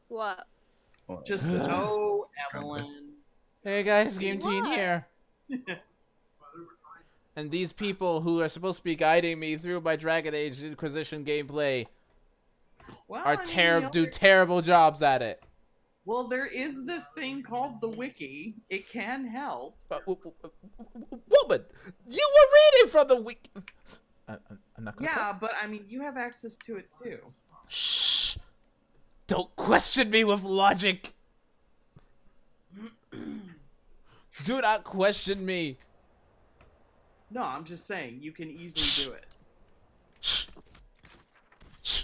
What? Just oh, Evelyn. Hey guys, Game Teen here. And these people who are supposed to be guiding me through my Dragon Age Inquisition gameplay Well, are I mean, do terrible jobs at it. Well, there is this thing called the wiki. It can help. Woman, you were reading from the wiki. I'm not gonna talk. But I mean, you have access to it too. Shh! Don't question me with logic. Do not question me. No, I'm just saying you can easily do it. Shh. Shh.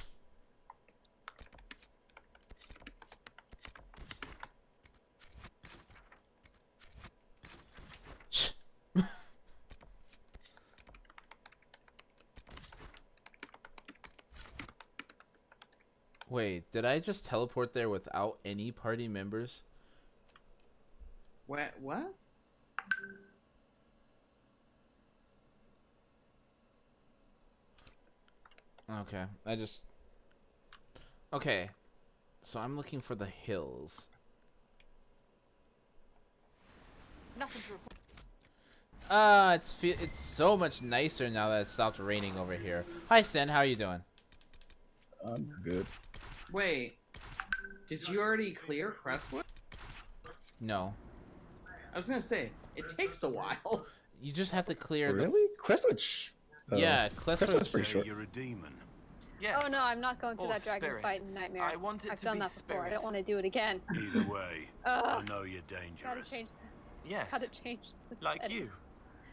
Shh. Wait, did I just teleport there without any party members? What? Okay, Okay, so I'm looking for the hills. Nothing to report. It's so much nicer now that it stopped raining over here. Hi Stan, how are you doing? I'm good. Wait, did you already clear Crestwood? No. I was gonna say it takes a while. You just have to clear Really? Crestwood? Yeah, Crestwood's pretty short. You're a demon. Yes. Oh no, I'm not going through Or that dragon spirit. fight in Nightmare. I want it I've to done be that before. I spirit. don't want to do it again. Either way, I know you're Gotta dangerous. change. Yes. Gotta change. The Like setting. you.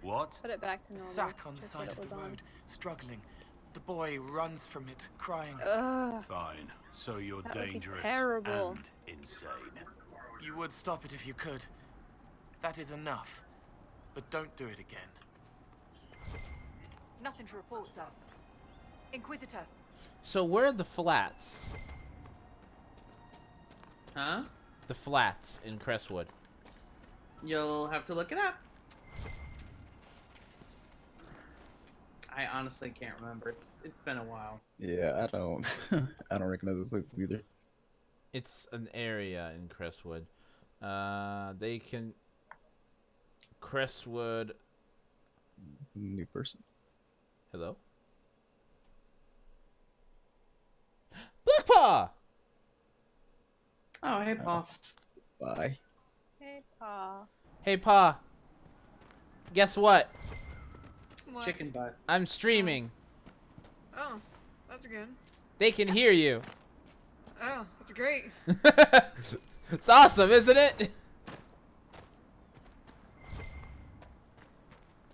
What? Put it back to The normal. sack on the Just side what of it the was on. road, struggling. The boy runs from it, crying. Ugh. Fine. So you're That would be dangerous terrible. and insane. You would stop it if you could. That is enough. But don't do it again. Nothing to report, sir. Inquisitor. So where are the flats? Huh? The flats in Crestwood. You'll have to look it up. I honestly can't remember. It's been a while. Yeah, I don't I don't recognize this place either. It's an area in Crestwood. They can Crestwood. New person. Hello? Blackpaw! Oh, hey, Paul. Bye. Hey, Pa. Hey, Pa. Guess what? What? Chicken butt. I'm streaming. Oh, that's good. They can hear you. Oh, that's great. It's awesome, isn't it?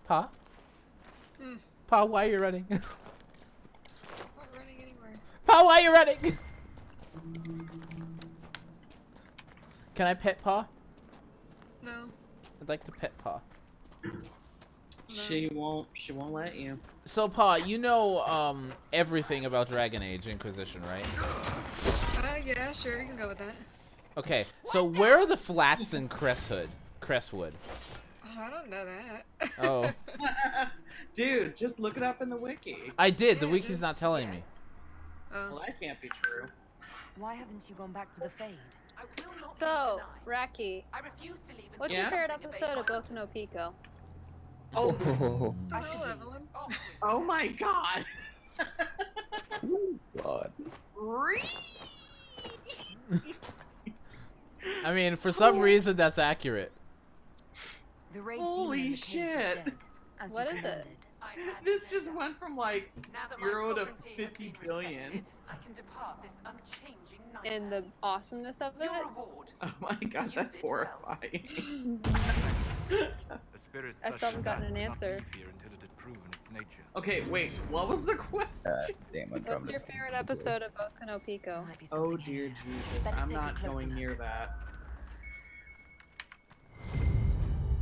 Pa? Pa, why are you running? Not running anywhere. Pa, why are you running? Can I pet Pa? No. I'd like to pet Pa. She won't let you. So, Pa, you know everything about Dragon Age Inquisition, right? Yeah, sure, you can go with that. Okay, so where are the flats in Crestwood? Oh, I don't know that. Oh. Dude, just look it up in the wiki. I did. The Yeah, wiki's not telling me. Oh. Well, that can't be true. Why haven't you gone back to the Fade? I will not So, Raki, I refuse to leave what's Yeah? your favorite episode of Boku no Pico? Oh, Hello, Evelyn. oh my God. God. I mean, for some reason, that's accurate. The rage Holy demon in the cave shit. dead, as What you is it? commanded. This just went from like Now that my 0 to sovereignty has 50 been billion. respected, I can depart this unchanging nightmare. In the awesomeness of it? Your reward. Oh my God, Use that's it well. horrifying. A spirit I such still haven't as gotten that an would not answer. leave here until it had proven its nature. Okay, wait, what was the question? Damn, I What's dropped your it. favorite episode of Boku no Pico? Might be Oh something dear here. Jesus, Better I'm take a not closer going look. near that.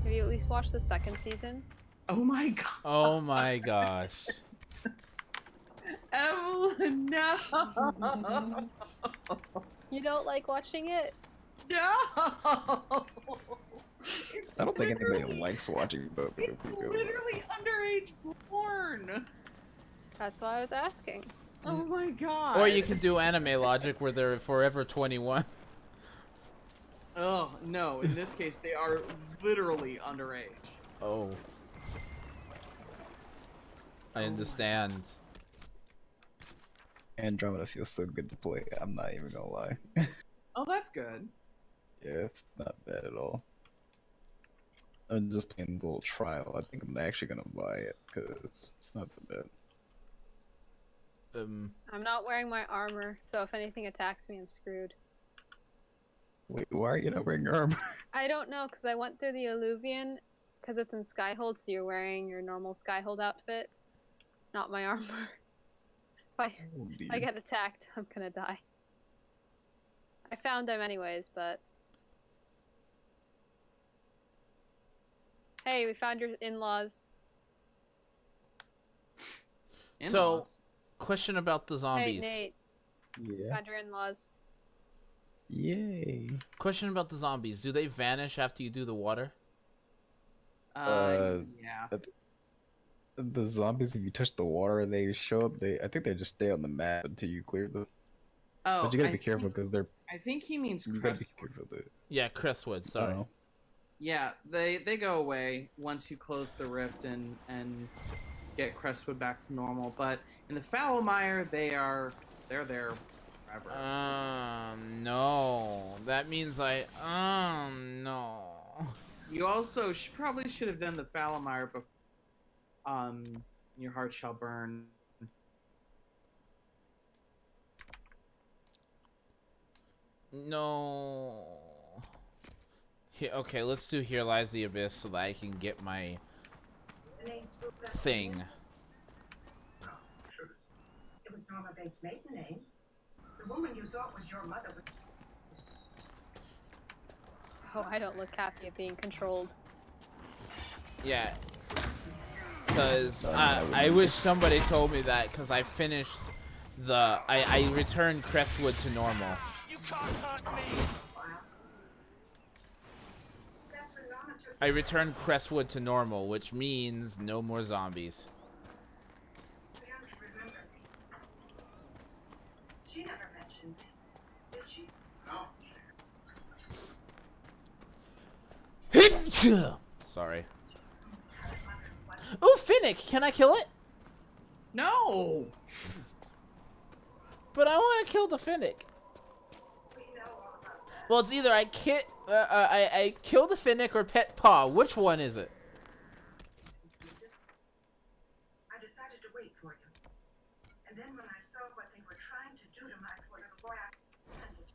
Have you at least watched the second season? Oh my God. Oh my gosh. Evelyn, no! You don't like watching it? No! I don't think anybody likes watching Boku no It's Pico. literally underage porn! That's why I was asking. Oh my God. Or you can do anime logic where they're forever 21. Oh, no. In this case, they are literally underage. Oh. I understand. Andromeda feels so good to play. I'm not even gonna lie. Oh, that's good. Yeah, it's not bad at all. I'm just playing the little trial. I think I'm actually gonna buy it because it's not that bad. I'm not wearing my armor, so if anything attacks me, I'm screwed. Wait, why are you not wearing your armor? I don't know, because I went through the Illuvian, because it's in Skyhold, so you're wearing your normal Skyhold outfit, not my armor. If I get attacked, I'm gonna die. I found them anyways, but... Hey, we found your in-laws. So, question about the zombies. Hey, Nate. Yeah. Found your in-laws. Yay. Question about the zombies. Do they vanish after you do the water? Yeah. The zombies, if you touch the water, they show up. I think they just stay on the map until you clear them. Oh, but you gotta be careful because they're. I think he means You gotta be Crestwood. careful with it. Yeah, Crestwood. Sorry. Oh. Yeah, they go away once you close the rift and get Crestwood back to normal. But in the Foulmire, they're there forever. No. That means no. You also probably should have done the Foulmire before. Your heart shall burn. No. Here, okay, let's do Here Lies the Abyss so that I can get my thing. It was Norma Bates' maiden name. The woman you thought was your mother. Oh, I don't look happy at being controlled. Yeah. Because I wish somebody told me that because I finished I returned Crestwood to normal. You can't hurt me! I returned Crestwood to normal, which means no more zombies. She never mentioned it, did she? No. Sorry. Oh, Finnick! Can I kill it? No! But I want to kill the Finnick. Well, it's either I kill the Finnick or pet paw. Which one is it? I decided to wait for you. And then when I saw what they were trying to do to my poor little boy, I ended.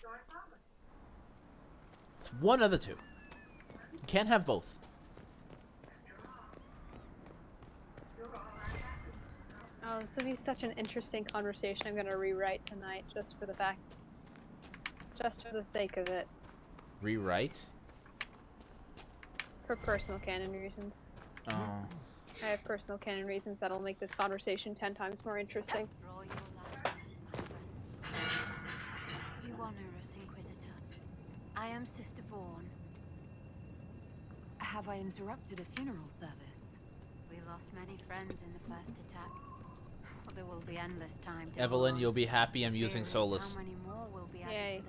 So I followed. It's one of the two. You can't have both. Oh, this will be such an interesting conversation I'm gonna rewrite tonight, just for the sake of it. Rewrite? For personal canon reasons. Oh. I have personal canon reasons that'll make this conversation 10 times more interesting. Draw your last breath, my friends. You honor us, Inquisitor. I am Sister Vaughn. Have I interrupted a funeral service? We lost many friends in the first attack. There will be endless time to Evelyn, you'll be happy I'm using Solus. How many more will be added Yay. to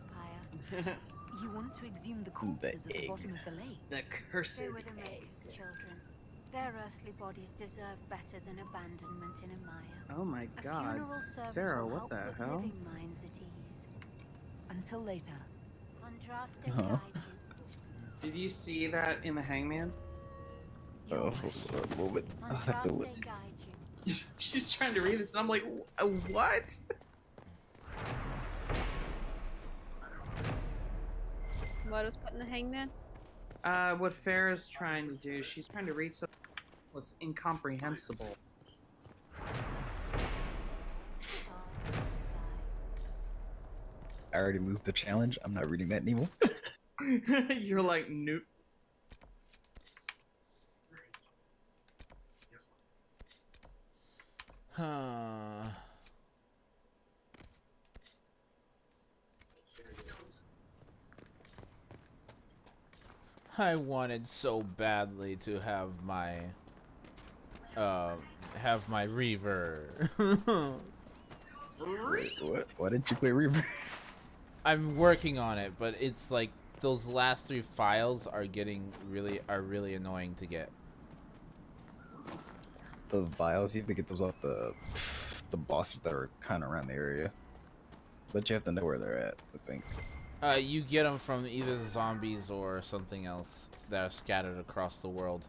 the pyre? You want to exhume the corpses at the bottom of the lake? The cursed They were the egg. Maker's children. Their earthly bodies deserve better than abandonment in a mire. Oh my A god. funeral service Sarah, will what help the put hell? living minds at ease. Until later. Andraste Huh? guide you. Did you see that in the Hangman? Oh, hold on a moment. I'll have to look. Andraste guide you. She's trying to read this, and I'm like, what? What was put in the hangman? What Farrah's trying to do, she's trying to read something what's incomprehensible. I already lose the challenge. I'm not reading that anymore. You're like, nope. I wanted so badly to have my Reaver. Wait, what? Why didn't you play Reaver? I'm working on it, but it's like those last 3 files are really annoying to get. The vials, you have to get those off the bosses that are kind of around the area. But you have to know where they're at, I think. You get them from either the zombies or something else that are scattered across the world.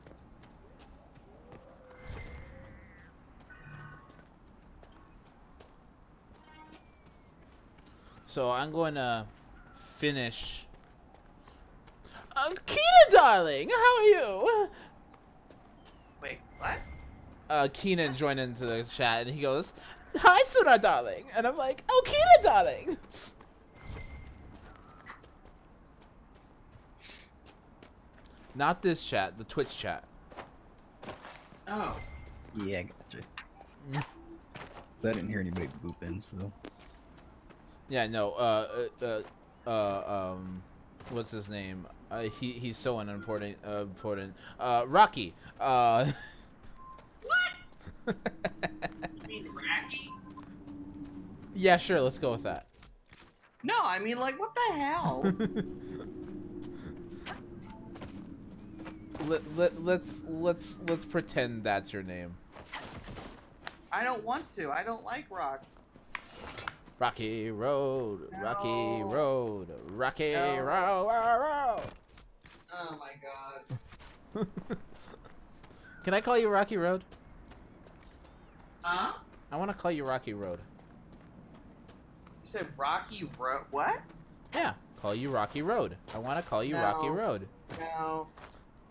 So I'm going to finish. Keenan, darling, how are you? Wait, what? Keenan joined into the chat and he goes, "Hi, Sunar, darling," and I'm like, "Oh, Keenan, darling." Not this chat, the Twitch chat. Oh. Yeah, I gotcha. So I didn't hear anybody boop in, so. Yeah, no. What's his name? He's so unimportant. Rocky. What? You mean Rocky? Yeah, sure. Let's go with that. No, I mean, like, what the hell? Let's pretend that's your name. I don't want to. I don't like rock. Rocky Road, No. Rocky Road, Rocky No. Road. Oh my god. Can I call you Rocky Road? Huh? I want to call you Rocky Road. You said Rocky Road? What? Yeah, call you Rocky Road. I want to call you No. Rocky Road. No.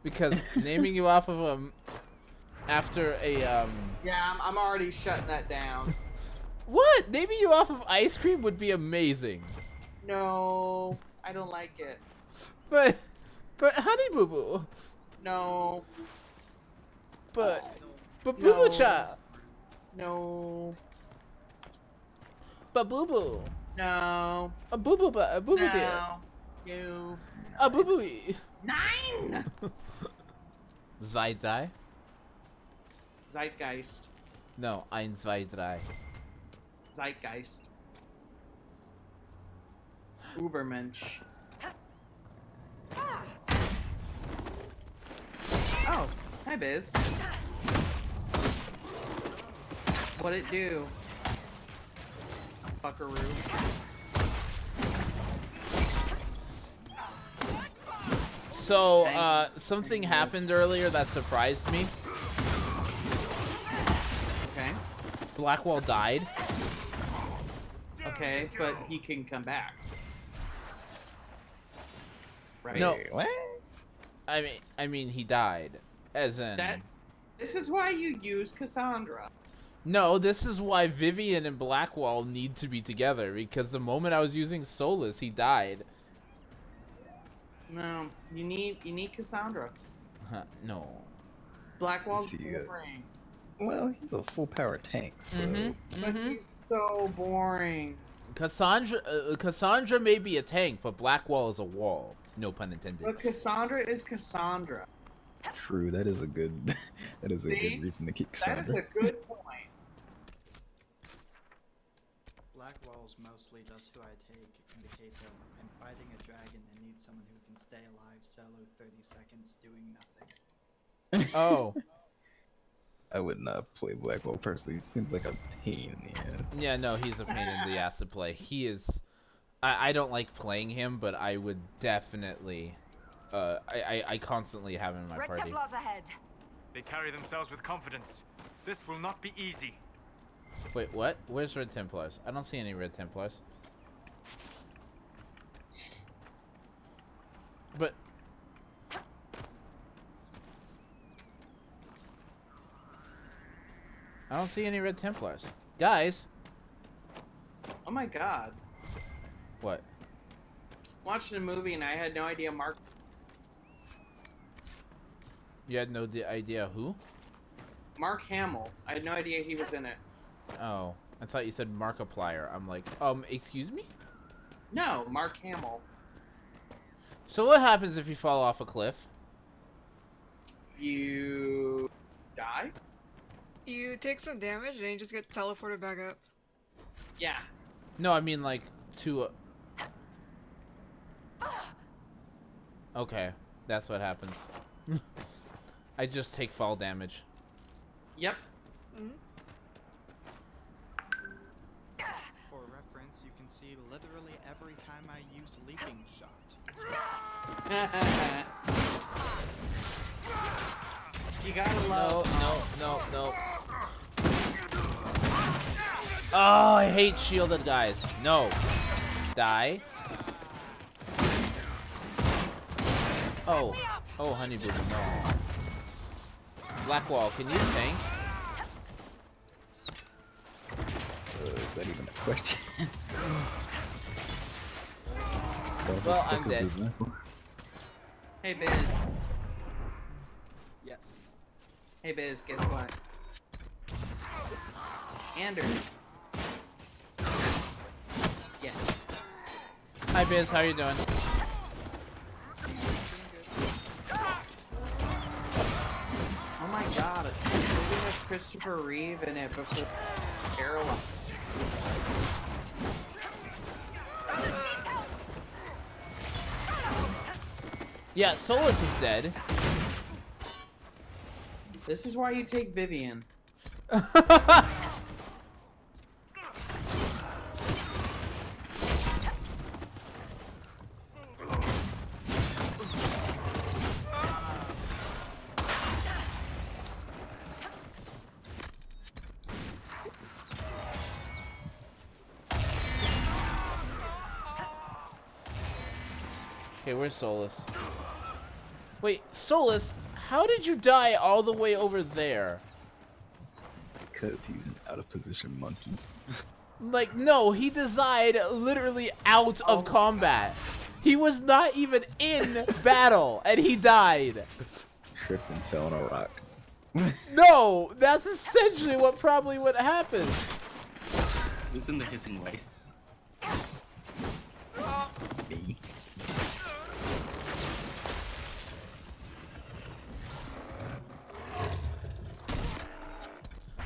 Because naming you off of after a Yeah, I'm already shutting that down. What? Naming you off of ice cream would be amazing. No, I don't like it. But Honey Boo Boo. No. But Boo No. Boo Cha. No. But Boo Boo. No. A Boo Boo a Boo Boo dear. No. No. A Boo Boo. 9! Zwei. Zeitgeist. No, 1, 2, 3. Zeitgeist. Ubermensch. Oh, hi Biz. What'd it do? Fuckaroo. So, something happened earlier that surprised me. Okay. Blackwall died. Okay, but he can come back. Right? No. Wait, what? I mean, he died. As in... This is why you use Cassandra. No, this is why Vivian and Blackwall need to be together, because the moment I was using Solus, he died. No, you need Cassandra. No. Blackwall's See, boring. Well, he's a full power tank, so. But he's so boring. Cassandra may be a tank, but Blackwall is a wall. No pun intended. But Cassandra is Cassandra. True, that is a good that is a See? good reason to keep That Cassandra. is a good point. Blackwall's mostly just who I take in the case of I'm fighting a dragon and need someone who can stay alive solo 30 seconds doing nothing. Oh. I would not play Blackwall personally. He seems like a pain in the ass. Yeah, no, he's a pain in the ass to play. He is... I don't like playing him, but I would definitely... I constantly have him in my Red party. Templars ahead. They carry themselves with confidence. This will not be easy. Wait, what? Where's Red Templars? I don't see any Red Templars. But... I don't see any Red Templars. Guys! Oh my god. What? Watching a movie and I had no idea Mark. You had no idea who? Mark Hamill. I had no idea he was in it. Oh, I thought you said Markiplier. I'm like, excuse me? No, Mark Hamill. So what happens if you fall off a cliff? You die? You take some damage and you just get teleported back up. Yeah. No, I mean like to Okay, that's what happens. I just take fall damage. Yep. For reference, you can see literally every time I use leaping shot. You gotta love. No. Oh, I hate shielded guys. No. Die. Oh, Honeyboo, no. Blackwall, can you tank? Is that even a question? Well, I'm dead. Hey, Biz. Yes. Hey, Biz, guess what? Anders. Yes. Hi, Biz, how you doing? Oh my god, this movie has Christopher Reeve in it before Caroline. Yeah, Solus is dead. This is why you take Vivian. Okay, where's Solus? Wait, Solus, how did you die all the way over there? Because he's an out of position monkey. Like, no, he died literally out of combat. He was not even in battle, and he died. Tripped and fell on a rock. No, that's essentially what probably would happen. Who's in the hissing wastes? Me.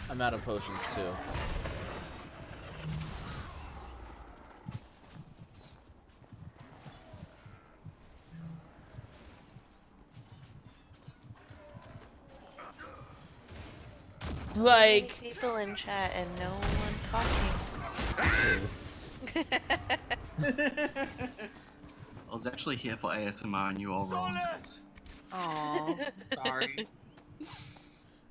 I'm out of potions too. Like people in chat and no one talking. I was actually here for ASMR and you all wrong. Aww, sorry.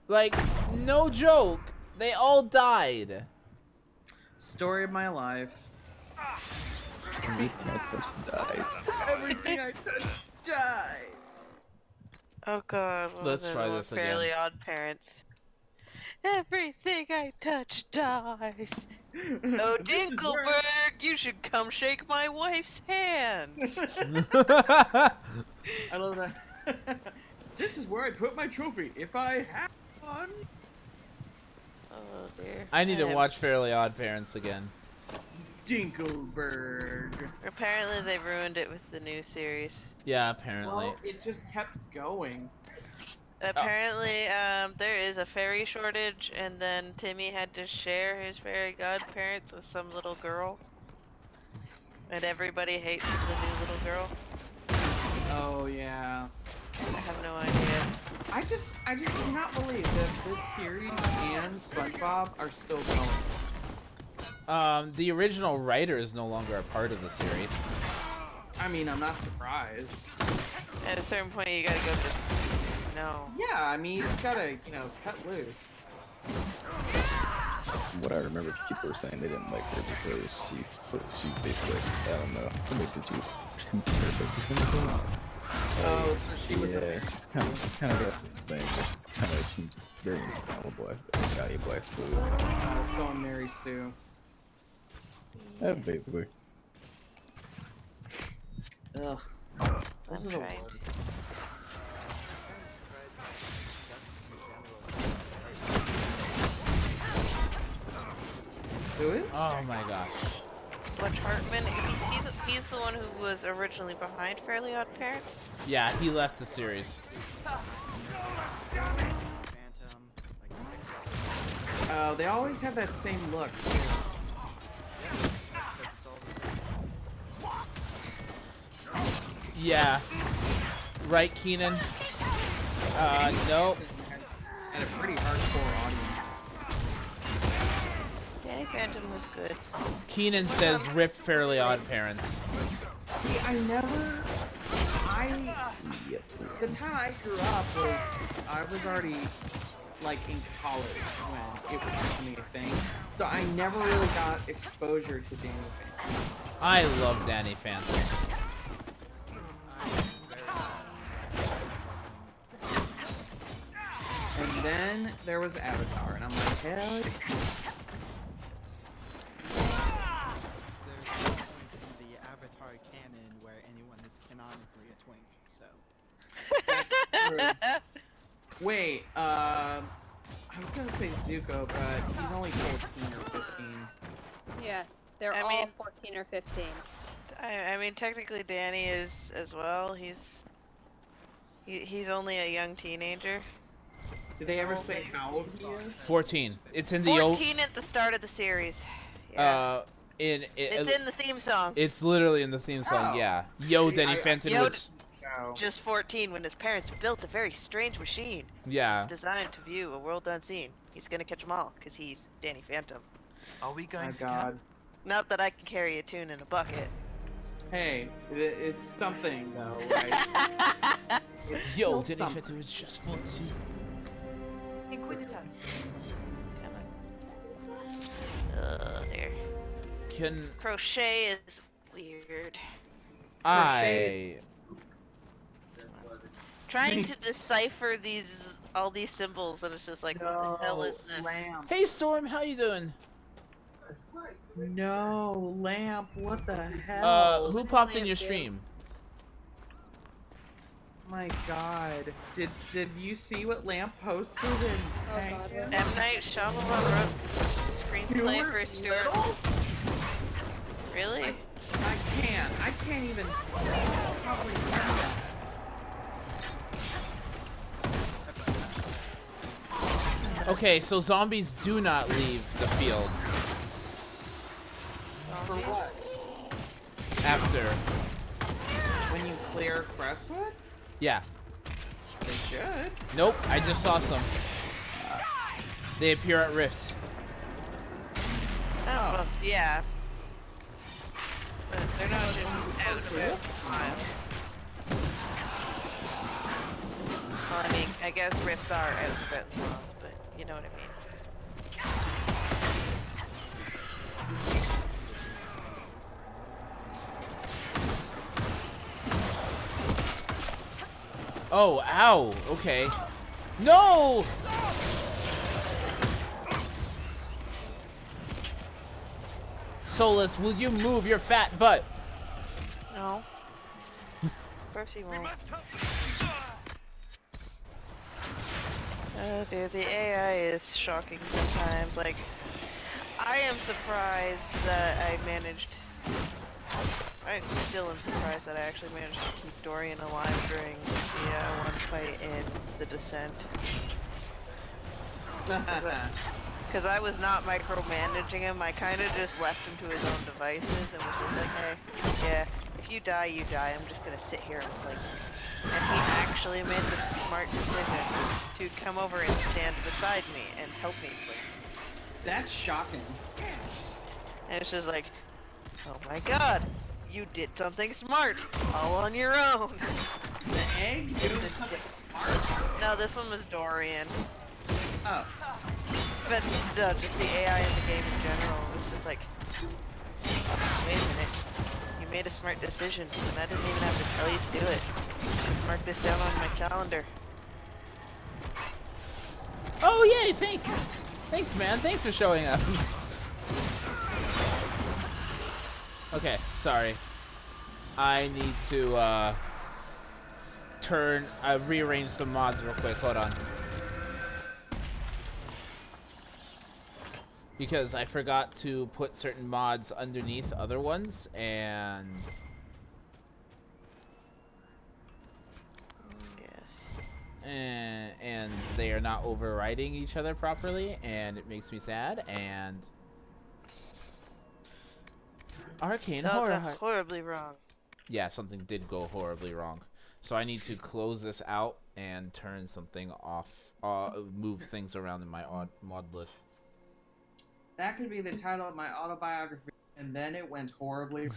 Like, no joke, they all died. Story of my life. Everything I touched died. Everything I touched died. Oh god, what Let's was it? try this again. Fairly Odd Parents. Everything I touch dies. Oh, Dinkelberg, you should come shake my wife's hand. I love that. This is where I put my trophy, if I have one. Oh dear. I need to watch Fairly Odd Parents again. Dinkelberg. Apparently they ruined it with the new series. Yeah, apparently. Well, it just kept going. Apparently, there is a fairy shortage, and then Timmy had to share his fairy godparents with some little girl. And everybody hates the new little girl. Oh, yeah. I have no idea. I just cannot believe that this series and SpongeBob are still going. The original writer is no longer a part of the series. I mean, I'm not surprised. At a certain point, you gotta go to... No. Yeah, I mean, it's gotta, you know, cut loose. What I remember, people were saying they didn't like her because she's basically, I don't know, somebody said she was perfect or something. Oh, so she was yeah, she's kind of got this thing that just kind of seems very inflammable, valuable, I suppose. Oh, so I'm Mary Sue. Yeah, basically. Ugh. Those are the worst. Who is? Oh my gosh. Butch Hartman, he's the one who was originally behind Fairly Odd Parents? Yeah, he left the series. Oh, they always have that same look, too. Yeah. right, Keenan? Nope. And a pretty hardcore audience. Danny Phantom was good. Keenan says rip Fairly Odd Parents. See, the time I grew up was, I was already, like, in college when it was becoming a thing. So I never really got exposure to Danny Phantom. I love Danny Phantom. And then there was Avatar, and I'm like, hell yeah. There's no point in the Avatar canon where anyone is canonically a twink, so. Wait, I was gonna say Zuko, but he's only 14 or 15. Yes, they're all 14 or 15. I mean, technically Danny is as well. He's only a young teenager. Did they ever say how old he is? 14. It's in the 14 at the start of the series. Yeah. It's in the theme song. It's literally in the theme song. Yeah. Yo, Danny Phantom. Just 14 when his parents built a very strange machine. Yeah. It's designed to view a world unseen. He's gonna catch them all because he's Danny Phantom. Are we going to God. Not that I can carry a tune in a bucket. Hey, it's something though, right? Yo, Danny Phantom was just 14. Inquisitor. There. Crochet is weird. Trying to decipher all these symbols, and it's just like, what the hell is this? Lamp. Hey Storm, how you doing? No, Lamp, what the hell? Who popped in your stream? My God, did you see what Lamp posted? M. Night Shyamalan wrote screenplay for Stuart. Really? I can't even comprehend that. Okay, so zombies do not leave the field. For what? After. When you clear Crestwood? Yeah. They should. Nope, I just saw some. They appear at rifts. Oh, well, yeah. But they're not just as wild. Well, I mean, I guess rifts are out of that world, but you know what I mean. Oh, ow. Okay. No! Solus, will you move your fat butt? No. Of course he won't. Oh dude, the AI is shocking sometimes. Like, I am surprised that I still am surprised that I actually managed to keep Dorian alive during the one fight in The Descent. Because I was not micromanaging him, I kind of just left him to his own devices and was just like, hey, yeah, if you die, you die. I'm just gonna sit here and play. And he actually made the smart decision to come over and stand beside me and help me play. That's shocking. And it's just like, oh my god, you did something smart, all on your own. The egg did something smart? No, this one was Dorian. Oh. But no, just the AI in the game in general. It was just like, wait a minute, you made a smart decision, and I didn't even have to tell you to do it. Mark this down on my calendar. Oh, yay, thanks. Thanks, man. Thanks for showing up. Okay, sorry. I need to, rearrange some mods real quick. Hold on. Because I forgot to put certain mods underneath other ones, and... Yes. And they are not overriding each other properly, and it makes me sad, and... Arcane It's all Horror gone horribly wrong. Yeah, something did go horribly wrong. So I need to close this out and turn something off, move things around in my mod list. That could be the title of my autobiography, and then it went horribly.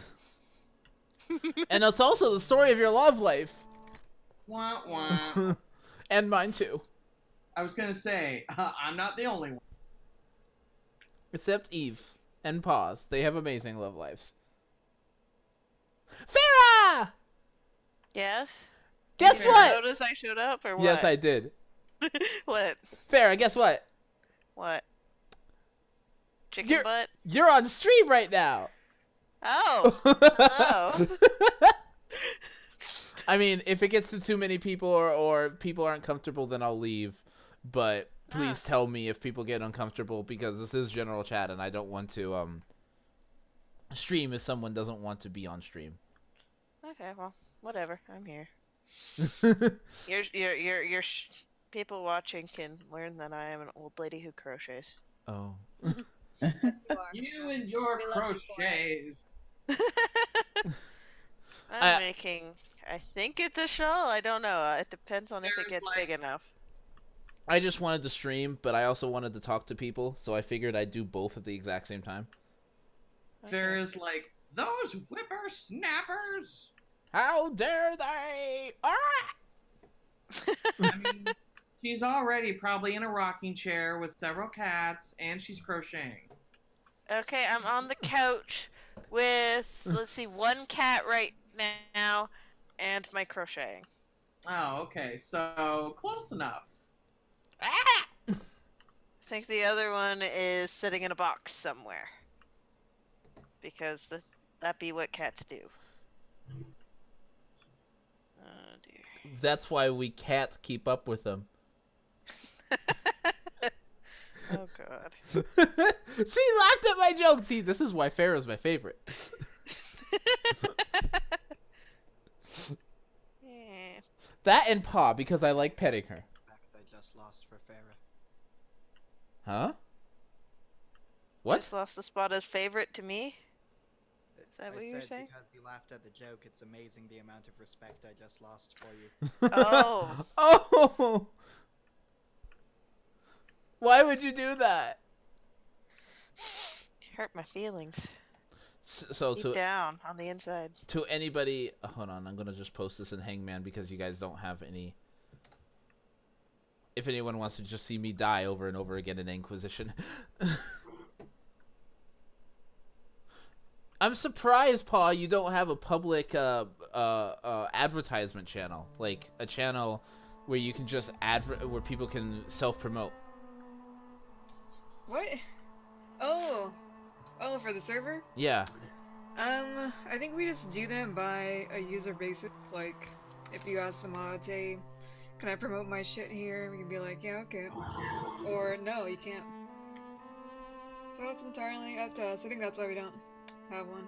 And it's also the story of your love life. Wah, wah. And mine too. I was gonna say, I'm not the only one. Except Eve and Paz. They have amazing love lives. Farah! Yes? Guess Did you what? notice I showed up, or what? Yes, I did. What? Farah, guess what? What? Chicken butt? You're on stream right now. Oh. Hello. I mean, if it gets to too many people or people aren't comfortable, then I'll leave. But please tell me if people get uncomfortable, because this is general chat and I don't want to stream if someone doesn't want to be on stream. Okay, well, whatever. I'm here. Your people watching can learn that I am an old lady who crochets. Oh. You and your crochets. I'm making. I think it's a shawl. I don't know. It depends on if it gets big enough. I just wanted to stream, but I also wanted to talk to people, so I figured I'd do both at the exact same time. There's like, those whippersnappers. How dare they? I mean, she's already probably in a rocking chair with several cats, and she's crocheting. Okay, I'm on the couch with, let's see, one cat right now, and my crocheting. Oh, okay, so close enough. I think the other one is sitting in a box somewhere. Because that be what cats do. Oh dear. That's why we can't keep up with them. Oh god. She laughed at my joke. See, this is why Farrah's my favorite. Yeah. That and Paw, because I like petting her. I just lost for Farah. Huh? What? Just lost the spot as favorite to me? Is that what you were saying? Because you laughed at the joke, it's amazing the amount of respect I just lost for you. Oh. Oh! Why would you do that? Hurt my feelings. So Deep down on the inside. To anybody, hold on, I'm gonna just post this in Hangman because you guys don't have any. If anyone wants to just see me die over and over again in Inquisition. I'm surprised, Paw, you don't have a public advertisement channel, like a channel where you can just where people can self-promote. What? Oh, for the server? Yeah. I think we just do that by a user basis. Like, if you ask the mod, hey, can I promote my shit here? We can be like, yeah, okay. Or no, you can't. So it's entirely up to us. I think that's why we don't have one.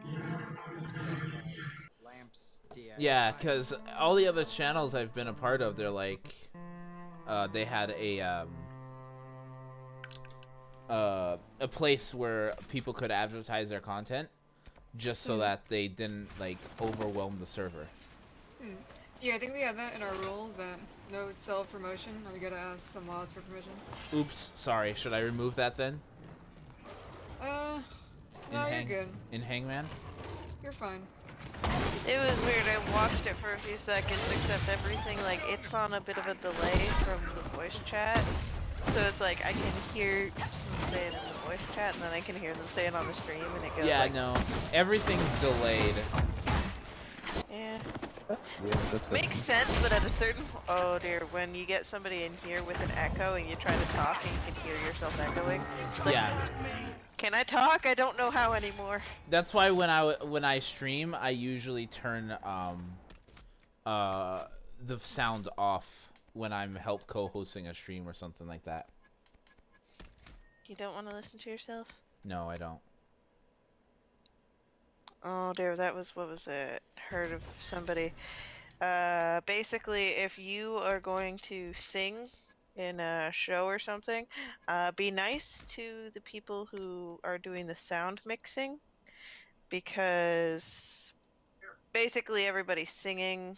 Lamps, Yeah, because all the other channels I've been a part of, they're like, they had a place where people could advertise their content, just so that they didn't like overwhelm the server. Yeah, I think we have that in our rules that no self-promotion, and we gotta ask the mods for permission. Oops, sorry. Should I remove that then? No, you're good. In Hangman? You're fine. It was weird. I watched it for a few seconds, except everything, like, it's on a bit of a delay from the voice chat. So it's like I can hear them say it in the voice chat, and then I can hear them say it on the stream, and it goes Yeah, like... no. Everything's delayed. Yeah. Yeah, that's Makes sense, but at a certain... Oh dear, when you get somebody in here with an echo and you try to talk and you can hear yourself echoing, it's like, Yeah. Can I talk? I don't know how anymore. That's why when I stream, I usually turn the sound off when I'm help co-hosting a stream or something like that. You don't want to listen to yourself? No, I don't. Oh dear, that was, what was it? Heard of somebody. Basically, if you are going to sing in a show or something, be nice to the people who are doing the sound mixing, because basically everybody's singing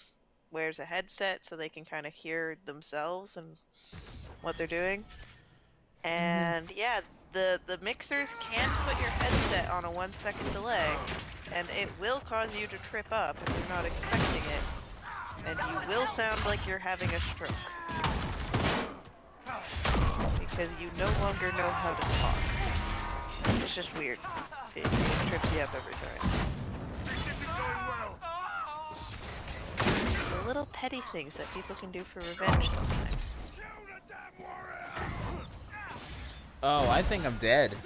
wears a headset so they can kind of hear themselves and what they're doing. And yeah, the mixers can put your headset on a 1-second delay, and it will cause you to trip up if you're not expecting it, and you will sound like you're having a stroke because you no longer know how to talk. It's just weird. It trips you up every time. The little petty things that people can do for revenge sometimes. Oh, I think I'm dead.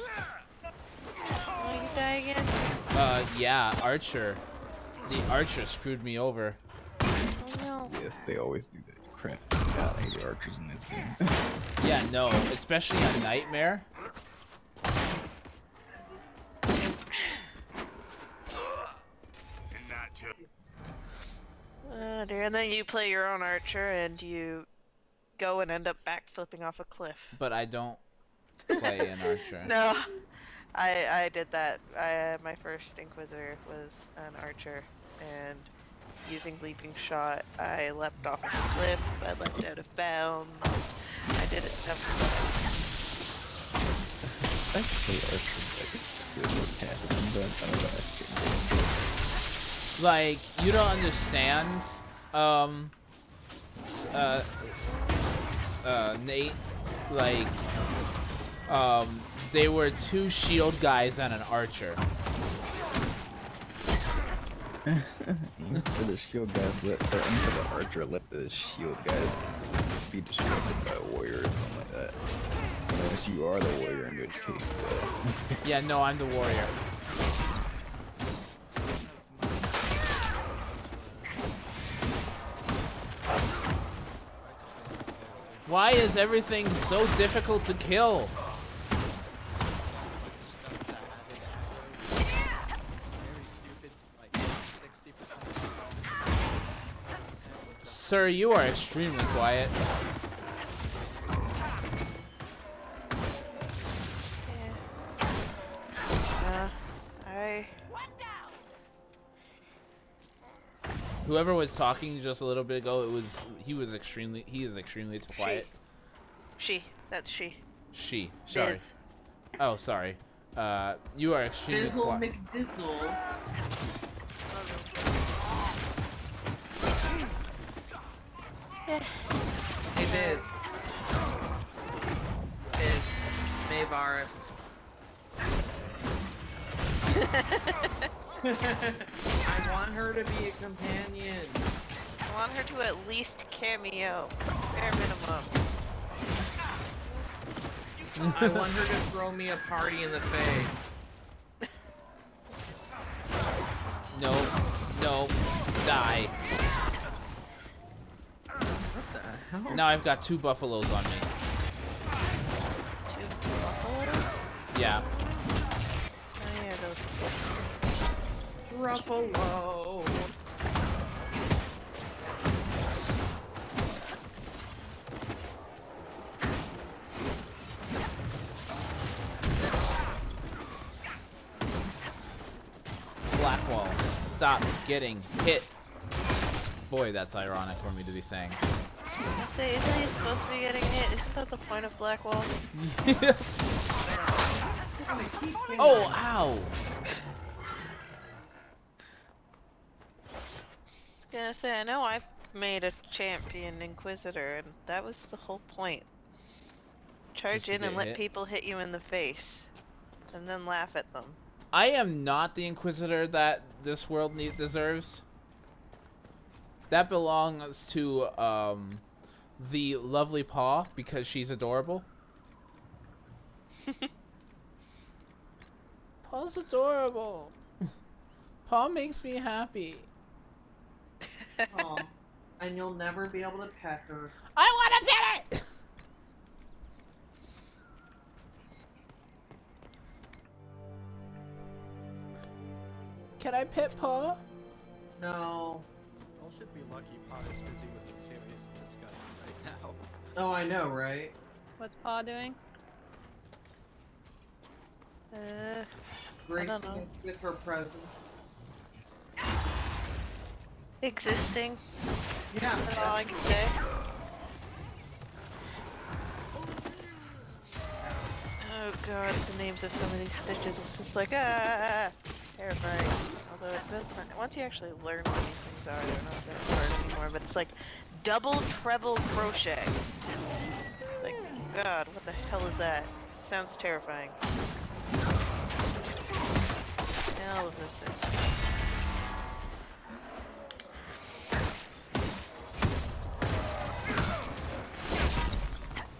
Oh, you die again? Yeah, Archer. The Archer screwed me over. Oh no. Yes, they always do that crap. God, I hate archers in this game. Yeah, no, especially on Nightmare. Oh dear, and then you play your own Archer and you go and end up backflipping off a cliff. But I don't play an Archer. No, I did that. My first Inquisitor was an Archer, and using Leaping Shot, I leapt off of a cliff, I leapt out of bounds. I did it several times. Actually, archers Like, you don't understand, Nate, like, they were 2 shield guys and an archer. For the shield guys, let the archer let the shield guys be distracted by a warrior or something like that. Unless you are the warrior, in which case, Yeah, no, I'm the warrior. Why is everything so difficult to kill? Sir, you are extremely quiet. Whoever was talking just a little bit ago, he is extremely quiet. That's she. She, sorry. Biz. Oh, sorry. You are extremely quiet. McDizzle. Hey Biz. Biz. Mayvarus. I want her to be a companion. I want her to at least cameo. Bare minimum. I want her to throw me a party in the face. No, no, die. What the hell? Now I've got 2 buffaloes on me. 2 buffaloes? Yeah. Oh yeah, those. Ruffalo. Blackwall, stop getting hit. Boy, that's ironic for me to be saying. I say, isn't he supposed to be getting hit? Isn't that the point of Blackwall? Oh, ow! Yeah, I say, I know I've made a champion Inquisitor, and that was the whole point. Charge in and let people hit you in the face, and then laugh at them. I am not the Inquisitor that this world deserves. That belongs to the lovely Paw because she's adorable. Paw's adorable. Paw makes me happy. Oh, and you'll never be able to pet her. I want to pet it! Can I pet Paw? No. Y'all should be lucky Paw is busy with a serious discussion right now. Oh, I know, right? What's Paw doing? I Gracing don't know. us with her presence. Existing. Yeah. That's all I can say. Oh god, the names of some of these stitches, it's just like, terrifying. Although it does not, once you actually learn what these things are, they're not that hard anymore, but it's like double treble crochet. Like, god, what the hell is that? Sounds terrifying. All of this is.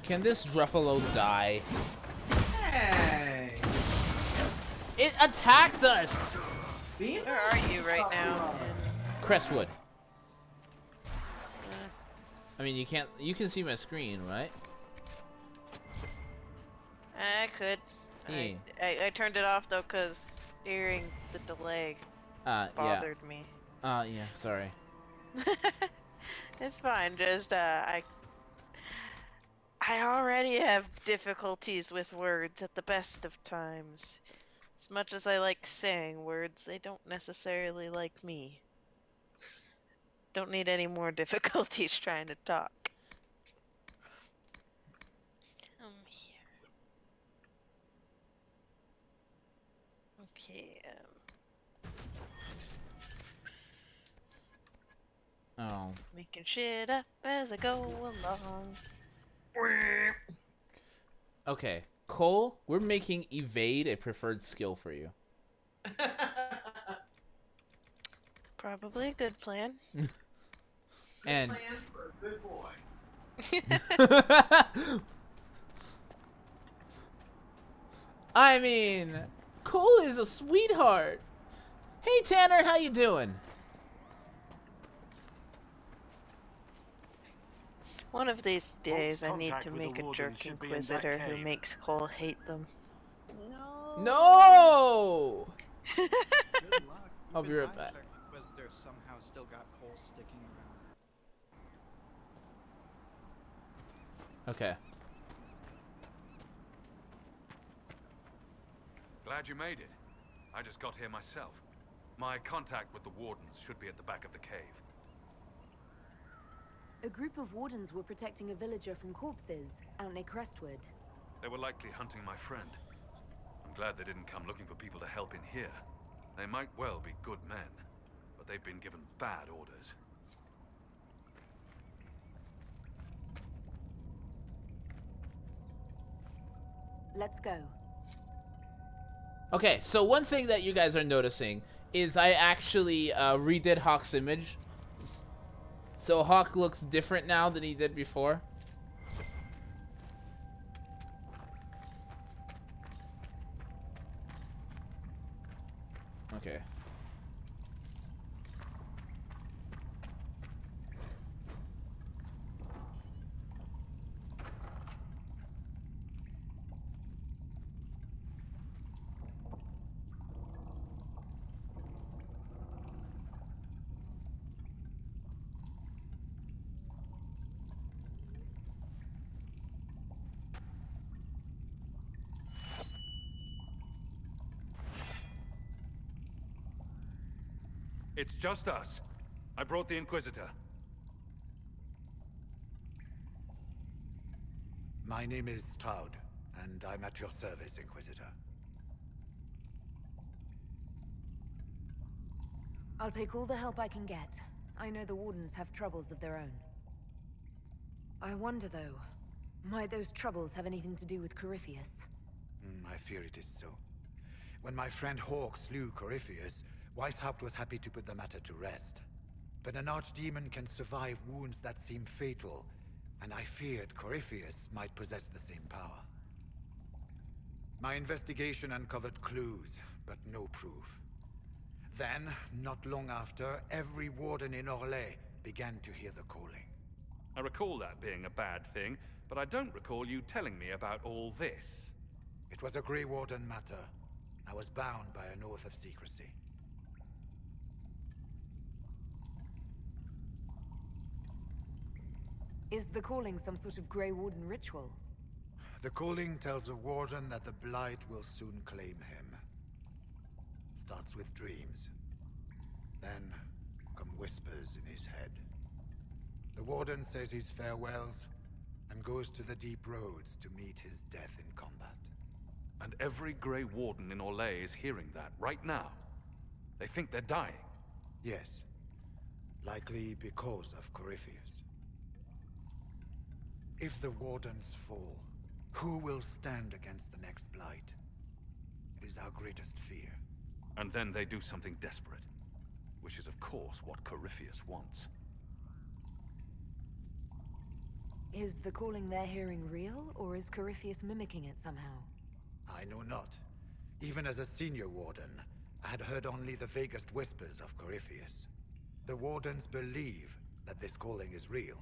Can this Ruffalo die? Hey! It attacked us! Where are you right now? Crestwood. I mean, you can see my screen, right? I could. Yeah. I turned it off though, cause hearing the delay bothered me. Yeah, sorry. It's fine. Just I already have difficulties with words at the best of times. As much as I like saying words, they don't necessarily like me. Don't need any more difficulties trying to talk. Here. Okay. Oh. Making shit up as I go along. Okay, Cole, we're making evade a preferred skill for you. Probably a good plan. And Plan for a good boy. I mean, Cole is a sweetheart. Hey Tanner, how you doing? One of these days, I need contact to with the make a warden jerk should be in that inquisitor who cave. makes Cole hate them. No! Good luck. I'll be Even right I back. checked whether there's somehow still got coal sticking around. Okay. Glad you made it. I just got here myself. My contact with the wardens should be at the back of the cave. A group of wardens were protecting a villager from corpses out near Crestwood. They were likely hunting my friend. I'm glad they didn't come looking for people to help in here. They might well be good men, but they've been given bad orders. Let's go. Okay, so one thing that you guys are noticing is I actually redid Hawk's image. So Hawk looks different now than he did before. Okay. It's just us. I brought the Inquisitor. My name is Stroud, and I'm at your service, Inquisitor. I'll take all the help I can get. I know the wardens have troubles of their own. I wonder, though, might those troubles have anything to do with Corypheus? I fear it is so. When my friend Hawk slew Corypheus, Weishaupt was happy to put the matter to rest. But an archdemon can survive wounds that seem fatal, and I feared Corypheus might possess the same power. My investigation uncovered clues, but no proof. Then, not long after, every warden in Orlais began to hear the calling. I recall that being a bad thing, but I don't recall you telling me about all this. It was a Grey Warden matter. I was bound by an oath of secrecy. Is the calling some sort of Grey Warden ritual? The calling tells a warden that the Blight will soon claim him. Starts with dreams. Then come whispers in his head. The Warden says his farewells and goes to the deep roads to meet his death in combat. And every Grey Warden in Orlais is hearing that right now. They think they're dying. Yes. Likely because of Corypheus. If the Wardens fall, who will stand against the next Blight? It is our greatest fear. And then they do something desperate. Which is, of course, what Corypheus wants. Is the calling they're hearing real, or is Corypheus mimicking it somehow? I know not. Even as a senior Warden, I had heard only the vaguest whispers of Corypheus. The Wardens believe that this calling is real,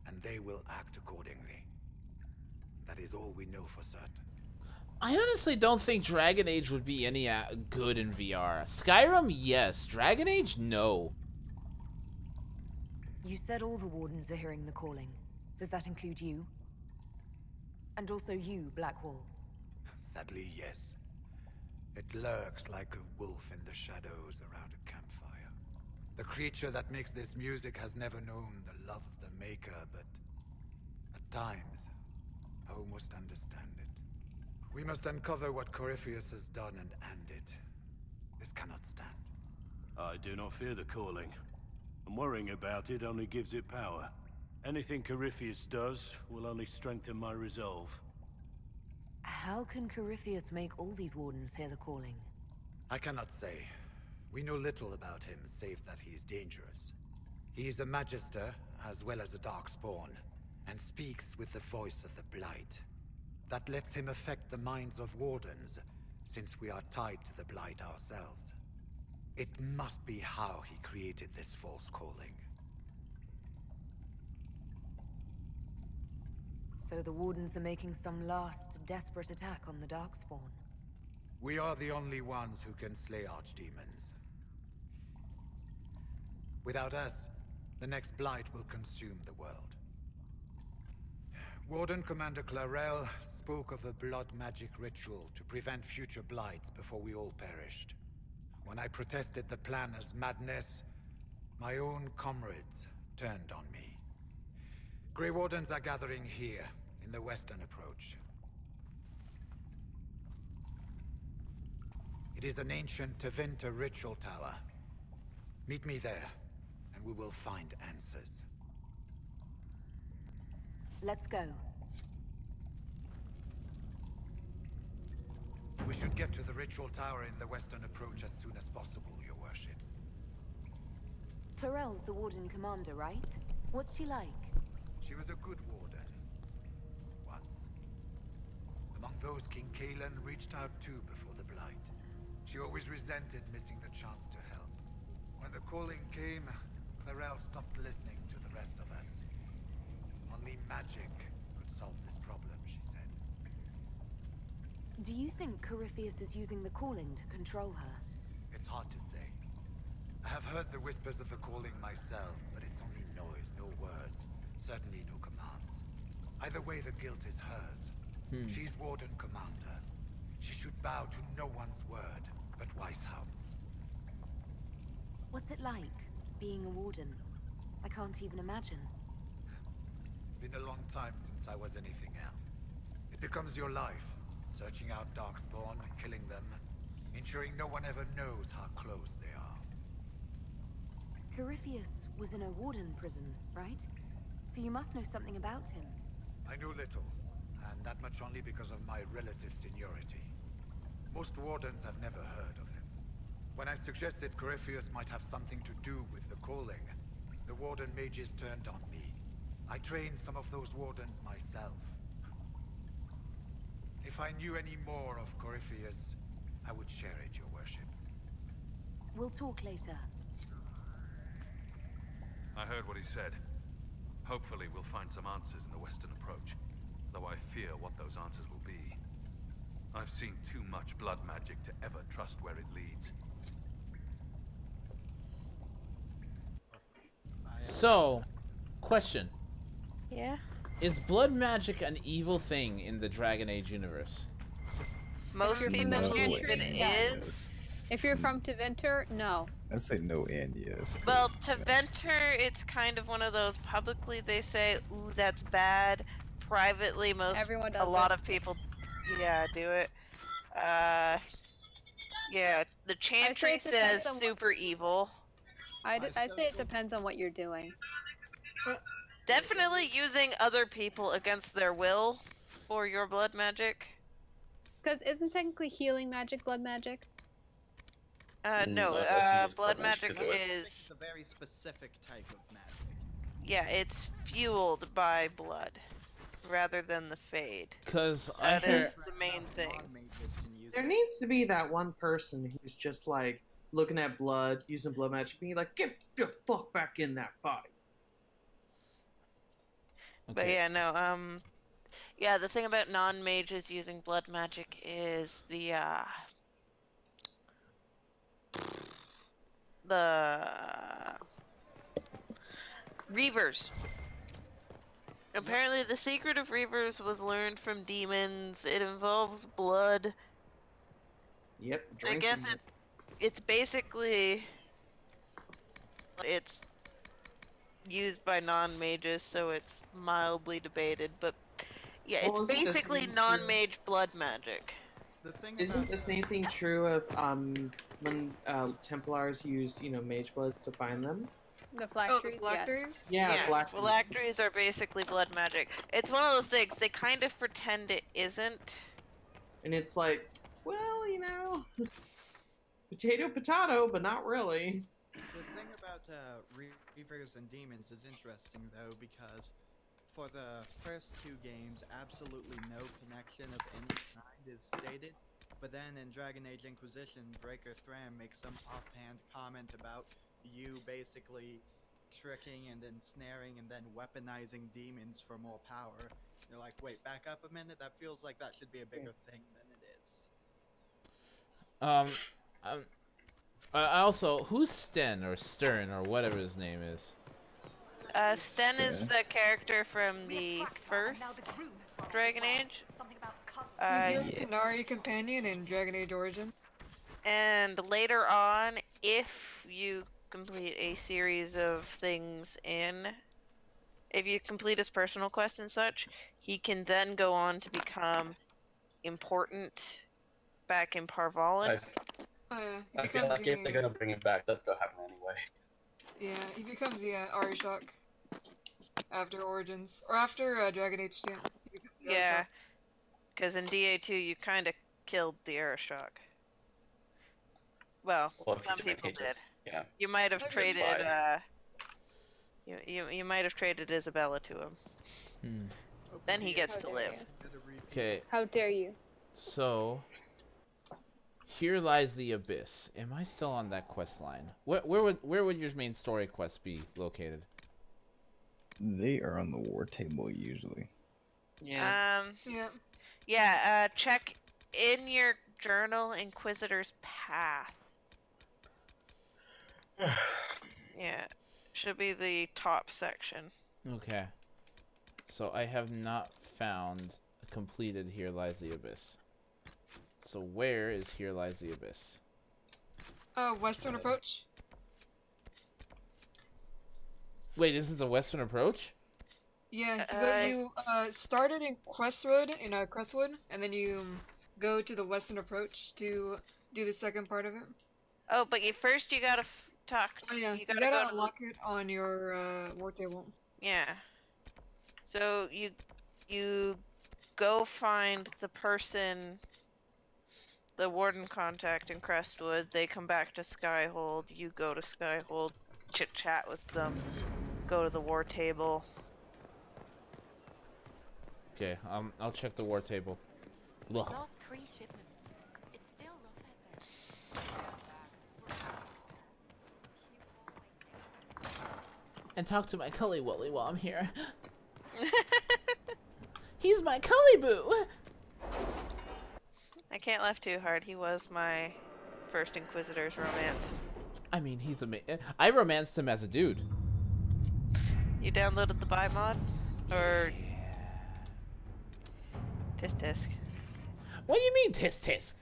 and they will act accordingly. That is all we know for certain. I honestly don't think Dragon Age would be any good in VR. Skyrim, yes. Dragon Age, no. You said all the Wardens are hearing the calling. Does that include you? And also you, Blackwall? Sadly, yes. It lurks like a wolf in the shadows around a campfire. The creature that makes this music has never known the love of the Maker, but at times, I almost understand it. We must uncover what Corypheus has done and end it. This cannot stand. I do not fear the calling. And worrying about it only gives it power. Anything Corypheus does will only strengthen my resolve. How can Corypheus make all these Wardens hear the calling? I cannot say. We know little about him, save that he is dangerous. He is a Magister, as well as a Darkspawn, and speaks with the voice of the Blight. That lets him affect the minds of Wardens, since we are tied to the Blight ourselves. It must be how he created this false calling. So the Wardens are making some last, desperate attack on the Darkspawn. We are the only ones who can slay archdemons. Without us, the next Blight will consume the world. Warden Commander Clarel spoke of a blood magic ritual to prevent future blights before we all perished. When I protested the plan as madness, my own comrades turned on me. Grey Wardens are gathering here, in the western approach. It is an ancient Tevinter ritual tower. Meet me there, and we will find answers. Let's go. We should get to the ritual tower in the western approach as soon as possible, Your Worship. Clarel's the Warden Commander, right? What's she like? She was a good warden. Once. Among those King Kelone reached out to before the Blight. She always resented missing the chance to help. When the calling came, Clarel stopped listening to the rest of us. Only magic could solve this problem, she said. Do you think Corypheus is using the calling to control her? It's hard to say. I have heard the whispers of the calling myself, but it's only noise, no words. Certainly no commands. Either way, the guilt is hers. She's Warden Commander. She should bow to no one's word, but Weishaupt's. What's it like, being a Warden? I can't even imagine. Been a long time since I was anything else. It becomes your life, searching out Darkspawn, killing them, ensuring no one ever knows how close they are. Corypheus was in a Warden prison, right? So you must know something about him. I know little, and that much only because of my relative seniority. Most Wardens have never heard of him. When I suggested Corypheus might have something to do with the calling, the Warden mages turned on me. I trained some of those Wardens myself. If I knew any more of Corypheus, I would share it, Your Worship. We'll talk later. I heard what he said. Hopefully we'll find some answers in the western approach, though I fear what those answers will be. I've seen too much blood magic to ever trust where it leads. So, question. Yeah? Is blood magic an evil thing in the Dragon Age universe? Most people believe it is. If you're from Teventer, no. I say no and yes. Well, to Venter, it's kind of one of those. Publicly, they say, "Ooh, that's bad." Privately, Everyone does a lot it. of people, yeah, do it. Yeah, the Chantry says super evil. I say it depends on what you're doing. Definitely using other people against their will for your blood magic. Because isn't technically healing magic blood magic? No, blood magic is... It's a very specific type of magic. Yeah, it's fueled by blood, rather than the fade. Because that is the main thing. There needs to be that one person who's just like looking at blood, using blood magic, being like, "Get your fuck back in that body." But yeah, no, yeah, the thing about non-mages using blood magic is the Reavers. Apparently the secret of Reavers was learned from demons. It involves blood. Yep. I guess it's basically it's used by non-mages, so it's mildly debated, but yeah, it's basically non-mage blood magic. Isn't the same thing true of when Templars use, you know, mage blood to find them? The phylacteries, yes. Yeah, phylacteries are basically blood magic. It's one of those things, they kind of pretend it isn't. And it's like, well, you know, potato, but not really. The thing about Reavers and Demons is interesting, though, because for the first two games, absolutely no connection of any kind is stated. But then in Dragon Age Inquisition, Breaker Thram makes some offhand comment about you basically tricking and ensnaring and then weaponizing demons for more power. You're like, wait, back up a minute? That feels like that should be a bigger thing than it is. Also, who's Sten or Stern or whatever his name is? Sten is a character from the first Dragon Age. Nari companion in Dragon Age Origin. And later on, if you complete a series of things if you complete his personal quest and such, he can then go on to become important back in Parvalin. I feel like if they're gonna bring him back, that's gonna happen anyway. Yeah, he becomes the Arishok after Origins, or after Dragon Age 2. Yeah, because in DA2 you kind of killed the Arishok. Well, some people did. Yeah. You might have traded. You might have traded Isabella to him. Then he gets to live. Okay. How dare you? So, here lies the abyss. Am I still on that quest line? Where would your main story quest be located? They are on the war table usually. Yeah. Yeah. Check in your journal, Inquisitor's Path. Yeah, should be the top section. Okay. So I have not found completed Here Lies the Abyss. So where is Here Lies the Abyss? Western approach. Wait, is it the Western approach? Yeah, you started in Crestwood, and then you go to the Western approach to do the second part of it. Oh, but first you gotta talk. Oh yeah, you gotta go unlock it on your war table. Yeah. So you go find the person, the warden contact in Crestwood. They come back to Skyhold. You go to Skyhold, chit chat with them, go to the war table. Okay, I'll check the war table. Look. Lost 3 shipments. It's still rough out there. And talk to my Cully Wooly while I'm here. He's my Cully Boo! I can't laugh too hard. He was my first Inquisitor's romance. I mean, he's amazing. I romanced him as a dude. You downloaded the buy mod? Or... Tisk tisk. What do you mean tisk tisk?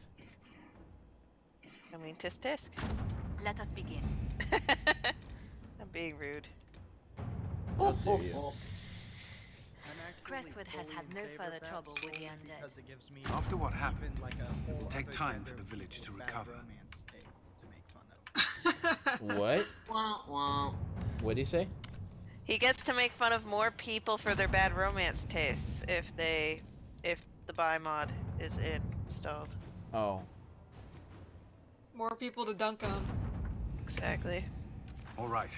I mean, tisk tisk. Let us begin. I'm being rude. How dare you. Crestwood has had no further trouble with the undead. After what happened, like a it whole will take other time for gender the village to of bad recover. romance tales to make fun of. What? Wah, wah. What'd he say? He gets to make fun of more people for their bad romance tastes if the buy mod is installed. Oh. More people to dunk on. Exactly. All right.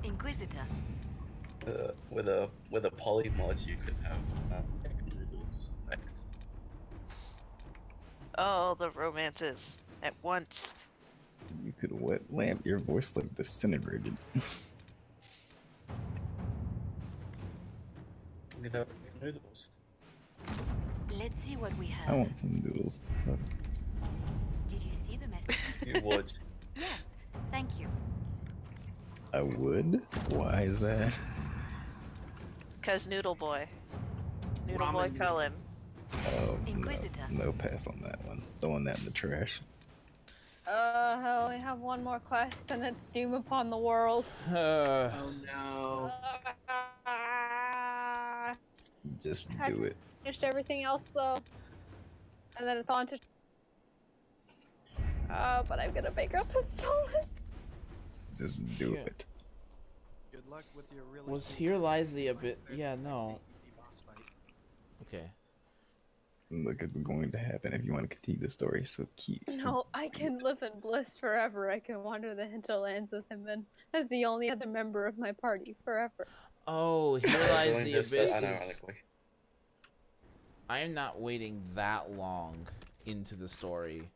Inquisitor. With a poly mod, you could have egg noodles next. All the romances at once. You could wet lamp your voice like disintegrated. Without egg noodles. Let's see what we have. I want some noodles. Did you see the message? You would. Yes, thank you. I would? Why is that? Cause Noodle Boy. Noodle Ramen Boy noodle. Cullen. Oh, Inquisitor. no pass on that one. Throwing that in the trash. I only have one more quest, and it's Doom Upon the World. Oh no. Just I do it. finished everything else though, and then it's on to. But I'm gonna bankrupt this soul. Just do it. Good luck with your really Was cool Here Lies the fight. Abyss? There's Yeah, like an no. easy boss fight. Okay. Look, it's going to happen if you want to continue the story. So keep. No, I can live in bliss forever. I can wander the hinterlands with him and as the only other member of my party forever. Oh, Here Lies Doing the this Abyss is... unironically. I am not waiting that long into the story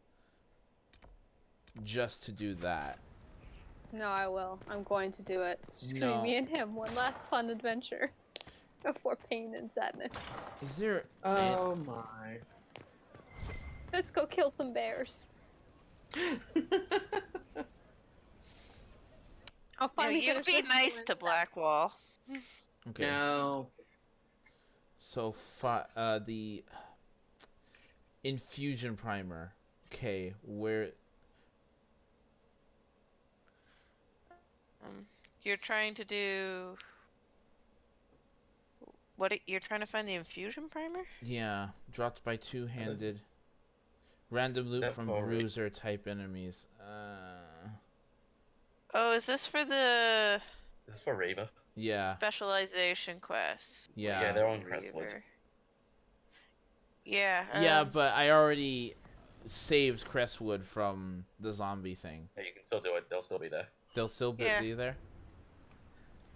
just to do that. No, I will. I'm going to do it. It's just No. gonna be me and him. One last fun adventure before pain and sadness. Is there... Oh my. Let's go kill some bears. I'll finally You finish be this nice one. to Blackwall. Okay. No. So, the infusion primer. Okay, where... You're trying to do... You're trying to find the infusion primer? Yeah, dropped by two-handed. Random loot That from already- bruiser type enemies. Oh, is this for the This is for Reva. Yeah. specialization quest? Yeah. Yeah, they're on Crestwood. Reaver. Yeah. Yeah, but I already saved Crestwood from the zombie thing. Yeah, you can still do it. They'll still be there. They'll still be Yeah. there?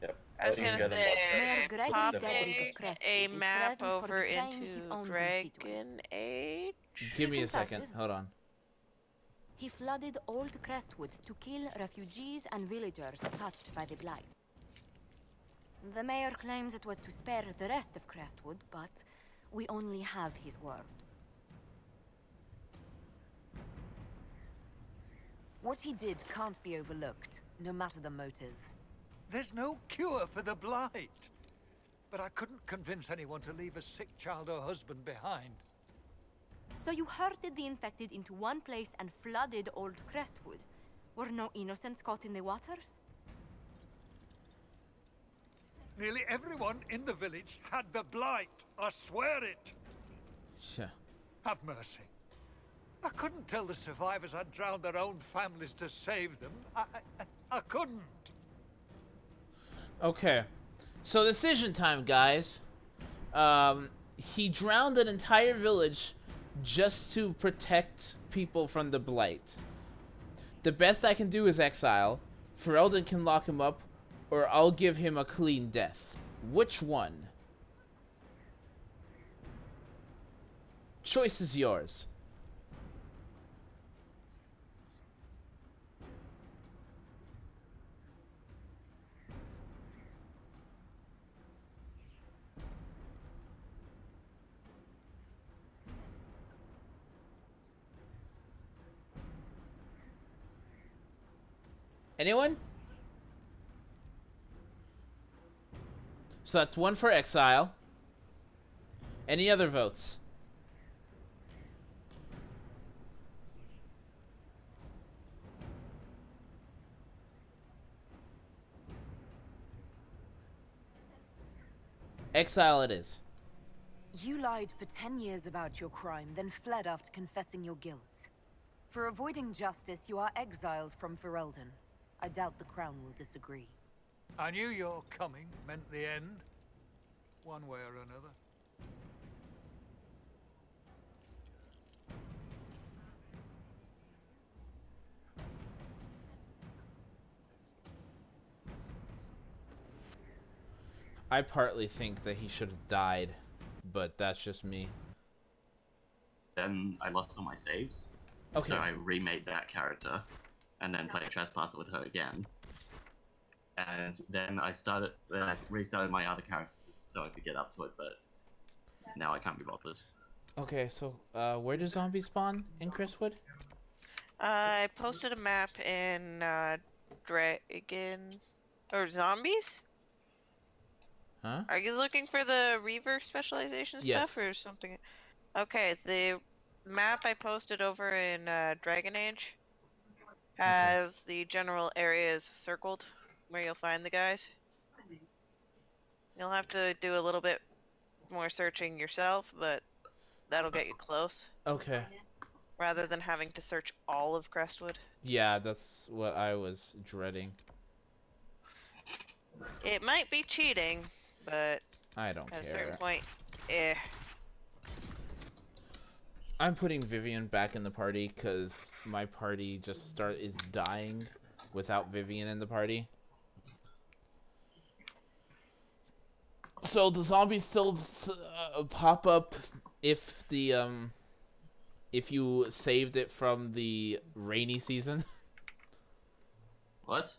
Yep. I was You can gonna get them say, up. Gregory pop Dedrick of Crestwood a is map present for over betraying his into own Dragon constituents. Age. Give me He a second. confesses. Hold on. He flooded Old Crestwood to kill refugees and villagers touched by the blight. The mayor claims it was to spare the rest of Crestwood, but we only have his word. What he did can't be overlooked, no matter the motive. There's no cure for the blight. But I couldn't convince anyone to leave a sick child or husband behind. So you herded the infected into one place and flooded Old Crestwood. Were no innocents caught in the waters? Nearly everyone in the village had the blight. I swear it. Yeah. Have mercy. I couldn't tell the survivors I'd drowned their own families to save them. I couldn't. Okay. So decision time, guys. He drowned an entire village just to protect people from the blight. The best I can do is exile. Ferelden can lock him up, or I'll give him a clean death. Which one? Choice is yours. Anyone? So that's one for exile. Any other votes? Exile it is. You lied for 10 years about your crime, then fled after confessing your guilt. For avoiding justice, you are exiled from Ferelden. I doubt the Crown will disagree. I knew your coming meant the end, one way or another. I partly think that he should have died, but that's just me. Then I lost all my saves. Okay. So I remade that character, and then played Trespasser with her again. And then I restarted my other characters so I could get up to it, but now I can't be bothered. Okay, so where do zombies spawn in Crestwood? I posted a map in Dragon or Zombies. Huh? Are you looking for the Reaver specialization stuff or something? Okay, the map I posted over in Dragon Age has the general areas circled where you'll find the guys. You'll have to do a little bit more searching yourself, but that'll get you close. Okay. Rather than having to search all of Crestwood. Yeah, that's what I was dreading. It might be cheating, but I don't care. at a certain point, eh. I'm putting Vivian back in the party because my party just is dying without Vivian in the party. So the zombies still pop up if the if you saved it from the rainy season. What?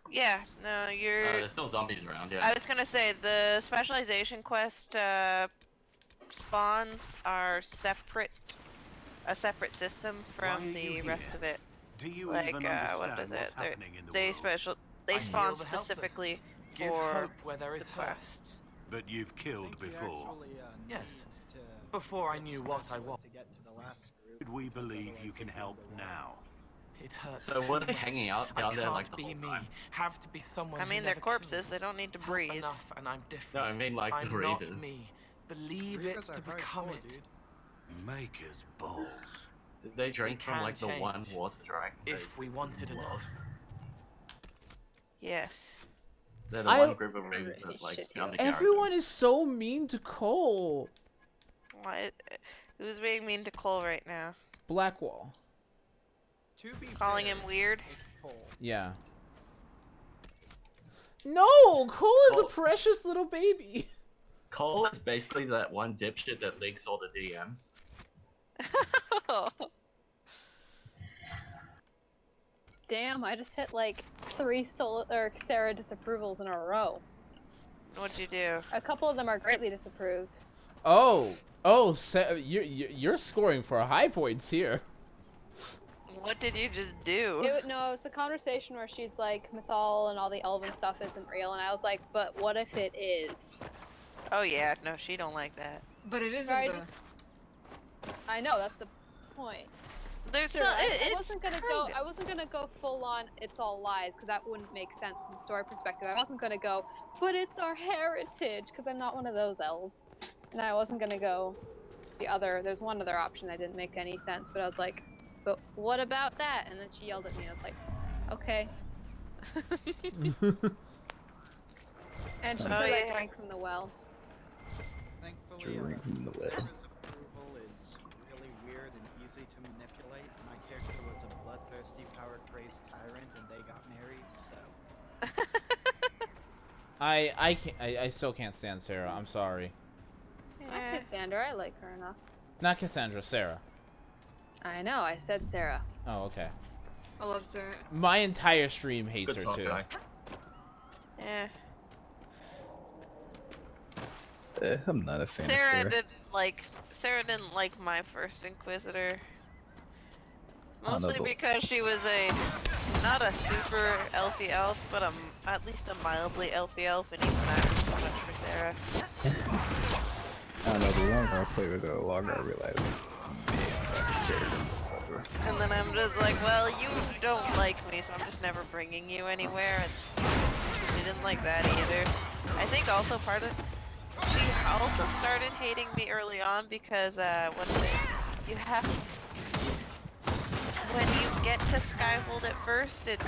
Yeah, no, you're... there's still zombies around, yeah. I was gonna say, the specialization quest spawns are a separate system from the rest of it. Do you like, even what is it? They world? spawn specifically Give for hope where there is the hope. quests. But you've killed before. Yes. Before I knew what I was. Should we believe you can help now? It hurts. So what are they hanging out down there like the whole time? Have to be someone. I mean, they're corpses. They don't need to breathe. Enough, and I'm different. No, I mean like I'm the not Reavers. me. Believe it to become it. Maker's balls. Did they drink We from can like the change. one water dragon? If we wanted enough. Yes. They're the one group of Reavers that like found the character. Everyone is so mean to Cole. What? Who's being mean to Cole right now? Blackwall. Calling him weird? Yeah. No, Cole is a precious little baby. Cole is basically that one dipshit that leaks all the DMs. Damn, I just hit like 3 Sarah disapprovals in a row. What'd you do? A couple of them are greatly disapproved. Oh, you're scoring for high points here. What did you just do? No, it was the conversation where she's like, Mythal and all the elven stuff isn't real, and I was like, but what if it is? Oh yeah, no, she don't like that. But it isn't. I know, that's the point. There's Sure, I wasn't kinda... gonna go full on. It's all lies because that wouldn't make sense from a story perspective. I wasn't gonna go, but it's our heritage because I'm not one of those elves, and I wasn't gonna go the other. There's one other option that didn't make any sense, but I was like, but what about that? And then she yelled at me. I was like, okay. And she drank from the well. Thankfully, Drink from the well. approval is really weird and easy to manipulate. My character was a bloodthirsty, power-crazed tyrant, and they got married, so... I still can't stand Sarah. I'm sorry. Not Cassandra, I like her enough. Not Cassandra, Sarah. I know, I said Sarah. Oh, okay. I love Sarah. My entire stream hates Good her talk, too. guys. Yeah. I'm not a fan Sarah of Sarah. Sarah didn't like my first Inquisitor. Oh, no, Mostly but- because she was not a super elfy elf, but at least a mildly elfy elf, and even that was too much for Sarah. I don't know, the longer I play with her, the longer I realize, man, I care. And then I'm just like, well, you don't like me, so I'm just never bringing you anywhere. And She didn't like that either. I think also part of... She also started hating me early on because, what is it? You have to... When you get to Skyhold at first, it's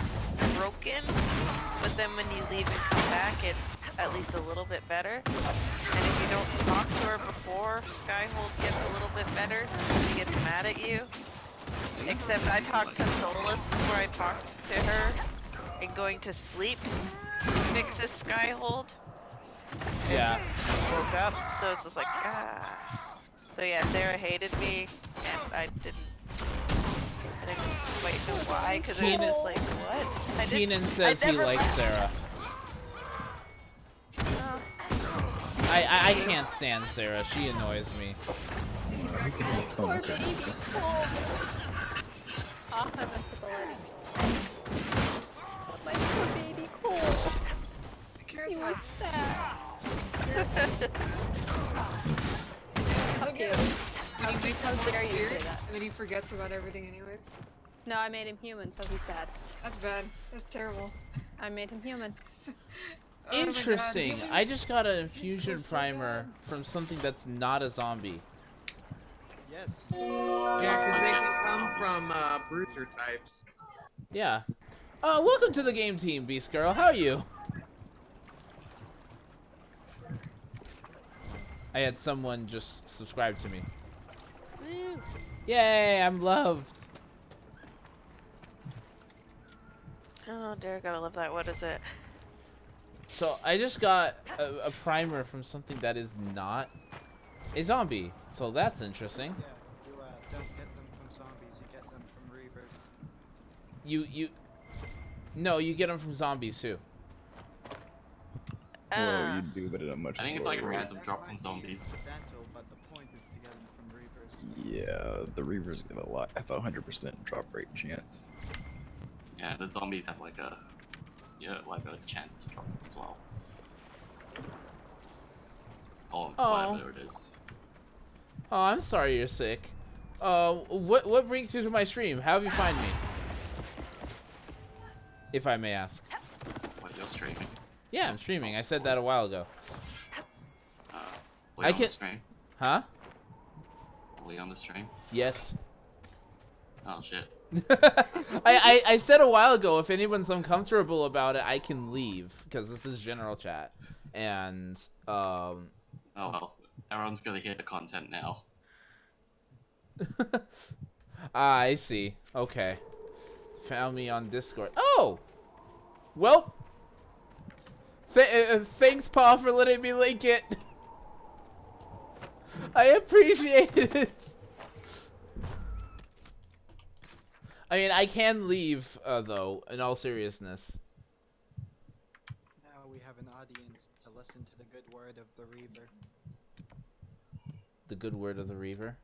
broken, but then when you leave and come back, it's at least a little bit better. And if you don't talk to her before Skyhold gets a little bit better, she gets mad at you. Except I talked to Solus before I talked to her, and going to sleep fixes Skyhold. Yeah. Woke up, so it's just like, ah. So yeah, Sarah hated me, and I didn't quite know why, because it was just like, what? Keenan says he likes Sarah. I can't stand Sarah. She annoys me. Poor baby Cole. Oh, I went to the wedding. My poor baby Cole. He was sad. Okay. How dare you say that? And then he forgets about everything anyway. No, I made him human, so he's sad. That's bad. That's terrible. I made him human. Interesting. I just got an infusion primer from something that's not a zombie. Yes. Yeah, because they can come from bruiser types. Yeah. Welcome to the game team, Beast Girl. How are you? I had someone just subscribe to me. Yay, I'm loved. Oh, dear, gotta love that. What is it? So I just got a primer from something that is not a zombie. So that's interesting. Yeah, you don't get them from zombies, you get them from reavers. No, you get them from zombies too. Well, you do, but at a much I think it's like a lower rate. random drop from zombies. But the point is to get them from reavers. Yeah, the Reavers have a 100% drop rate chance. Yeah, the zombies have like a chance to drop as well. Or whatever it is. Oh, I'm sorry you're sick. What brings you to my stream? How have you find me? If I may ask. What, you're streaming? Yeah, I'm streaming. I said that a while ago. Are we on the stream? Huh? Are we on the stream? Yes. Oh shit. I said a while ago, if anyone's uncomfortable about it, I can leave because this is general chat, and Oh well, everyone's gonna hear the content now. I see. Okay. Found me on Discord. Oh, well. Thanks, Paul, for letting me link it. I appreciate it. I mean, I can leave, though, in all seriousness. Now we have an audience to listen to the good word of the Reaver. The good word of the Reaver?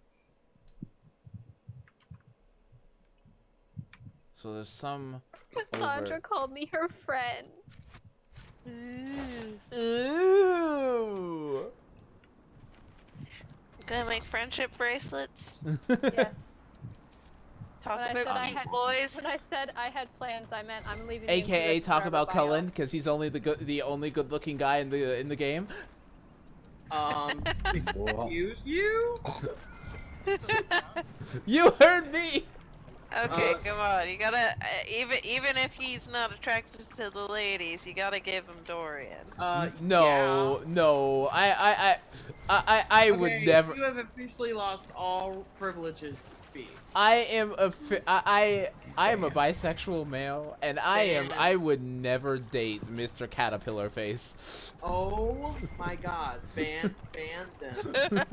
So there's some Cassandra called me her friend. Ooh. Gonna make friendship bracelets? Yes. Talk When about cute boys. When I said I had plans, I meant I'm leaving. AKA talk about Cullen, because he's only the only good-looking guy in the game. Excuse you? You heard me. Okay, come on. You gotta even if he's not attracted to the ladies, you gotta give him Dorian. No, no. I would never. You have officially lost all privileges to speak. I am a bisexual male, and I would never date Mr. Caterpillar Face. Oh my God! Ban them.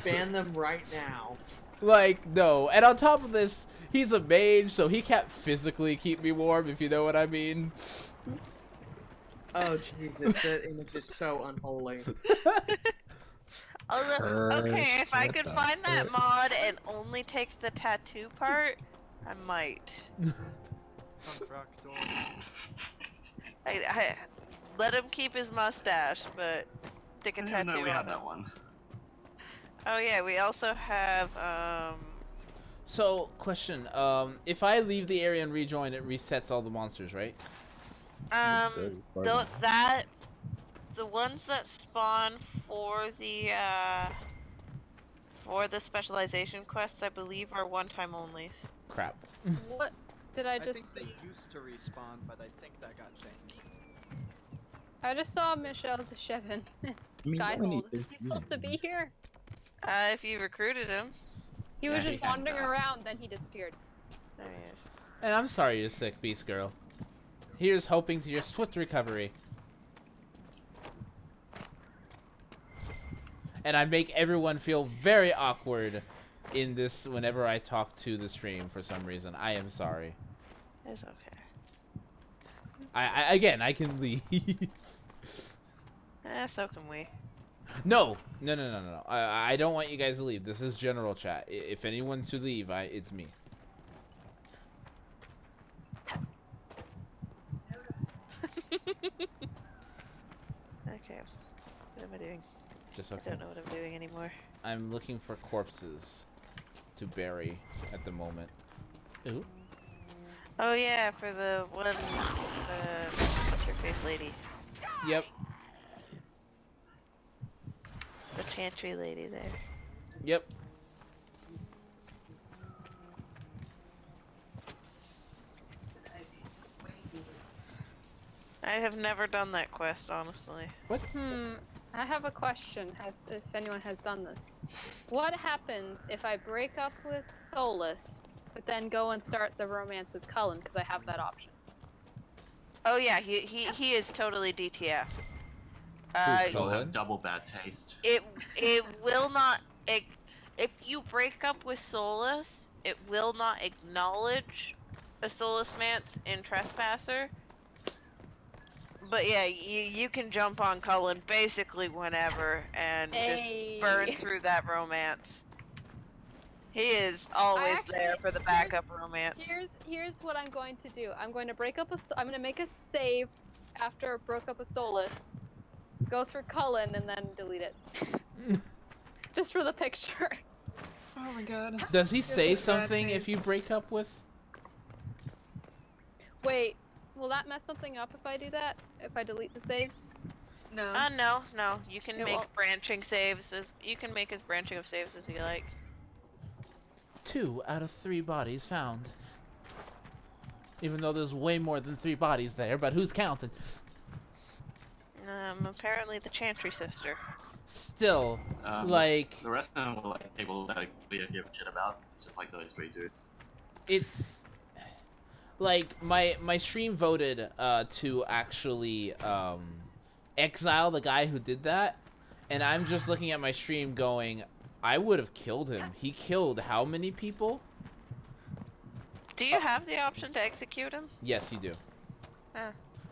Ban them right now. Like, no. And on top of this, he's a mage, so he can't physically keep me warm, if you know what I mean. Oh Jesus, that image is so unholy. Okay, if I could find that mod and only takes the tattoo part, I might. I let him keep his mustache, but stick a tattoo No, we on have it. that one. Oh yeah, we also have So, question, if I leave the area and rejoin, it resets all the monsters, right? The ones that spawn for the specialization quests, I believe, are one-time onlys. Crap. What did I I just? think they used to respawn, but I think that got changed. I just saw Michelle Deshevin. Skyhold. Is he supposed to be here? If you recruited him. He was just wandering around, then he disappeared. There he is. And I'm sorry you're sick, Beast Girl. Here's hoping to your swift recovery. And I make everyone feel very awkward in this whenever I talk to the stream for some reason. I am sorry. It's okay. Again, I can leave. So can we. No. I don't want you guys to leave. This is general chat. If anyone to leave, it's me. Okay. What am I doing? Just okay. I don't know what I'm doing anymore. I'm looking for corpses to bury at the moment. Ooh. Oh yeah, for the one, what's her face lady? Yep. The chantry lady there. Yep. I have never done that quest, honestly. What? I have a question, if anyone has done this. What happens if I break up with Solus, but then go and start the romance with Cullen, because I have that option? Oh yeah, he is totally DTF. You'll have double bad taste. It will not, if you break up with Solus, it will not acknowledge a Solus Mance in Trespasser. But yeah, you can jump on Cullen basically whenever and just burn through that romance. He is always there for the backup romance. Here's what I'm going to do. I'm going to I'm going to make a save after I broke up with Solus, go through Cullen, and then delete it. Just for the pictures. Oh my god. Does he say something if you break up with? Wait. Will that mess something up if I do that? If I delete the saves? No. No. You can make branching saves you can make as branching of saves as you like. 2 out of 3 bodies found. Even though there's way more than 3 bodies there, but who's counting? Apparently the Chantry sister. Still, the rest of them were like people that we give a shit about. It's just like those 3 dudes. It's like my stream voted to actually exile the guy who did that, and I'm just looking at my stream going, I would have killed him. He killed how many people? Do you have the option to execute him? Yes, you do. Huh.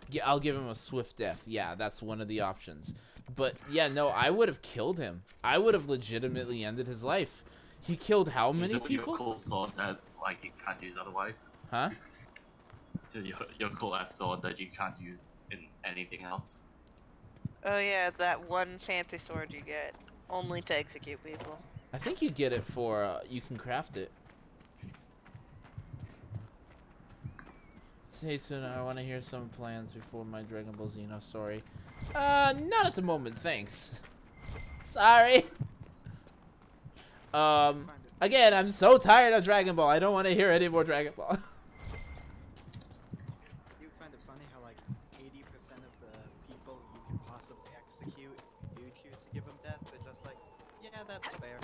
Yeah, I'll give him a swift death. Yeah, that's one of the options. But yeah, no, I would have killed him. I would have legitimately ended his life. He killed how many people? Your cool sword that like you can't use otherwise. Huh? Your cool ass sword that you can't use in anything else. Oh yeah, that one fancy sword you get only to execute people. I think you get it for you can craft it. Hey Tuna, I want to hear some plans before my Dragon Ball Xeno story. Not at the moment, thanks. Sorry. Again, I'm so tired of Dragon Ball. I don't want to hear any more Dragon Ball. You find it funny how like 80% of the people you can possibly execute do choose to give them death, but just like, yeah, that's fair.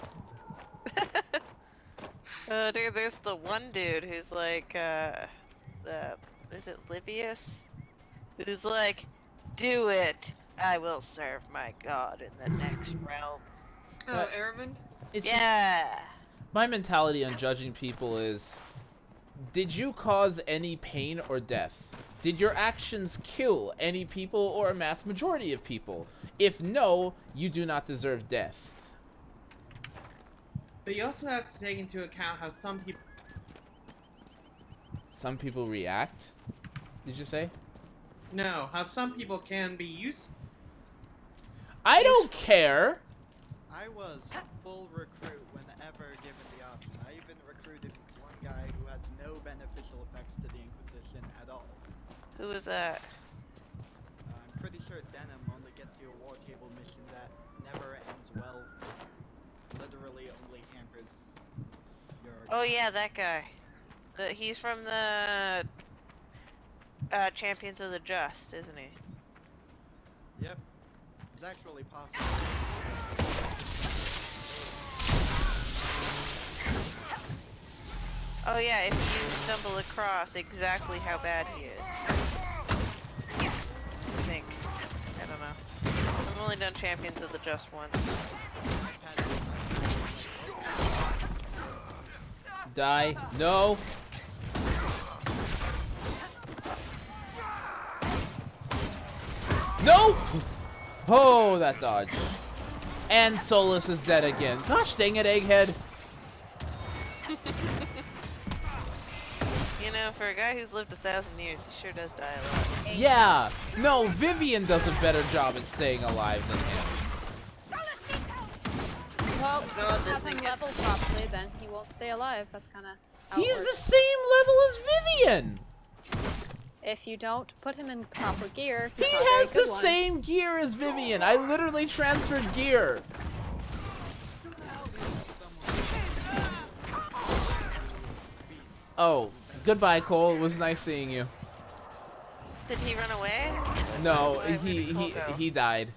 Dude, there's the one dude who's like, is it Livius? Who's like, do it! I will serve my god in the next realm. Oh, Araman? Yeah! My mentality on judging people is, did you cause any pain or death? Did your actions kill any people or a mass majority of people? If no, you do not deserve death. But you also have to take into account how some people react? Did you say? No, how some people can be used. I don't care! I was full recruit whenever given the option. I even recruited one guy who has no beneficial effects to the Inquisition at all. Who was that? fancy a war table mission that never ends well. Literally only hampers your... Oh yeah, that guy. He's from the Champions of the Just, isn't he? Yep. It's actually possible. Oh yeah, if you stumble across exactly how bad he is. I think. I don't know. I've only done Champions of the Just once. Die. No. No! Oh, that dodge. And Solus is dead again. Gosh dang it, Egghead. You know, for a guy who's lived 1,000 years, he sure does die a lot. Yeah. No, Vivian does a better job at staying alive than him. Well, just have him level properly, then he won't stay alive. That's kind of how it He's works. the same level as Vivian. If you don't put him in proper gear, He has the same gear as Vivian. I literally transferred gear. Oh, goodbye, Cole. It was nice seeing you. Did he run away? No, Where did Cole go? he died.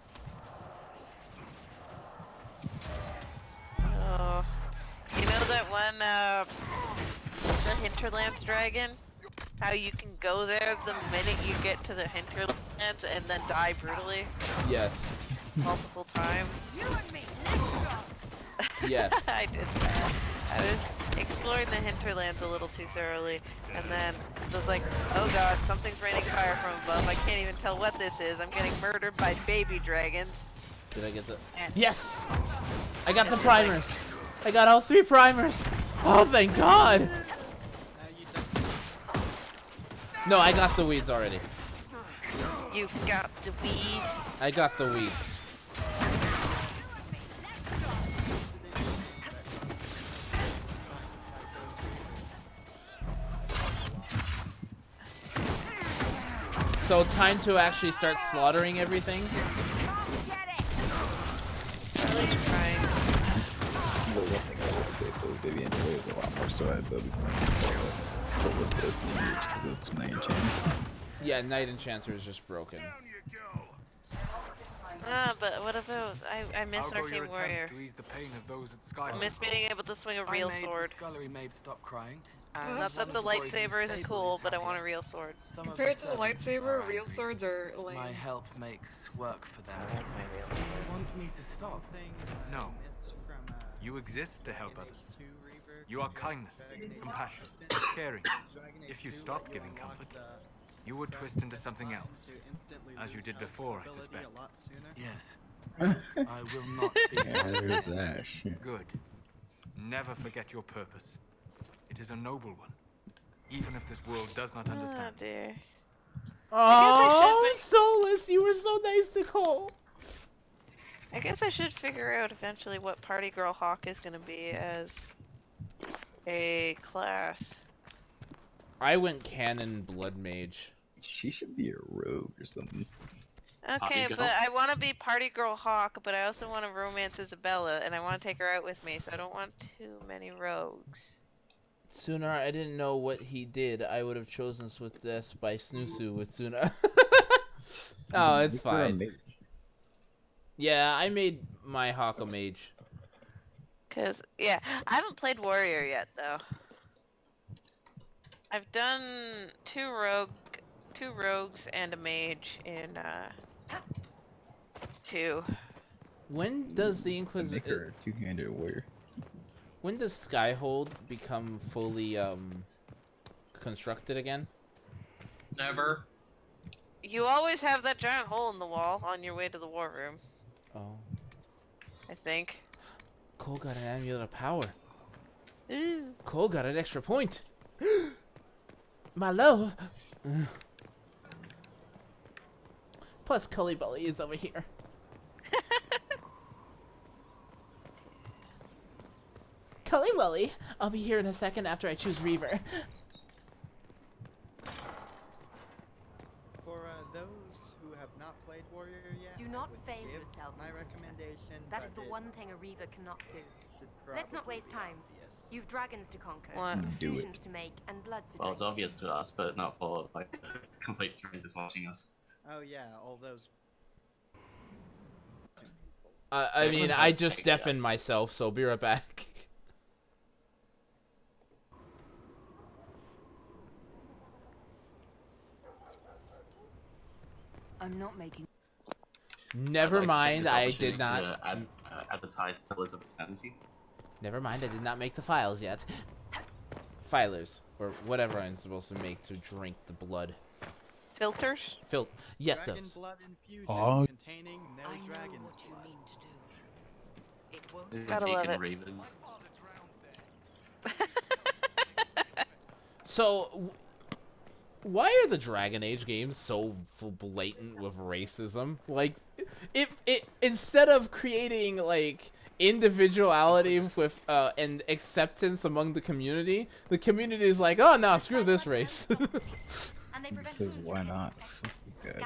Oh, you know that one, the Hinterlands dragon? How you can go there the minute you get to the Hinterlands and then die brutally? Yes. Multiple times? Yes. I did that. I was exploring the Hinterlands a little too thoroughly, and then I was like, oh god, something's raining fire from above. I can't even tell what this is. I'm getting murdered by baby dragons. Did I get the... And Yes! I got the primers. I got all 3 primers. Oh, thank God. No, I got the weeds already. You've got the weed. I got the weeds. So time to actually start slaughtering everything. At least trying. The one thing I will say for Vivian is a lot more so I build so let's go to because it's Night Enchanter. Yeah, Night Enchanter is just broken. But what about I miss Arcane Warrior. To ease the pain of those at I miss being able to swing a real sword. Scullery maid stop crying. Not that the lightsaber isn't cool, but I want a real sword. Compared to the lightsaber, real swords are lame. My help makes work for them. I like my real sword. They want me to stop. No. You exist to help others. You are kindness, compassion, caring. If you stop giving comfort, you would twist into something else. As you did before, I suspect. Yes. I will not be. Yeah, there's that. Good. Never forget your purpose. It is a noble one, even if this world does not understand. Oh dear. Oh, Solus, you were so nice to Cole. I guess I should figure out eventually what Party Girl Hawk is gonna be as a class. I went canon blood mage. She should be a rogue or something. Okay, but I want to be Party Girl Hawk, but I also want to romance Isabella, and I want to take her out with me, so I don't want too many rogues. Tsunar, I didn't know what he did. I would have chosen Swift Death by Snoosu with Tsunar. Oh, it's fine. Yeah, I made my Hawk a mage. Cause yeah, I haven't played Warrior yet though. I've done two rogues and a mage in 2. When does the Inquisition Make her a two-handed warrior? When does Skyhold become fully constructed again? Never. You always have that giant hole in the wall on your way to the war room. Oh. I think. Cole got an amulet of power. Ooh. Cole got an extra point. My love. Plus, Cully Belly is over here. Cully Welly, I'll be here in a second after I choose Reaver. For those who have not played Blade Warrior yet, Do I not would fail give yourself. my recommendation. That is but the it one thing a Reaver cannot do. should Let's not probably waste be time. obvious. You've dragons to conquer, What? Do it. fusions to make, and blood to Well, drink. it's obvious to us, but not for like complete strangers watching us. Oh yeah, all those. I mean, I just deafened myself, so be right back. I'm not making. Never I'd like to take mind, this I opportunity did not. to advertise Pillars of Eternity. Never mind, I did not make the files yet. Filers, or whatever I'm supposed to make to drink the blood. Filters? Yes, Dragon those. blood infusion Oh. containing no dragon blood. Gotta love it. So, why are the Dragon Age games so blatant with racism? Like, it instead of creating like individuality with and acceptance among the community is like, oh no, screw this race. Because why not? Fuck these guys.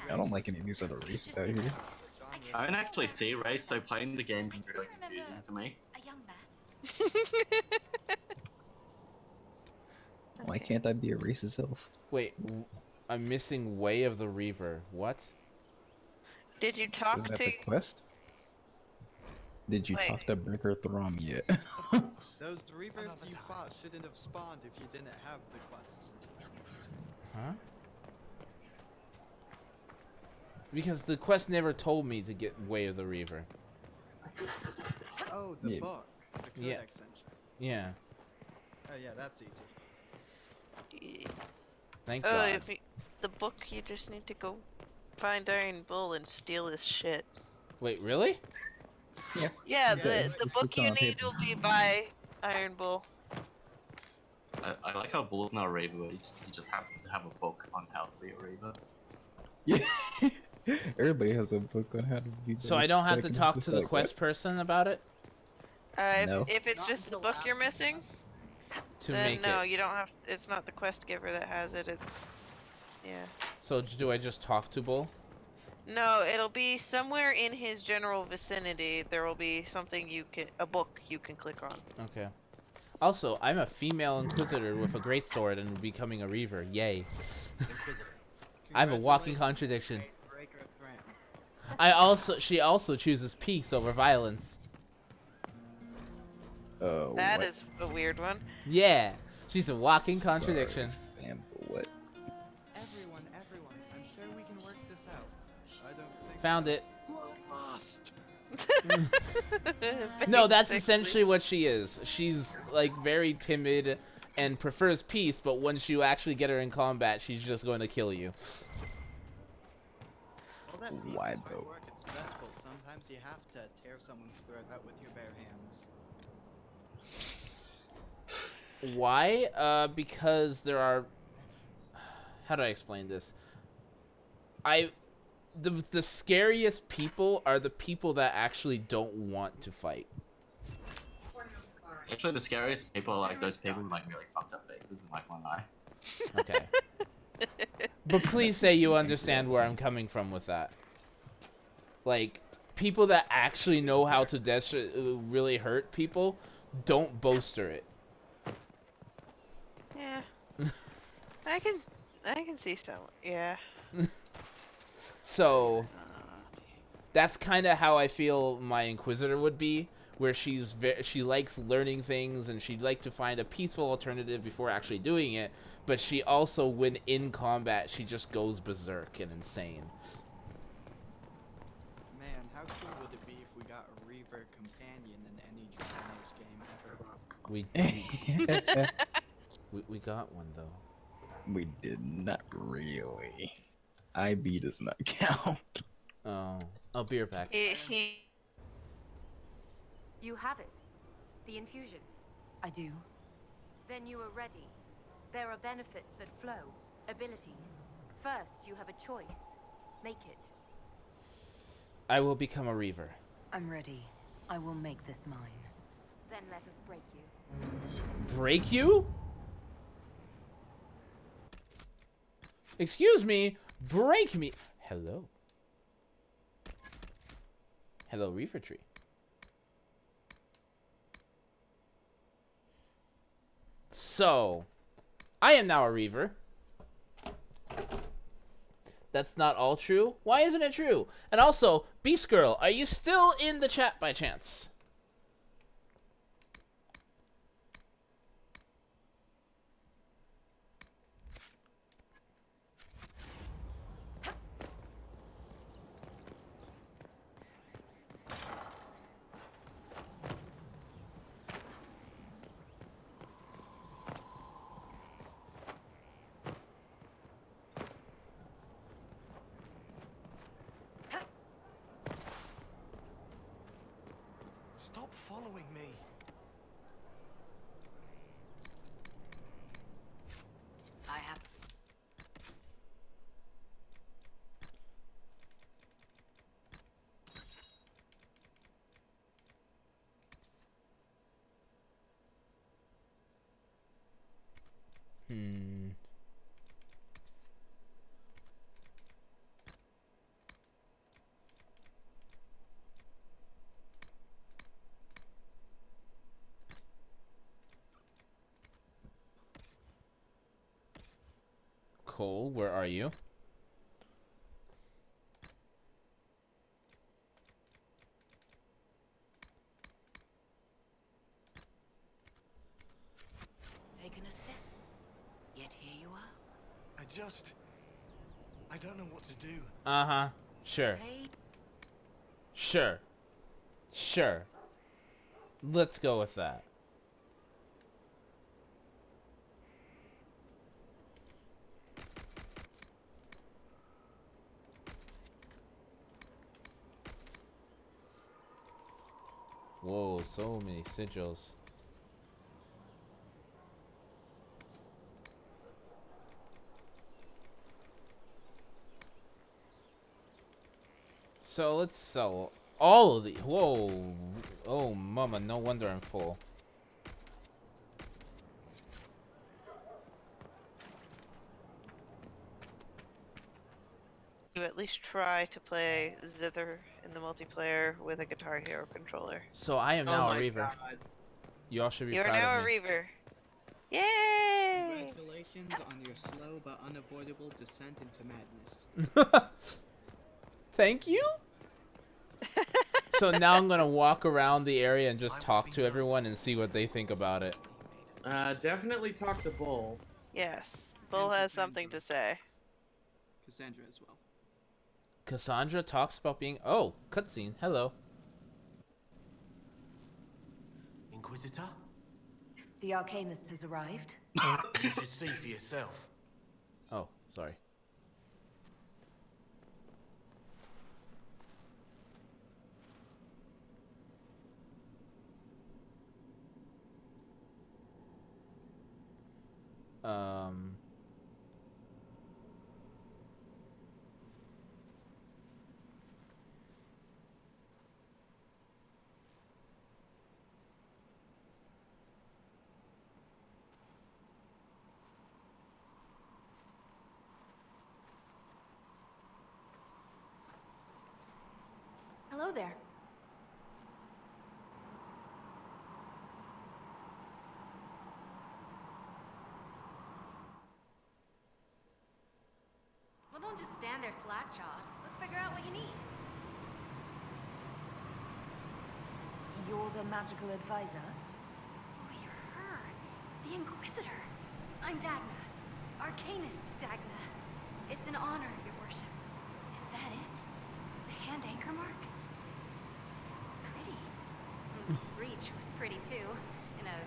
I don't like any of these other races out here. I don't actually see race, so playing the game is really confusing to me. Why can't I be a racist elf? Wait, I'm missing Way of the Reaver. What? Did you talk Isn't that to? the quest? Did you Wait. talk to Breaker Throm yet? Those reavers you fought shouldn't have spawned if you didn't have the quest. Huh? Because the quest never told me to get Way of the Reaver. Oh, the Yeah. book. The Codex Yeah. entry. Yeah. Oh yeah, that's easy. Thank Oh, God. if the book, you just need to go find Iron Bull and steal his shit. Wait, really? Yeah, Okay. the book you need will be by Iron Bull. I like how Bull's not a Reaver, but he just happens to have a book on how to be a Reaver. Yeah. Everybody has a book on how to be. So I don't have to It's talk just to the like, quest person about it No. If it's just the book you're missing, to then make no, it. you don't have. It's not the quest giver that has it. It's, yeah. So do I just talk to Bull? No, it'll be somewhere in his general vicinity. There will be something a book you can click on. Okay. Also, I'm a female Inquisitor with a greatsword and becoming a Reaver. Yay. I'm a walking contradiction. Breaker Thram. She also chooses peace over violence. That is a weird one. Yeah, she's a walking contradiction. What? Everyone. I'm sure we can work this out. I don't think. Found it. Lost. No, that's essentially what she is. She's like very timid and prefers peace, but once you actually get her in combat, she's just going to kill you. Well, that Why means though? hard work is stressful. Sometimes you have to tear someone's throat out with your bare hands. Why? Because there are... How do I explain this? The scariest people are the people that actually don't want to fight. Actually, the scariest people are like those people with like really fucked up faces and like one eye. Okay. But please say you understand where I'm coming from with that. Like, people that actually know how to really hurt people don't bolster it. Yeah. I can see some. Yeah. So that's kind of how I feel my Inquisitor would be, where she likes learning things and she'd like to find a peaceful alternative before actually doing it, but she also, when in combat, she just goes berserk and insane. Man, how cool would it be if we got a Reaver companion in any Dragon Age game ever? We got one though. We did not really. IB does not count. Oh, I'll be right back. You have it. The infusion. I do. Then you are ready. There are benefits that flow. Abilities. First, you have a choice. Make it. I will become a Reaver. I'm ready. I will make this mine. Then let us break you. Break you? Excuse me, break me. Hello. Hello, Reaver Tree. So, I am now a Reaver. That's not all true. Why isn't it true? And also, Beast Girl, are you still in the chat by chance? Stop following me. I have. Cole, where are you? Taken a step. Yet here you are. I don't know what to do. Uh-huh. Sure. Sure. Sure. Let's go with that. Whoa, so many sigils. So let's sell all of these. Whoa. Oh, mama, no wonder I'm full. You at least try to play Zither in the multiplayer with a Guitar Hero controller. So I am now a Reaver. You all should be proud of me. You are now a Reaver. Yay! Congratulations on your slow but unavoidable descent into madness. Thank you? So now I'm gonna walk around the area and just talk to everyone and see what they think about it. Definitely talk to Bull. Yes, Bull has something to say. Cassandra as well. Cassandra talks about being... Oh, cutscene. Hello. Inquisitor? The Arcanist has arrived. You should see for yourself. Oh, sorry. Hello there. Well, don't just stand there slack-jawed. Let's figure out what you need. You're the magical advisor? Oh, you're her. The Inquisitor. I'm Dagna. Arcanist Dagna. It's an honor, your worship. Is that it? The hand anchor mark? It's pretty. Reach was pretty too. In a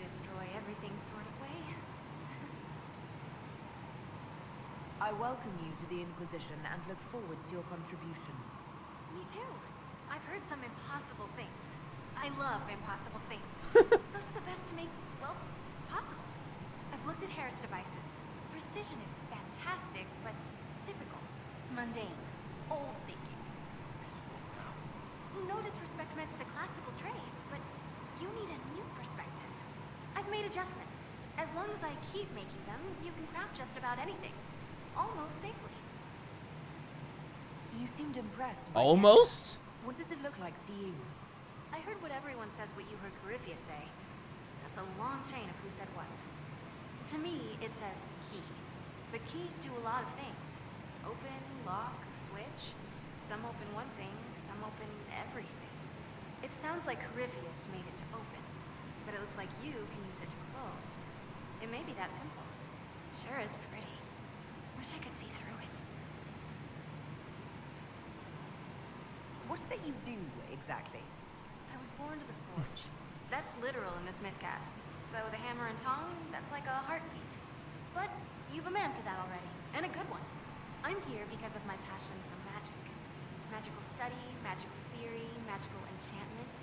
destroy everything sort of way. I welcome you to the Inquisition and look forward to your contribution. Me too. I've heard some impossible things. I love impossible things. Those are the best to make, well, possible. I've looked at Harriet's devices. Precision is fantastic, but typical. Mundane. Old thinking. No disrespect meant to the classical trades, but you need a new perspective. I've made adjustments. As long as I keep making them, you can craft just about anything. Almost safely. You seemed impressed by Almost? What does it look like to you? I heard what everyone says what you heard Coryphia say. That's a long chain of who said what. To me, it says key. But keys do a lot of things. Open, lock, switch. Some open one thing, some open everything. It sounds like Coryphius made it to open, but it looks like you can use it to close. It may be that simple. It sure is pretty. Wish I could see through it. What is it you do, exactly? I was born to the forge. That's literal in this mythcast. So the hammer and tong, that's like a heartbeat. But you've a man for that already, and a good one. I'm here because of my passion for magic. Magical study, magical theory, magical enchantment,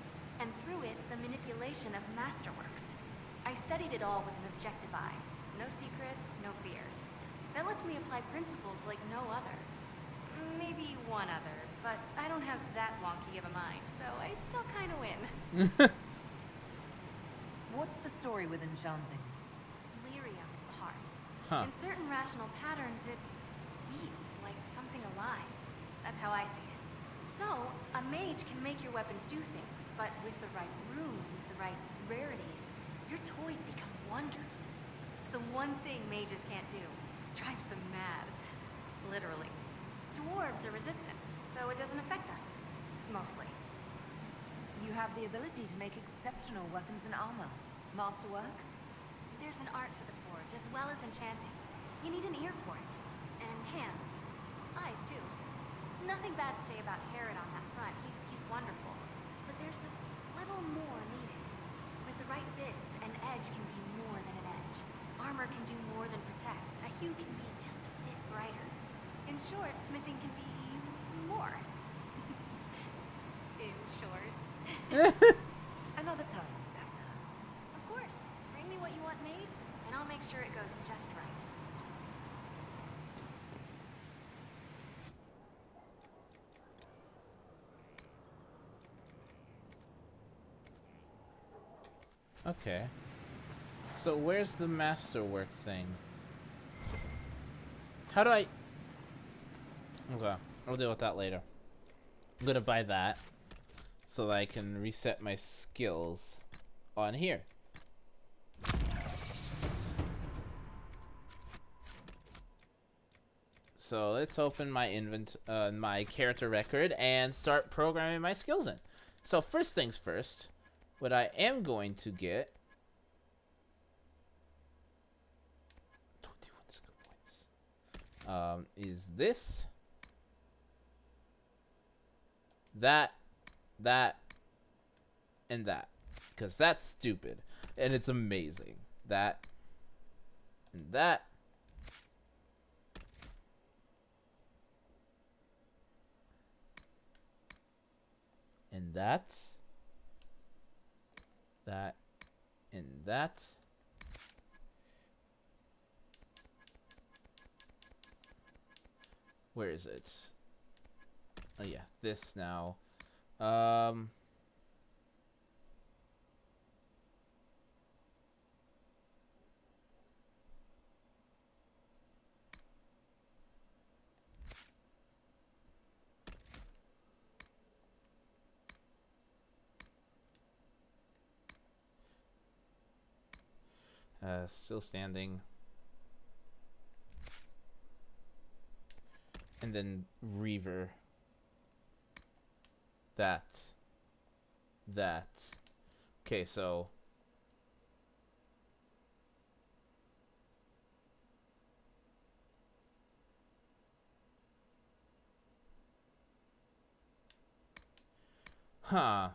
and through it, the manipulation of masterworks. I studied it all with an objective eye. No secrets, no fears. That lets me apply principles like no other. Maybe one other, but I don't have that wonky of a mind, so I still kind of win. What's the story with enchanting? Lyrium is the heart. Huh. In certain rational patterns, it beats like something alive. That's how I see it. So, a mage can make your weapons do things, but with the right runes, the right rarities, your toys become wonders. It's the one thing mages can't do. Drives them mad. Literally. Dwarves are resistant, so it doesn't affect us. Mostly. You have the ability to make exceptional weapons and armor. Masterworks? There's an art to the forge, as well as enchanting. You need an ear for it. And hands. Eyes, too. Nothing bad to say about Herod on that front. He's wonderful. But there's this little more needed. With the right bits, an edge can be more than an edge. Armor can do more than protect. A hue can be just a bit brighter. In short, smithing can be more. In short. Another time, Dagna. Of course. Bring me what you want made, and I'll make sure it goes just right. Okay. So where's the masterwork thing? How do I... Okay, I'll deal with that later. I'm gonna buy that so that I can reset my skills on here. So let's open my my character record and start programming my skills in. So first things first, what I am going to get 21 skill points. Is this, that, and that, because that's stupid and it's amazing. That and that. And that's that and that. Where is it? Oh yeah, this now. Still standing. And then Reaver. That. Okay, so huh.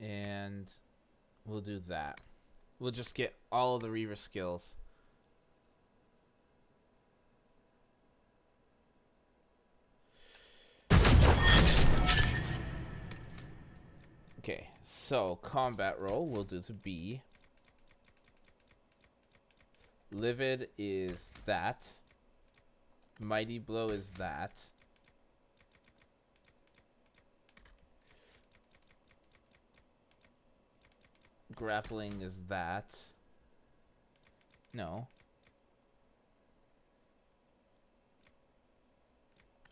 And we'll do that. We'll just get all of the Reaver skills. Okay, so combat roll we'll do to B. Livid is that. Mighty Blow is that. Grappling is that. No.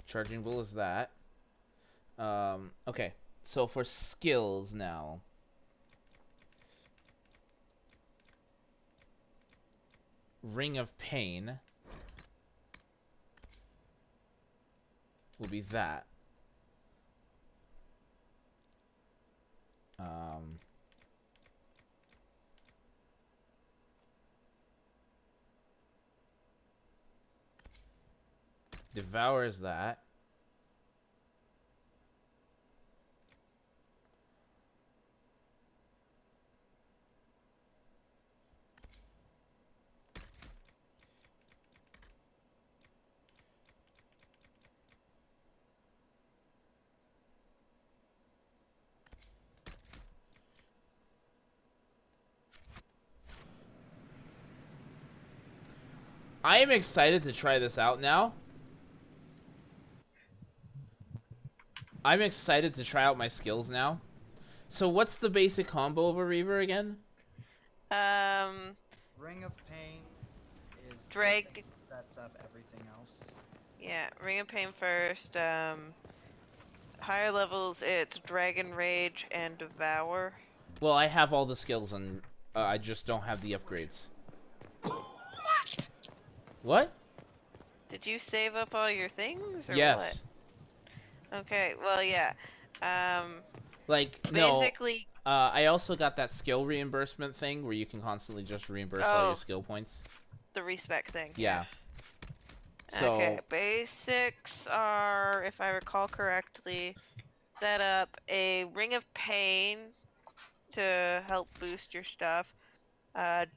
Charging Bull is that. Okay. So for skills now. Ring of Pain will be that. Devour is that. I am excited to try this out now. I'm excited to try out my skills now. So what's the basic combo of a Reaver again? Ring of Pain is Drag. the thing that sets up everything else. Yeah, Ring of Pain first. Higher levels, it's Dragon Rage and Devour. Well, I have all the skills and I just don't have the upgrades. What? Did you save up all your things? Or Yes. What? Okay, well, yeah. Like, basically, no. I also got that skill reimbursement thing where you can constantly just reimburse all your skill points. The respec thing. Yeah. So, okay, basics are, if I recall correctly, set up a Ring of Pain to help boost your stuff.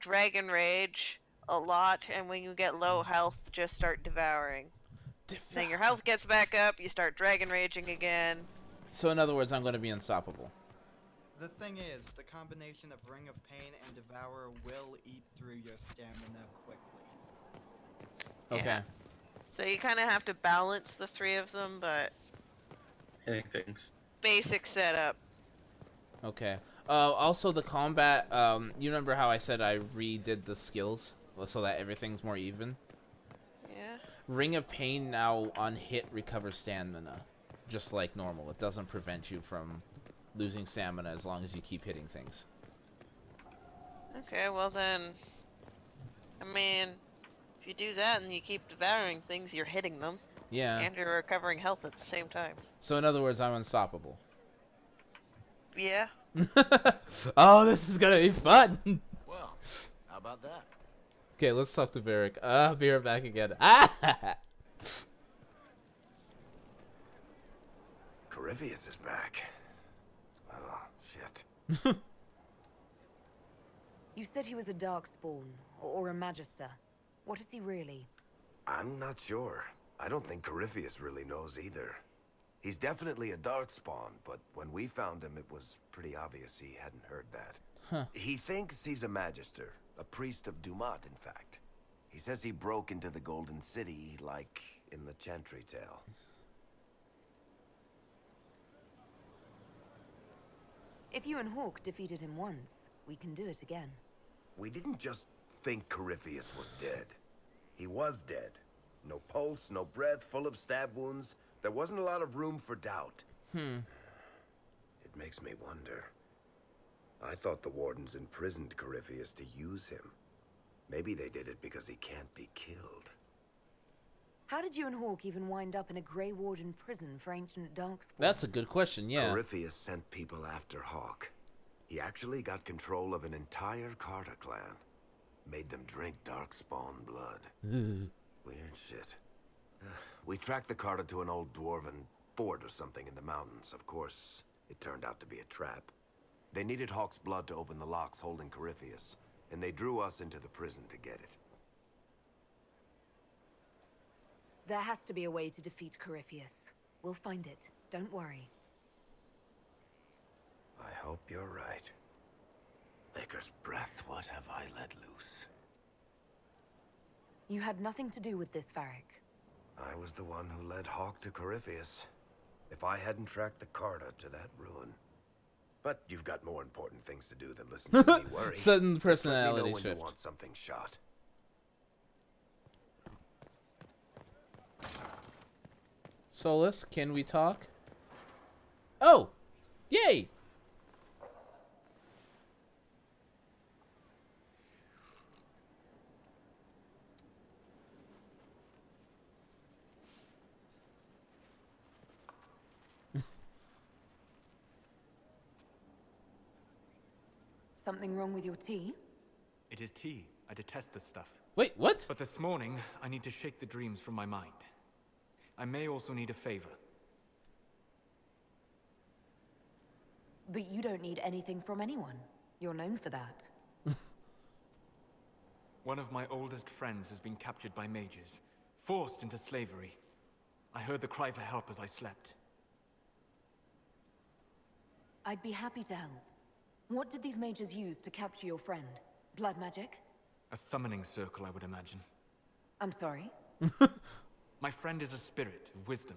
Dragon Rage a lot, and when you get low health, just start devouring. Then your health gets back up, you start Dragon Raging again. So in other words, I'm going to be unstoppable. The thing is, the combination of Ring of Pain and Devour will eat through your stamina quickly. Okay. Yeah. So you kind of have to balance the three of them, but Hitting things. basic setup. Okay. Also the combat, you remember how I said I redid the skills so that everything's more even? Yeah. Ring of Pain now on hit recovers stamina, just like normal. It doesn't prevent you from losing stamina as long as you keep hitting things. Okay, well then, I mean, if you do that and you keep devouring things, you're hitting them. Yeah. And you're recovering health at the same time. So in other words, I'm unstoppable. Yeah. Oh, this is gonna be fun. Well, how about that? Okay, let's talk to Varric. I'll be right back again. Ah! Corypheus is back. Oh, shit. You said he was a Darkspawn, or a Magister. What is he really? I'm not sure. I don't think Corypheus really knows either. He's definitely a Darkspawn, but when we found him, it was pretty obvious he hadn't heard that. Huh. He thinks he's a Magister, a priest of Dumat, in fact. He says he broke into the Golden City, like in the Chantry tale. If you and Hawk defeated him once, we can do it again. We didn't just think Corypheus was dead. He was dead. No pulse, no breath, full of stab wounds. There wasn't a lot of room for doubt. It makes me wonder. I thought the wardens imprisoned Corypheus to use him. Maybe they did it because he can't be killed. How did you and Hawk even wind up in a Grey Warden prison for ancient Darkspawn? That's a good question, yeah. Corypheus sent people after Hawk. He actually got control of an entire Carter clan. Made them drink Darkspawn blood. Weird shit. We tracked the Carter to an old dwarven fort or something in the mountains. Of course, it turned out to be a trap. They needed Hawk's blood to open the locks holding Corypheus, and they drew us into the prison to get it. There has to be a way to defeat Corypheus. We'll find it. Don't worry. I hope you're right. Maker's breath, what have I let loose? You had nothing to do with this, Varric. I was the one who led Hawk to Corypheus. If I hadn't tracked the Carta to that ruin. But you've got more important things to do than listen to me worry. Sudden Just let me personality know when shift. you want something shot. Solus, can we talk? Oh! Yay! Something wrong with your tea? It is tea. I detest this stuff. Wait, what? But this morning, I need to shake the dreams from my mind. I may also need a favor. But you don't need anything from anyone. You're known for that. One of my oldest friends has been captured by mages, forced into slavery. I heard the cry for help as I slept. I'd be happy to help. What did these mages use to capture your friend? Blood magic? A summoning circle, I would imagine. I'm sorry? My friend is a spirit of wisdom.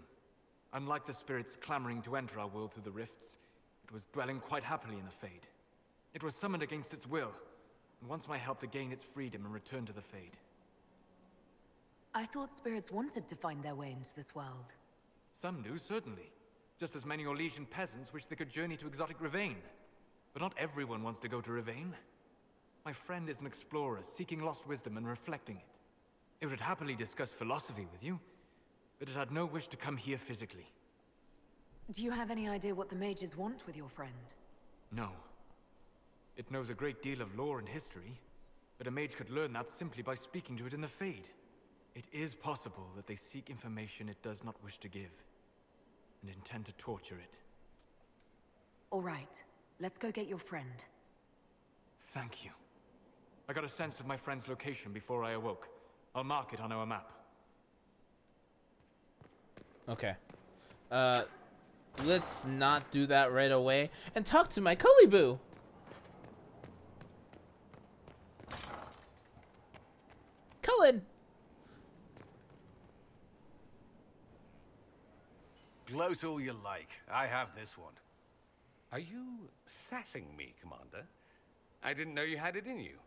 Unlike the spirits clamoring to enter our world through the rifts, it was dwelling quite happily in the Fade. It was summoned against its will, and wants my help to gain its freedom and return to the Fade. I thought spirits wanted to find their way into this world. Some do, certainly. Just as many Orlesian peasants wish they could journey to exotic Rivain. But not everyone wants to go to Rivain. My friend is an explorer, seeking lost wisdom and reflecting it. It would happily discuss philosophy with you, but it had no wish to come here physically. Do you have any idea what the mages want with your friend? No. It knows a great deal of lore and history, but a mage could learn that simply by speaking to it in the Fade. It is possible that they seek information it does not wish to give, and intend to torture it. All right. Let's go get your friend. Thank you. I got a sense of my friend's location before I awoke. I'll mark it on our map. Okay. Let's not do that right away and talk to my Culliboo. Cullen! Gloat all you like. I have this one. Are you sassing me, Commander? I didn't know you had it in you.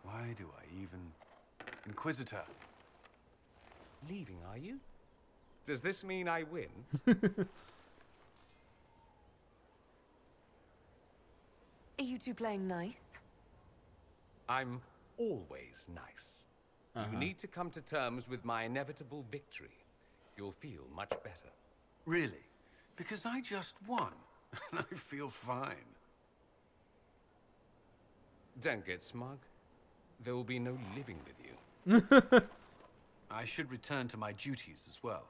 Why do I even... Inquisitor. Leaving, are you? Does this mean I win? Are you two playing nice? I'm always nice. You need to come to terms with my inevitable victory. You'll feel much better. Really? Because I just won. And I feel fine. Don't get smug. There will be no living with you. I should return to my duties as well.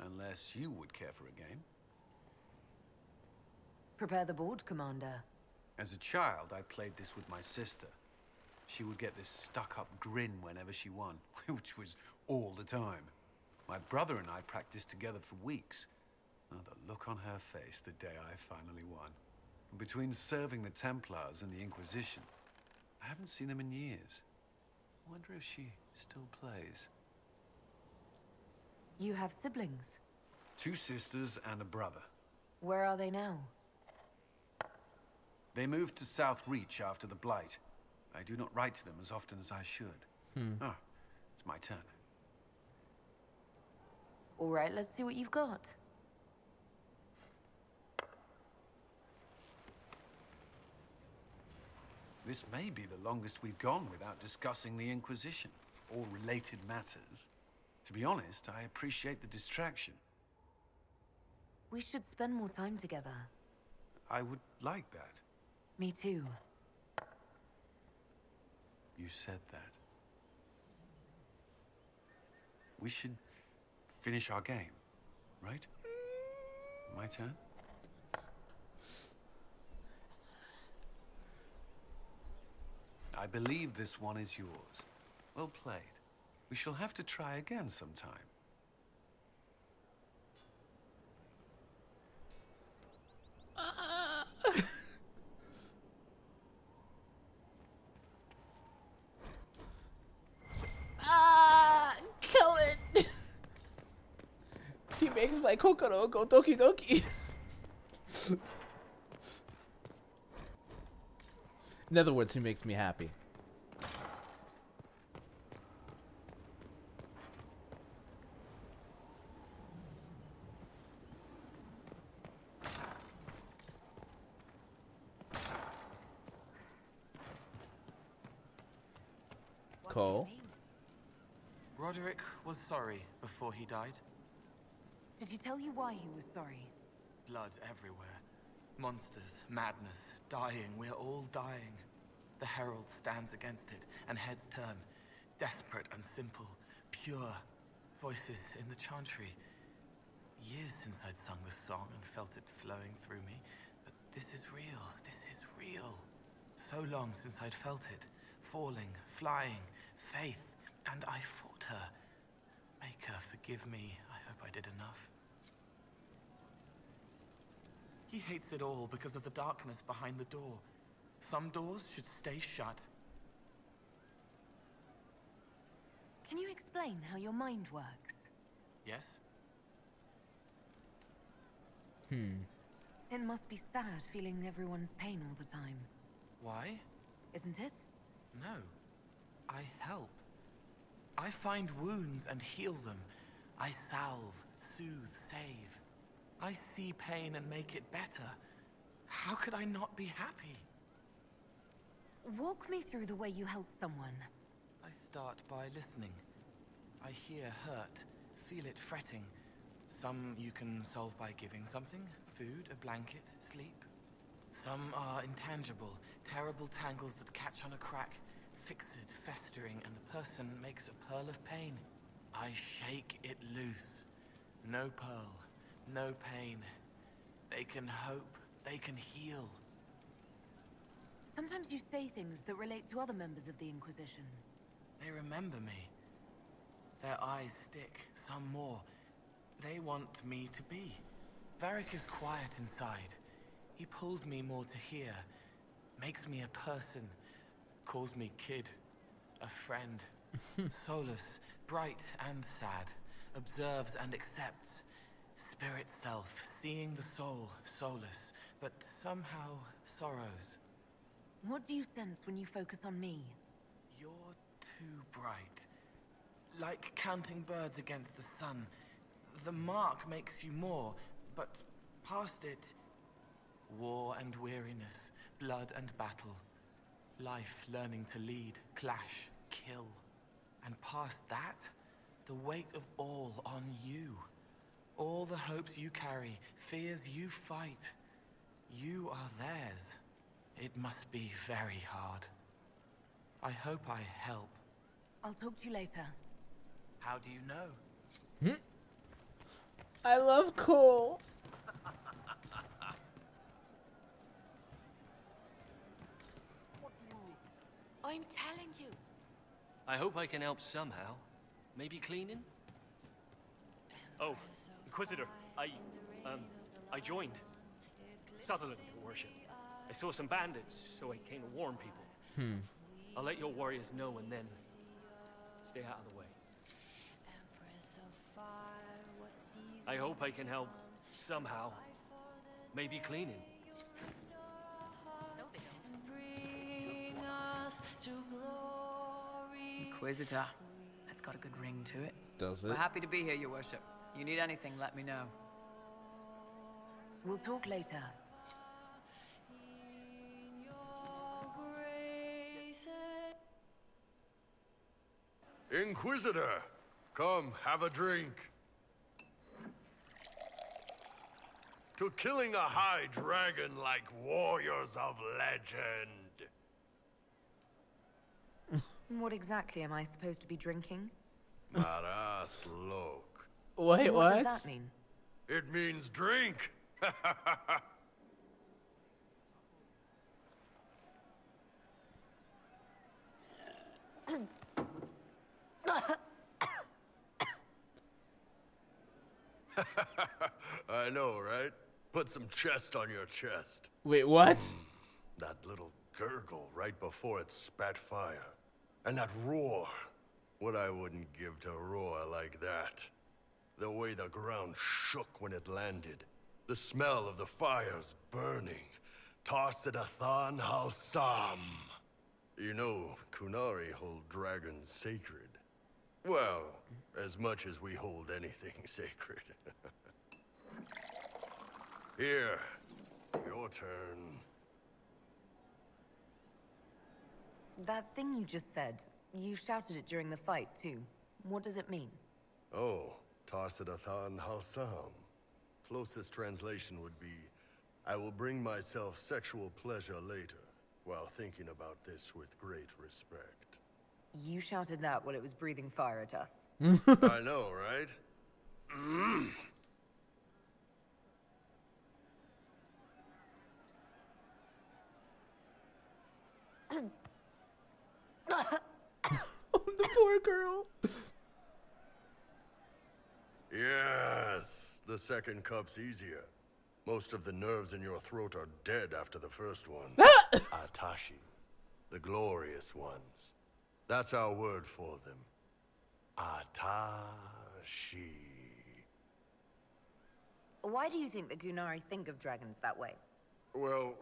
Unless you would care for a game. Prepare the board, Commander. As a child, I played this with my sister. She would get this stuck-up grin whenever she won, which was all the time. My brother and I practiced together for weeks. Oh, the look on her face the day I finally won. Between serving the Templars and the Inquisition, I haven't seen them in years. I wonder if she still plays. You have siblings? 2 sisters and a brother. Where are they now? They moved to South Reach after the Blight. I do not write to them as often as I should. Oh, it's my turn. All right, let's see what you've got. This may be the longest we've gone without discussing the Inquisition, or related matters. To be honest, I appreciate the distraction. We should spend more time together. I would like that. Me too. You said that. We should finish our game, right? My turn? I believe this one is yours. Well played. We shall have to try again sometime. my kokoro go doki doki. In other words, he makes me happy. Cole? Roderick was sorry before he died. Did he tell you why he was sorry? Blood everywhere. Monsters, madness, dying. We're all dying. The Herald stands against it, and heads turn. Desperate and simple, pure. Voices in the chantry. Years since I'd sung the song and felt it flowing through me. But this is real. This is real. So long since I'd felt it. Falling, flying, faith. And I fought her. Make her forgive me. I hope I did enough. He hates it all because of the darkness behind the door. Some doors should stay shut. Can you explain how your mind works? Yes? It must be sad feeling everyone's pain all the time. Why? Isn't it? No. I help. I find wounds and heal them. I salve, soothe, save. I see pain and make it better. How could I not be happy? Walk me through the way you help someone. I start by listening. I hear hurt, feel it fretting. Some you can solve by giving something, food, a blanket, sleep. Some are intangible, terrible tangles that catch on a crack, fixed, festering, and the person makes a pearl of pain. I shake it loose. No pearl, no pain. They can hope, they can heal. Sometimes you say things that relate to other members of the Inquisition. They remember me. Their eyes stick, some more. They want me to be. Varric is quiet inside. He pulls me more to hear, makes me a person, calls me kid, a friend. Solus, bright and sad, observes and accepts. Spirit self, seeing the soul, Solus, but somehow sorrows. What do you sense when you focus on me? You're too bright. Like counting birds against the sun. The mark makes you more, but past it, war and weariness, blood and battle. Life learning to lead, clash, kill. And past that, the weight of all on you. All the hopes you carry, fears you fight. You are theirs. It must be very hard. I hope I help. I'll talk to you later. How do you know? I love Cole. I'm telling you. I hope I can help somehow. Maybe cleaning? Oh, Inquisitor, I joined. Sutherland, Your Worship. I saw some bandits, so I came to warn people. I'll let your warriors know and then stay out of the way. I hope I can help somehow. Maybe cleaning. Inquisitor. That's got a good ring to it. Does it? We're happy to be here, Your Worship. You need anything, let me know. We'll talk later. Inquisitor, come have a drink. To killing a high dragon like warriors of legend. What exactly am I supposed to be drinking? Maras look. Wait, what? What does that mean? It means drink. I know, right? Put some chest on your chest. Wait, what? That little gurgle right before it spat fire. And that roar. What I wouldn't give to roar like that. The way the ground shook when it landed. The smell of the fires burning. Tarsidathan Halsam. You know, Kunari hold dragons sacred. Well, as much as we hold anything sacred. Here, your turn. That thing you just said, you shouted it during the fight, too. What does it mean? Oh, Tarsidathan Halsam. Closest translation would be, I will bring myself sexual pleasure later, while thinking about this with great respect. You shouted that while it was breathing fire at us. I know, right? The poor girl. Yes, the second cup's easier. Most of the nerves in your throat are dead after the first one. Atashi, the glorious ones. That's our word for them. Atashi. Why do you think the Gunari think of dragons that way? Well,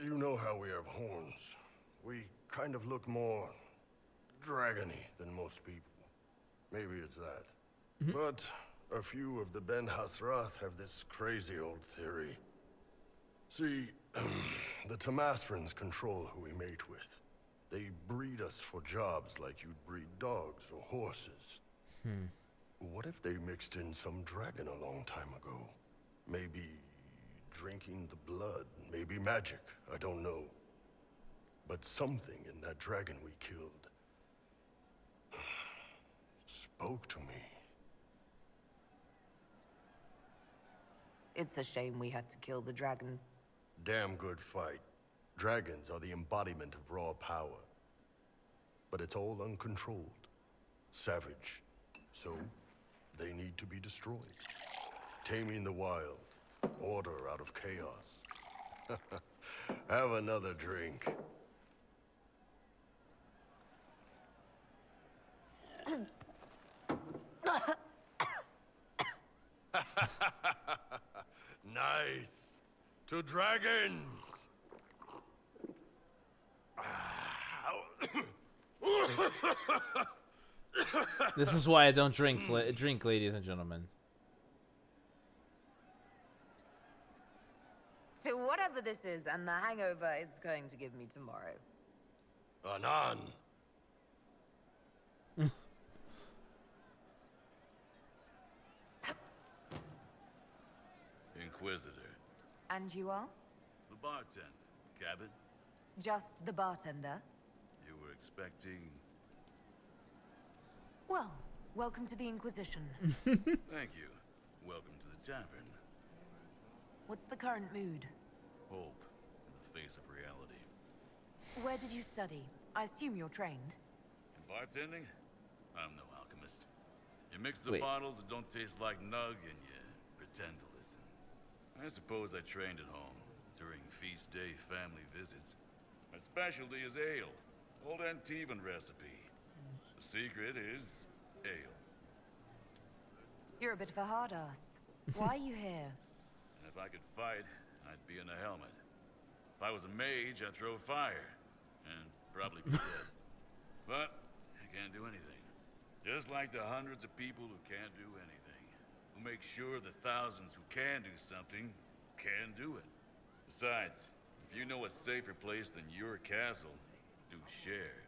you know how we have horns. We kind of look more dragony than most people. Maybe it's that. But a few of the Ben Hasrath have this crazy old theory. See, the Tamasrans control who we mate with. They breed us for jobs like you'd breed dogs or horses. What if they mixed in some dragon a long time ago? Maybe drinking the blood, maybe magic, I don't know. But something in that dragon we killed spoke to me. It's a shame we had to kill the dragon. Damn good fight. Dragons are the embodiment of raw power. But it's all uncontrolled. Savage. So, they need to be destroyed. Taming the wild. Order out of chaos. Have another drink. Nice. To dragons. This is why I don't drink, ladies and gentlemen. So whatever this is and the hangover it's going to give me tomorrow. Anan. Inquisitor. And you are? The bartender. Cabin? Just the bartender? You were expecting... Well, welcome to the Inquisition. Thank you. Welcome to the tavern. What's the current mood? Hope in the face of reality. Where did you study? I assume you're trained. In bartending? I'm no alchemist. You mix the Wait. bottles that don't taste like nug and you pretend to listen. I suppose I trained at home during feast day family visits. My specialty is ale. Old Antivan recipe. The secret is ale. You're a bit of a hard ass. Why are you here? And if I could fight, I'd be in a helmet. If I was a mage, I'd throw fire. And probably be dead. But I can't do anything. Just like the hundreds of people who can't do anything. Who make sure the thousands who can do something can do it. Besides, if you know a safer place than your castle, do share.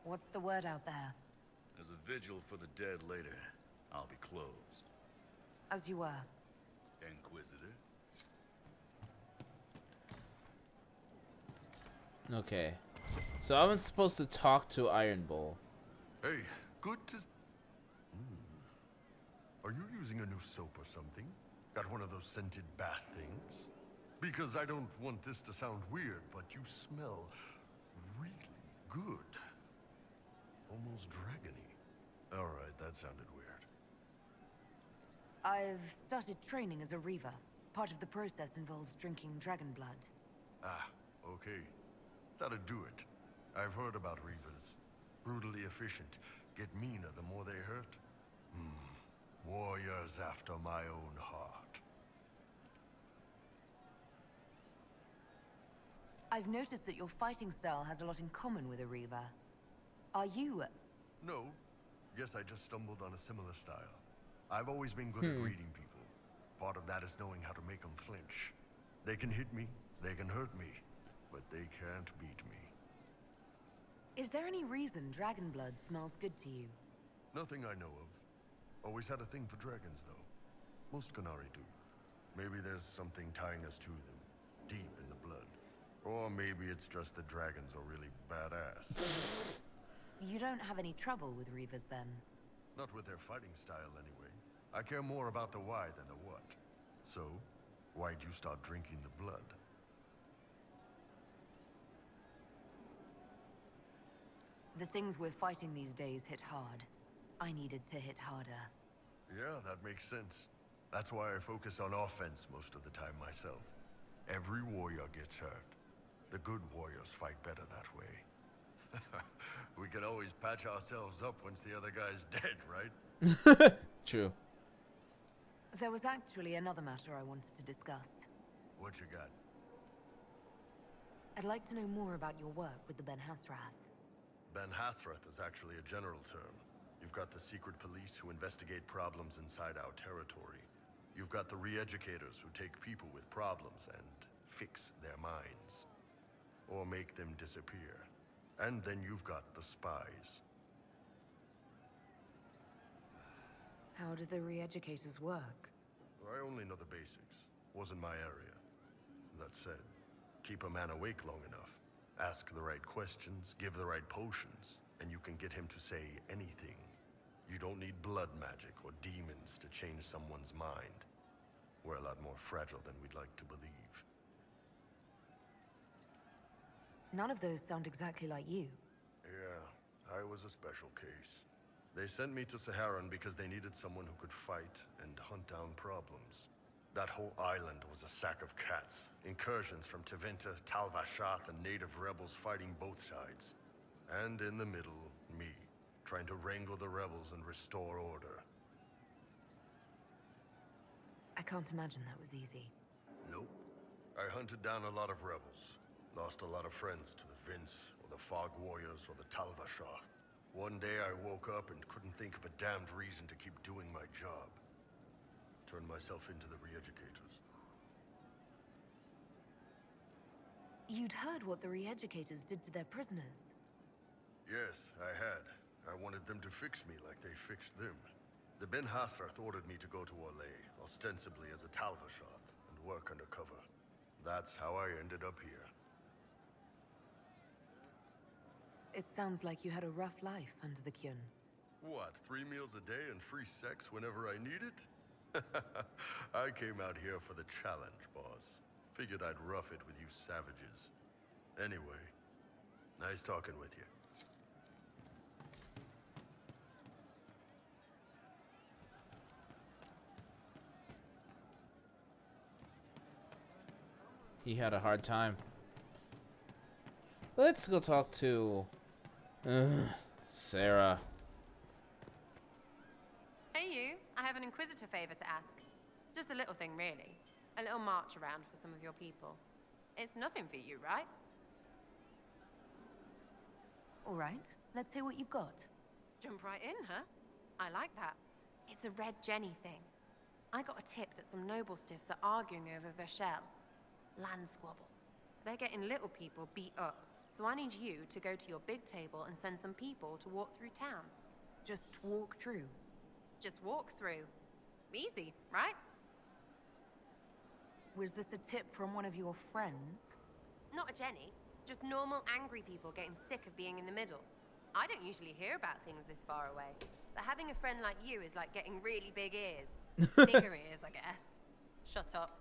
What's the word out there? There's a vigil for the dead later. I'll be closed. As you were. Inquisitor? Okay. So I was supposed to talk to Iron Bull. Hey, good to... Are you using a new soap or something? Got one of those scented bath things? Because I don't want this to sound weird, but you smell really good. Almost dragony. Alright, that sounded weird. I've started training as a Reaver. Part of the process involves drinking dragon blood. Ah, okay. That'd do it. I've heard about Reavers. Brutally efficient. Get meaner the more they hurt. Warriors after my own heart. I've noticed that your fighting style has a lot in common with Ariva. Are you... No. Guess I just stumbled on a similar style. I've always been good at reading people. Part of that is knowing how to make them flinch. They can hit me, they can hurt me, but they can't beat me. Is there any reason dragon blood smells good to you? Nothing I know of. Always had a thing for dragons, though. Most Qunari do. Maybe there's something tying us to them, deep in the blood. Or maybe it's just the dragons are really badass. You don't have any trouble with Reavers, then? Not with their fighting style, anyway. I care more about the why than the what. So, why'd you start drinking the blood? The things we're fighting these days hit hard. I needed to hit harder. Yeah, that makes sense. That's why I focus on offense most of the time myself. Every warrior gets hurt. The good warriors fight better that way. We can always patch ourselves up once the other guy's dead, right? True. There was actually another matter I wanted to discuss. What you got? I'd like to know more about your work with the Ben Hasrath. Ben Hasrath is actually a general term. You've got the secret police who investigate problems inside our territory. You've got the re-educators who take people with problems and fix their minds. Or make them disappear. And then you've got the spies. How do the re-educators work? I only know the basics. Wasn't my area. That said, keep a man awake long enough. Ask the right questions, give the right potions, and you can get him to say anything. You don't need blood magic or demons to change someone's mind. We're a lot more fragile than we'd like to believe. None of those sound exactly like you. Yeah, I was a special case. They sent me to Saharan because they needed someone who could fight and hunt down problems. That whole island was a sack of cats. Incursions from Tevinter, Tal-Vashath, and native rebels fighting both sides. And in the middle, me, trying to wrangle the rebels and restore order. I can't imagine that was easy. Nope. I hunted down a lot of rebels. Lost a lot of friends to the Vince, or the Fog Warriors, or the Tal-Vashath. One day I woke up and couldn't think of a damned reason to keep doing my job. Turned myself into the re-educators. You'd heard what the re-educators did to their prisoners. Yes, I had. I wanted them to fix me like they fixed them. The Ben Hasrath ordered me to go to Orlais, ostensibly as a Tal-Vashath, and work undercover. That's how I ended up here. It sounds like you had a rough life under the Kyun. What, 3 meals a day and free sex whenever I need it? I came out here for the challenge, boss. Figured I'd rough it with you savages. Anyway, nice talking with you. He had a hard time. Let's go talk to Sarah. Hey you, I have an Inquisitor favor to ask. Just a little thing really. A little march around for some of your people. It's nothing for you, right? Alright, let's hear what you've got. Jump right in, huh? I like that. It's a Red Jenny thing. I got a tip that some noble stiffs are arguing over Vershel. Land squabble. They're getting little people beat up. So I need you to go to your big table and send some people to walk through town. Just walk through? Just walk through. Easy, right? Was this a tip from one of your friends? Not a Jenny. Just normal angry people getting sick of being in the middle. I don't usually hear about things this far away. But having a friend like you is like getting really big ears. Bigger ears, I guess. Shut up.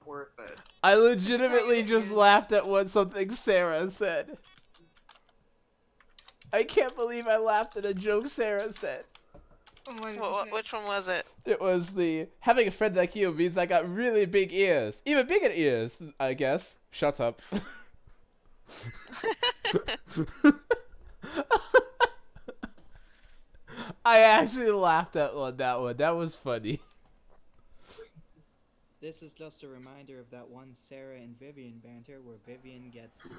Worth it. I legitimately just laughed at what something Sarah said. I can't believe I laughed at a joke Sarah said. Which one was it? It was the having a friend like you means I got really big ears. Even bigger ears, I guess. Shut up. I actually laughed at that one. That was funny. This is just a reminder of that one Sarah and Vivian banter where Vivian gets way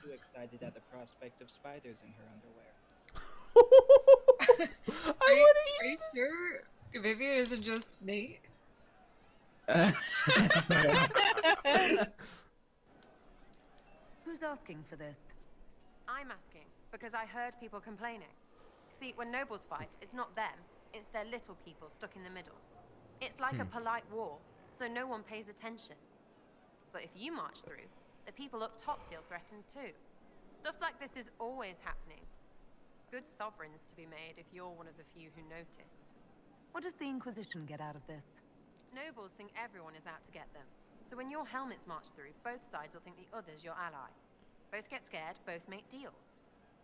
too excited at the prospect of spiders in her underwear. Are you sure Vivian isn't just Nate? Who's asking for this? I'm asking because I heard people complaining. See, when nobles fight, it's not them, it's their little people stuck in the middle. It's like a polite war, so no one pays attention. But if you march through, the people up top feel threatened too. Stuff like this is always happening. Good sovereigns to be made if you're one of the few who notice. What does the Inquisition get out of this? Nobles think everyone is out to get them. So when your helmets march through, both sides will think the other's your ally. Both get scared, both make deals.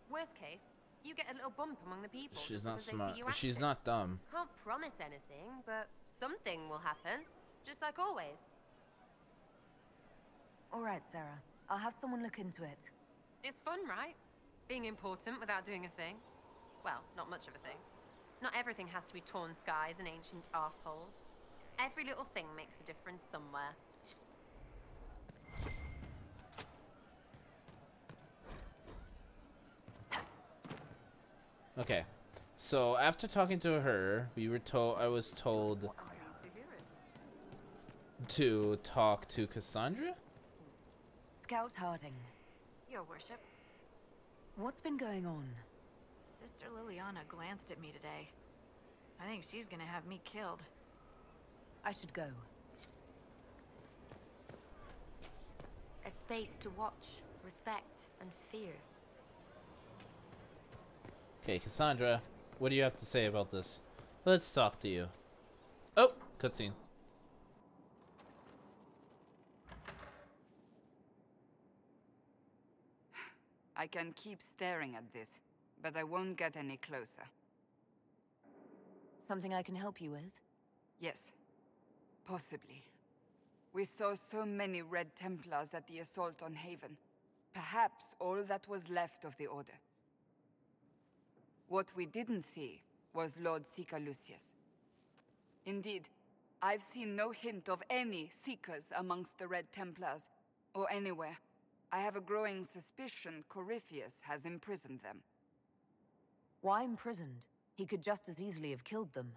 Worst case, you get a little bump among the people. She's just not because they smart. see you She's acting. not dumb. Can't promise anything, but something will happen. Just like always. Alright, Sarah. I'll have someone look into it. It's fun, right? Being important without doing a thing. Well, not much of a thing. Not everything has to be torn skies and ancient arseholes. Every little thing makes a difference somewhere. Okay, so after talking to her, I was told to talk to Cassandra? Scout Harding. Your worship. What's been going on? Sister Liliana glanced at me today. I think she's gonna have me killed. I should go. A space to watch, respect, and fear. Okay, Cassandra, what do you have to say about this? Let's talk to you. Oh, cutscene. I can keep staring at this, but I won't get any closer. Something I can help you with? Yes, possibly. We saw so many Red Templars at the assault on Haven. Perhaps all that was left of the Order. What we didn't see was Lord Seeker Lucius. Indeed, I've seen no hint of any Seekers amongst the Red Templars, or anywhere. I have a growing suspicion Corypheus has imprisoned them. Why imprisoned? He could just as easily have killed them.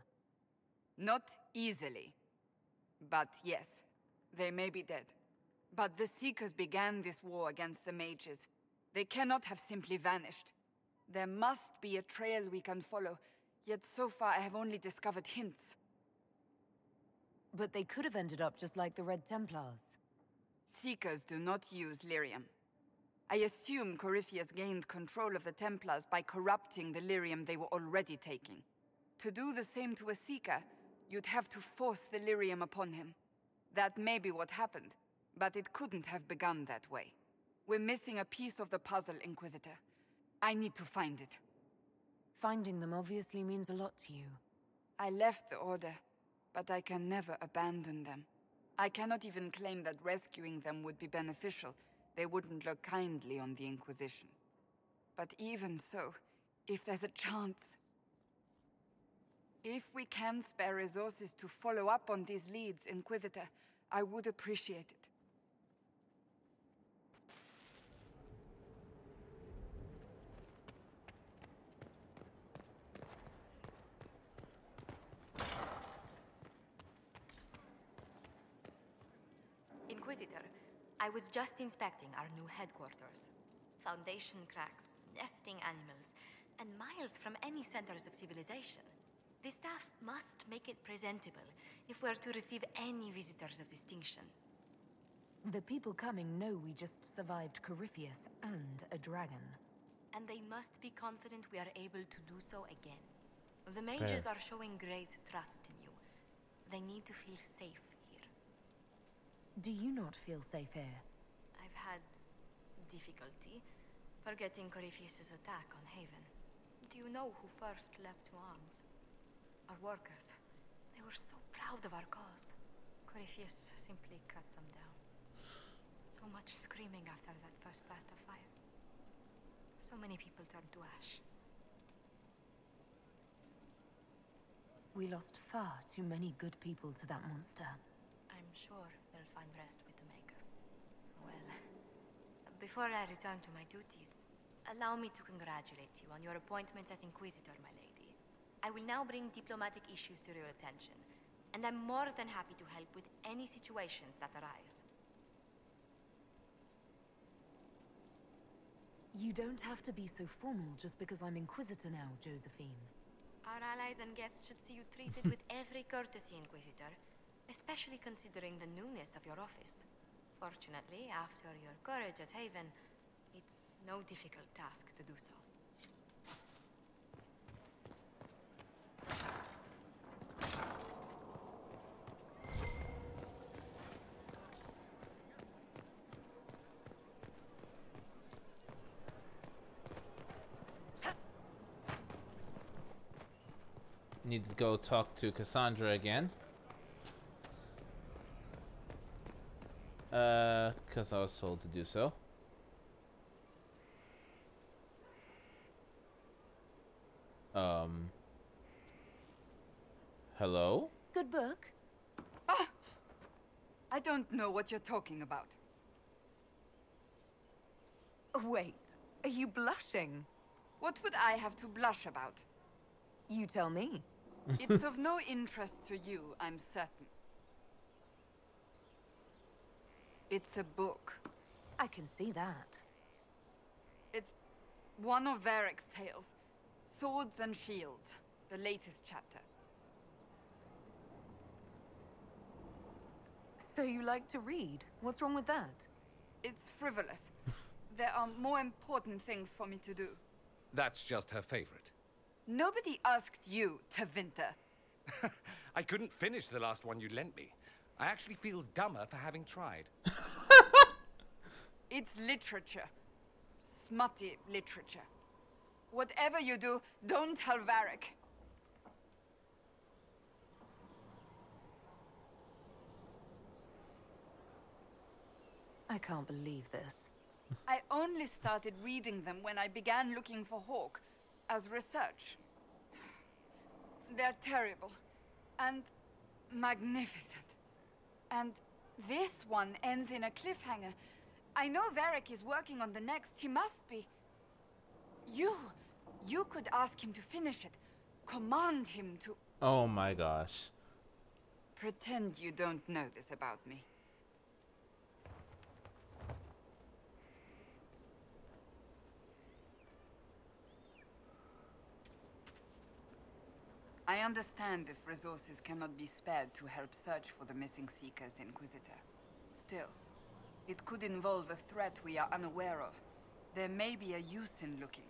Not easily. But yes, they may be dead. But the Seekers began this war against the mages. They cannot have simply vanished. There must be a trail we can follow, yet so far I have only discovered hints. But they could have ended up just like the Red Templars. Seekers do not use lyrium. I assume Corypheus gained control of the Templars by corrupting the lyrium they were already taking. To do the same to a Seeker, you'd have to force the lyrium upon him. That may be what happened, but it couldn't have begun that way. We're missing a piece of the puzzle, Inquisitor. I need to find it. Finding them obviously means a lot to you. I left the Order, but I can never abandon them. I cannot even claim that rescuing them would be beneficial. They wouldn't look kindly on the Inquisition. But even so, if there's a chance... If we can spare resources to follow up on these leads, Inquisitor, I would appreciate it. Inquisitor, I was just inspecting our new headquarters. Foundation cracks, nesting animals, and miles from any centers of civilization. The staff must make it presentable if we're to receive any visitors of distinction. The people coming know we just survived Corypheus and a dragon. And they must be confident we are able to do so again. The mages Fair. are showing great trust in you. They need to feel safe here. Do you not feel safe here? I've had difficulty forgetting Corypheus's attack on Haven. Do you know who first leapt to arms? Our workers. They were so proud of our cause. Corypheus simply cut them down. So much screaming after that first blast of fire. So many people turned to ash. We lost far too many good people to that monster. I'm sure they'll find rest with the Maker. Well, before I return to my duties, allow me to congratulate you on your appointment as Inquisitor, my lady. I will now bring diplomatic issues to your attention, and I'm more than happy to help with any situations that arise. You don't have to be so formal just because I'm Inquisitor now, Josephine. Our allies and guests should see you treated with every courtesy, Inquisitor, especially considering the newness of your office. Fortunately, after your courage at Haven, it's no difficult task to do so. Need to go talk to Cassandra again. Because I was told to do so. Hello? Good book? Ah! I don't know what you're talking about. Wait, are you blushing? What would I have to blush about? You tell me. It's of no interest to you, I'm certain. It's a book. I can see that. It's one of Varric's tales. Swords and Shields, the latest chapter. So you like to read? What's wrong with that? It's frivolous. There are more important things for me to do. That's just her favorite. Nobody asked you to winter. I couldn't finish the last one you lent me. I actually feel dumber for having tried. It's literature. Smutty literature. Whatever you do, don't tell Varric. I can't believe this. I only started reading them when I began looking for Hawk as research. They're terrible and magnificent. And this one ends in a cliffhanger. I know Varric is working on the next. He must be. You could ask him to finish it. Command him to... Oh my gosh. Pretend you don't know this about me. I understand if resources cannot be spared to help search for the missing Seekers, Inquisitor. Still, it could involve a threat we are unaware of. There may be a use in looking.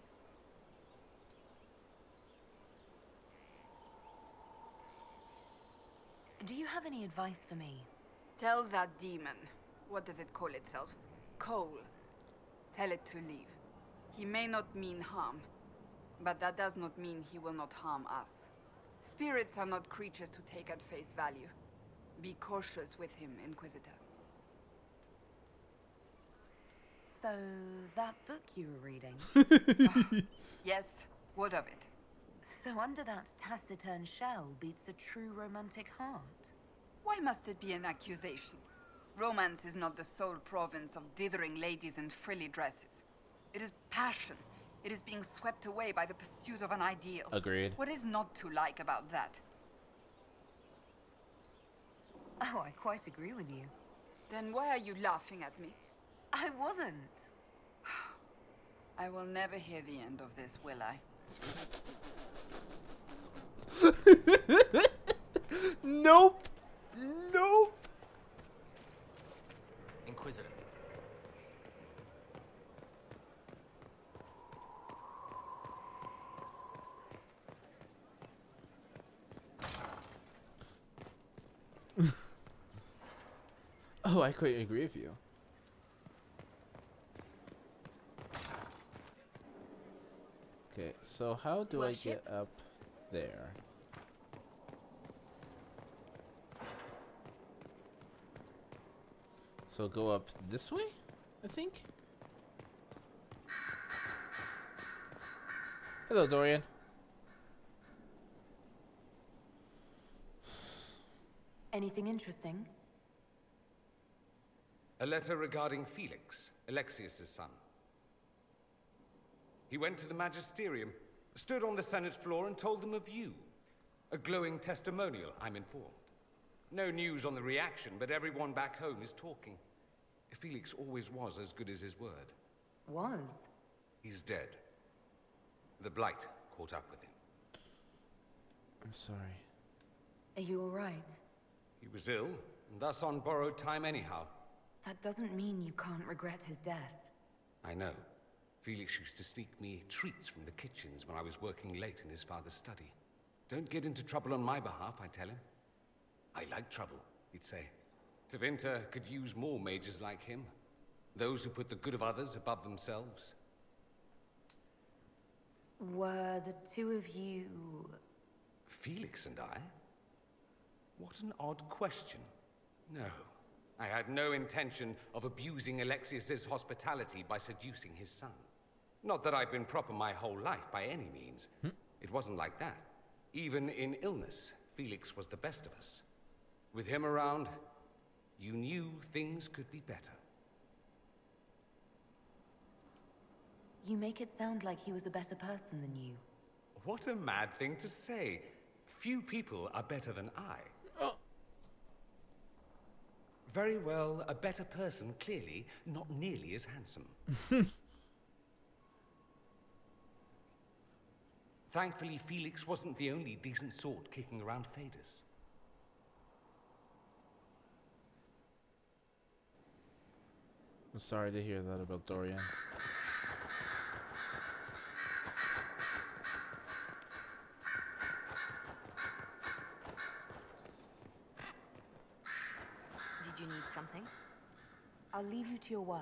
Do you have any advice for me? Tell that demon, what does it call itself? Cole. Tell it to leave. He may not mean harm, but that does not mean he will not harm us. Spirits are not creatures to take at face value. Be cautious with him, Inquisitor. So, that book you were reading? Yes, what of it? So under that taciturn shell beats a true romantic heart. Why must it be an accusation? Romance is not the sole province of dithering ladies in frilly dresses. It is passion. It is being swept away by the pursuit of an ideal. Agreed. What is not to like about that? Oh, I quite agree with you. Then why are you laughing at me? I wasn't. I will never hear the end of this, will I? Nope. Nope. Inquisitor. Oh, I quite agree with you. Okay, so how do I get up there? So go up this way, I think? Hello, Dorian. Anything interesting? A letter regarding Felix, Alexius's son. He went to the Magisterium, stood on the Senate floor and told them of you. A glowing testimonial, I'm informed. No news on the reaction, but everyone back home is talking. Felix always was as good as his word. Was? He's dead. The Blight caught up with him. I'm sorry. Are you alright? He was ill, and thus on borrowed time anyhow. That doesn't mean you can't regret his death. I know. Felix used to sneak me treats from the kitchens when I was working late in his father's study. Don't get into trouble on my behalf, I tell him. I like trouble, he'd say. Tevinter could use more mages like him. Those who put the good of others above themselves. Were the two of you... Felix and I? What an odd question. No. I had no intention of abusing Alexius's hospitality by seducing his son. Not that I've been proper my whole life, by any means. It wasn't like that. Even in illness, Felix was the best of us. With him around, you knew things could be better. You make it sound like he was a better person than you. What a mad thing to say. Few people are better than I. Very well, a better person, clearly, not nearly as handsome. Thankfully, Felix wasn't the only decent sort kicking around Thedas. I'm sorry to hear that about Dorian. Did you need something? I'll leave you to your work.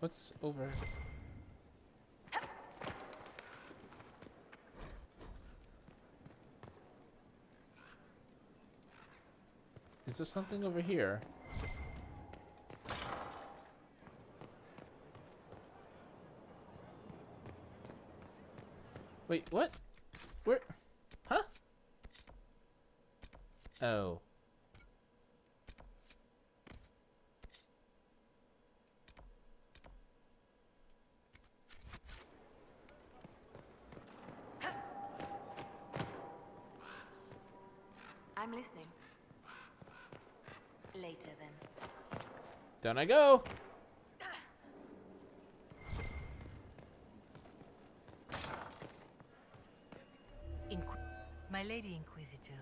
What's over? Is there something over here? Wait, what? Where? Huh? Oh. I'm listening. Later, then. Down I go! My Lady Inquisitor,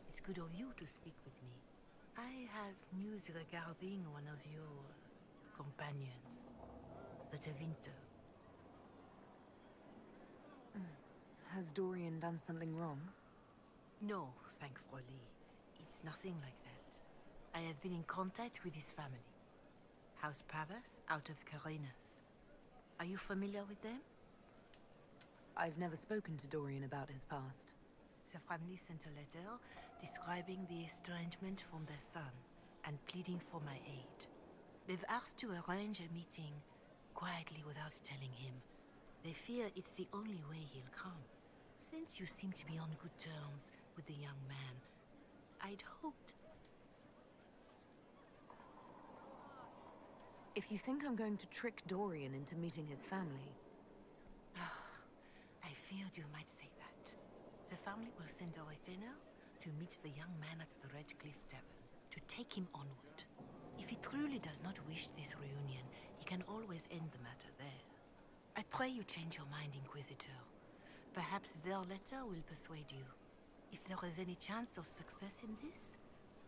it's good of you to speak with me. I have news regarding one of your companions, the Tevinter. Has Dorian done something wrong? No, thankfully. It's nothing like that. I have been in contact with his family. House Pavas out of Carenas. Are you familiar with them? I've never spoken to Dorian about his past. The family sent a letter describing the estrangement from their son and pleading for my aid. They've asked to arrange a meeting quietly without telling him. They fear it's the only way he'll come. Since you seem to be on good terms with the young man, I'd hoped... If you think I'm going to trick Dorian into meeting his family... I feared you might say that. The family will send a retainer to meet the young man at the Red Cliff Tavern, to take him onward. If he truly does not wish this reunion, he can always end the matter there. I pray you change your mind, Inquisitor. Perhaps their letter will persuade you. If there is any chance of success in this,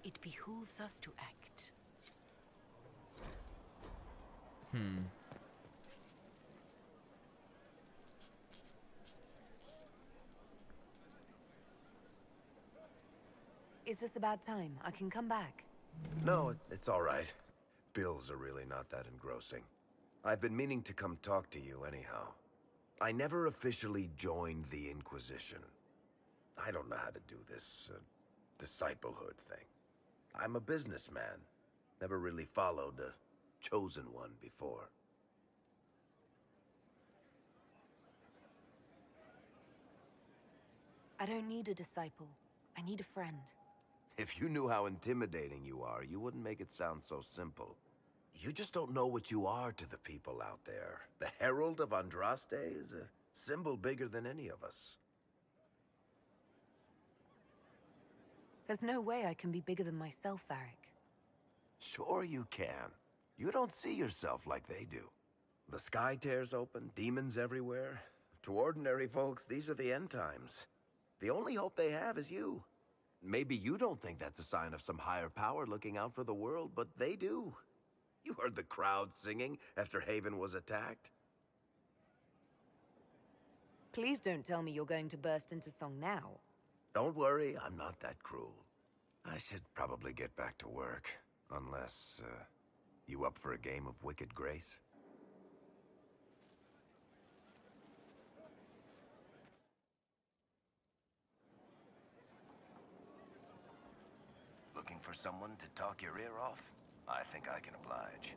it behooves us to act. Is this a bad time? I can come back. No, it's all right. Bills are really not that engrossing. I've been meaning to come talk to you anyhow. I never officially joined the Inquisition. I don't know how to do this disciplehood thing. I'm a businessman. Never really followed a chosen one before. I don't need a disciple. I need a friend. If you knew how intimidating you are, you wouldn't make it sound so simple. You just don't know what you are to the people out there. The Herald of Andraste is a symbol bigger than any of us. There's no way I can be bigger than myself, Varric. Sure you can. You don't see yourself like they do. The sky tears open, demons everywhere. To ordinary folks, these are the end times. The only hope they have is you. Maybe you don't think that's a sign of some higher power looking out for the world, but they do. You heard the crowd singing after Haven was attacked. Please don't tell me you're going to burst into song now. Don't worry, I'm not that cruel. I should probably get back to work. Unless, you up for a game of Wicked Grace? Looking for someone to talk your ear off? I think I can oblige.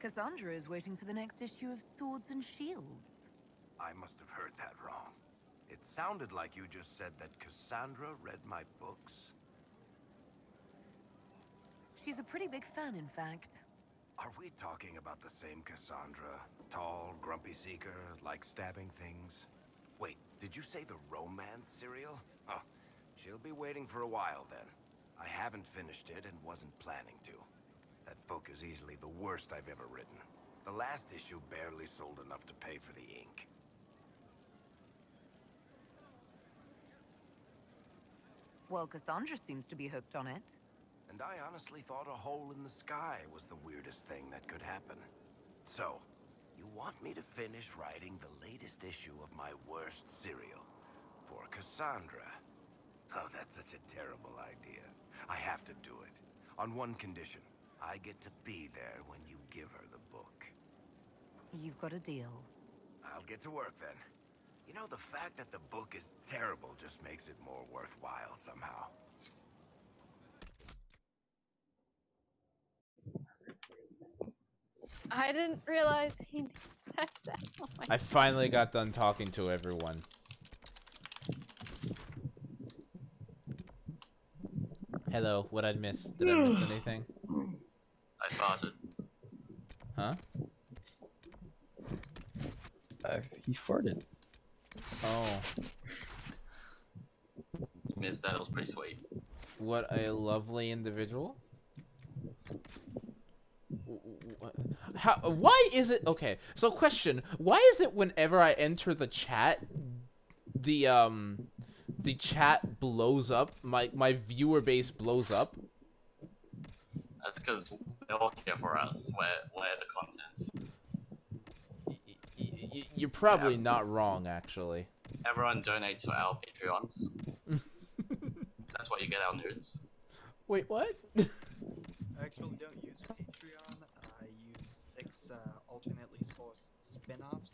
Cassandra is waiting for the next issue of Swords and Shields. I must have heard that wrong. It sounded like you just said that Cassandra read my books. She's a pretty big fan, in fact. Are we talking about the same Cassandra? Tall, grumpy seeker, like stabbing things? Wait, did you say the romance serial? Oh, she'll be waiting for a while then. I haven't finished it and wasn't planning to. That book is easily the worst I've ever written. The last issue barely sold enough to pay for the ink. Well, Cassandra seems to be hooked on it. And I honestly thought a hole in the sky was the weirdest thing that could happen. So, you want me to finish writing the latest issue of my worst serial for Cassandra? Oh, that's such a terrible idea. I have to do it. On one condition. I get to be there when you give her the book. You've got a deal. I'll get to work then. You know, the fact that the book is terrible just makes it more worthwhile somehow. I didn't realize he said that. Oh my I finally got done talking to everyone. Hello, what I'd miss? Did I miss anything? I farted. Huh? He farted. Oh. You missed that, it was pretty sweet. What a lovely individual. How? Why is it? Okay, so question: why is it whenever I enter the chat, the chat blows up? My viewer base blows up. That's because they all care for us. We're the content. You're probably not wrong, actually. Everyone donate to our Patreons. That's why you get our nudes. Wait, what? I actually don't use Patreon. I use 6 alternately sourced spin-offs.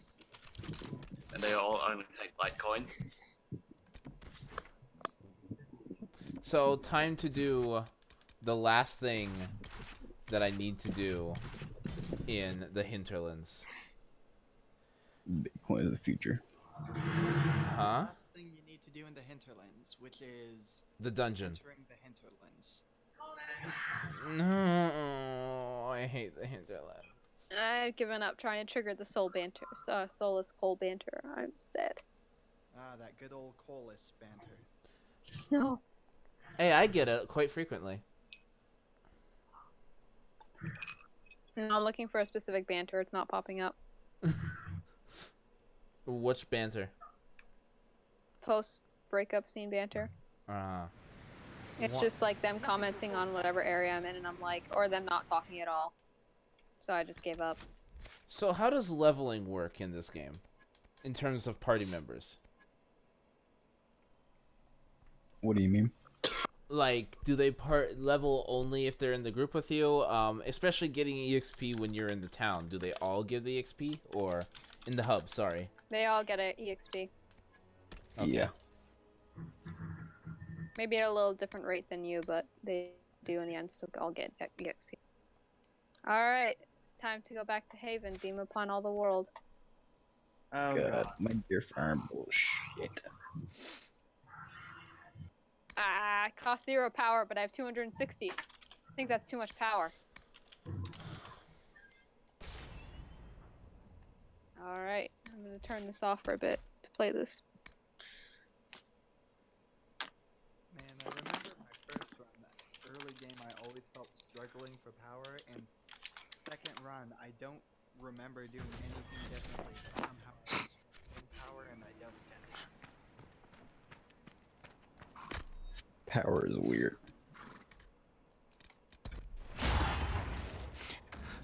And they all only take Litecoin. So, time to do the last thing that I need to do in the hinterlands. Bitcoin is the future. Huh? Last thing you need to do in the hinterlands, which is The dungeon. entering the hinterlands. No, I hate the hinterlands. I've given up trying to trigger the soul banter. So soulless coal banter. I'm sad. Ah, that good old Colas banter. No. Hey, I get it quite frequently. No, I'm looking for a specific banter. It's not popping up. Which banter? Post breakup scene banter. It's just like them commenting on whatever area I'm in, and I'm like, or them not talking at all. So I just gave up. So how does leveling work in this game, in terms of party members? What do you mean? Like, do they level only if they're in the group with you? Especially getting EXP when you're in the town. Do they all give the EXP? Or in the hub, sorry. They all get an EXP. Okay. Yeah. Maybe at a little different rate than you, but they do in the end still all get EXP. Alright, time to go back to Haven, beam upon all the world. Oh God, my dear farm bullshit. It costs 0 power, but I have 260. I think that's too much power. Alright, I'm gonna turn this off for a bit to play this. Man, I remember my first run. Early game, I always felt struggling for power, and second run, I don't remember doing anything differently, but somehow I was in power and I don't get it. Power is weird.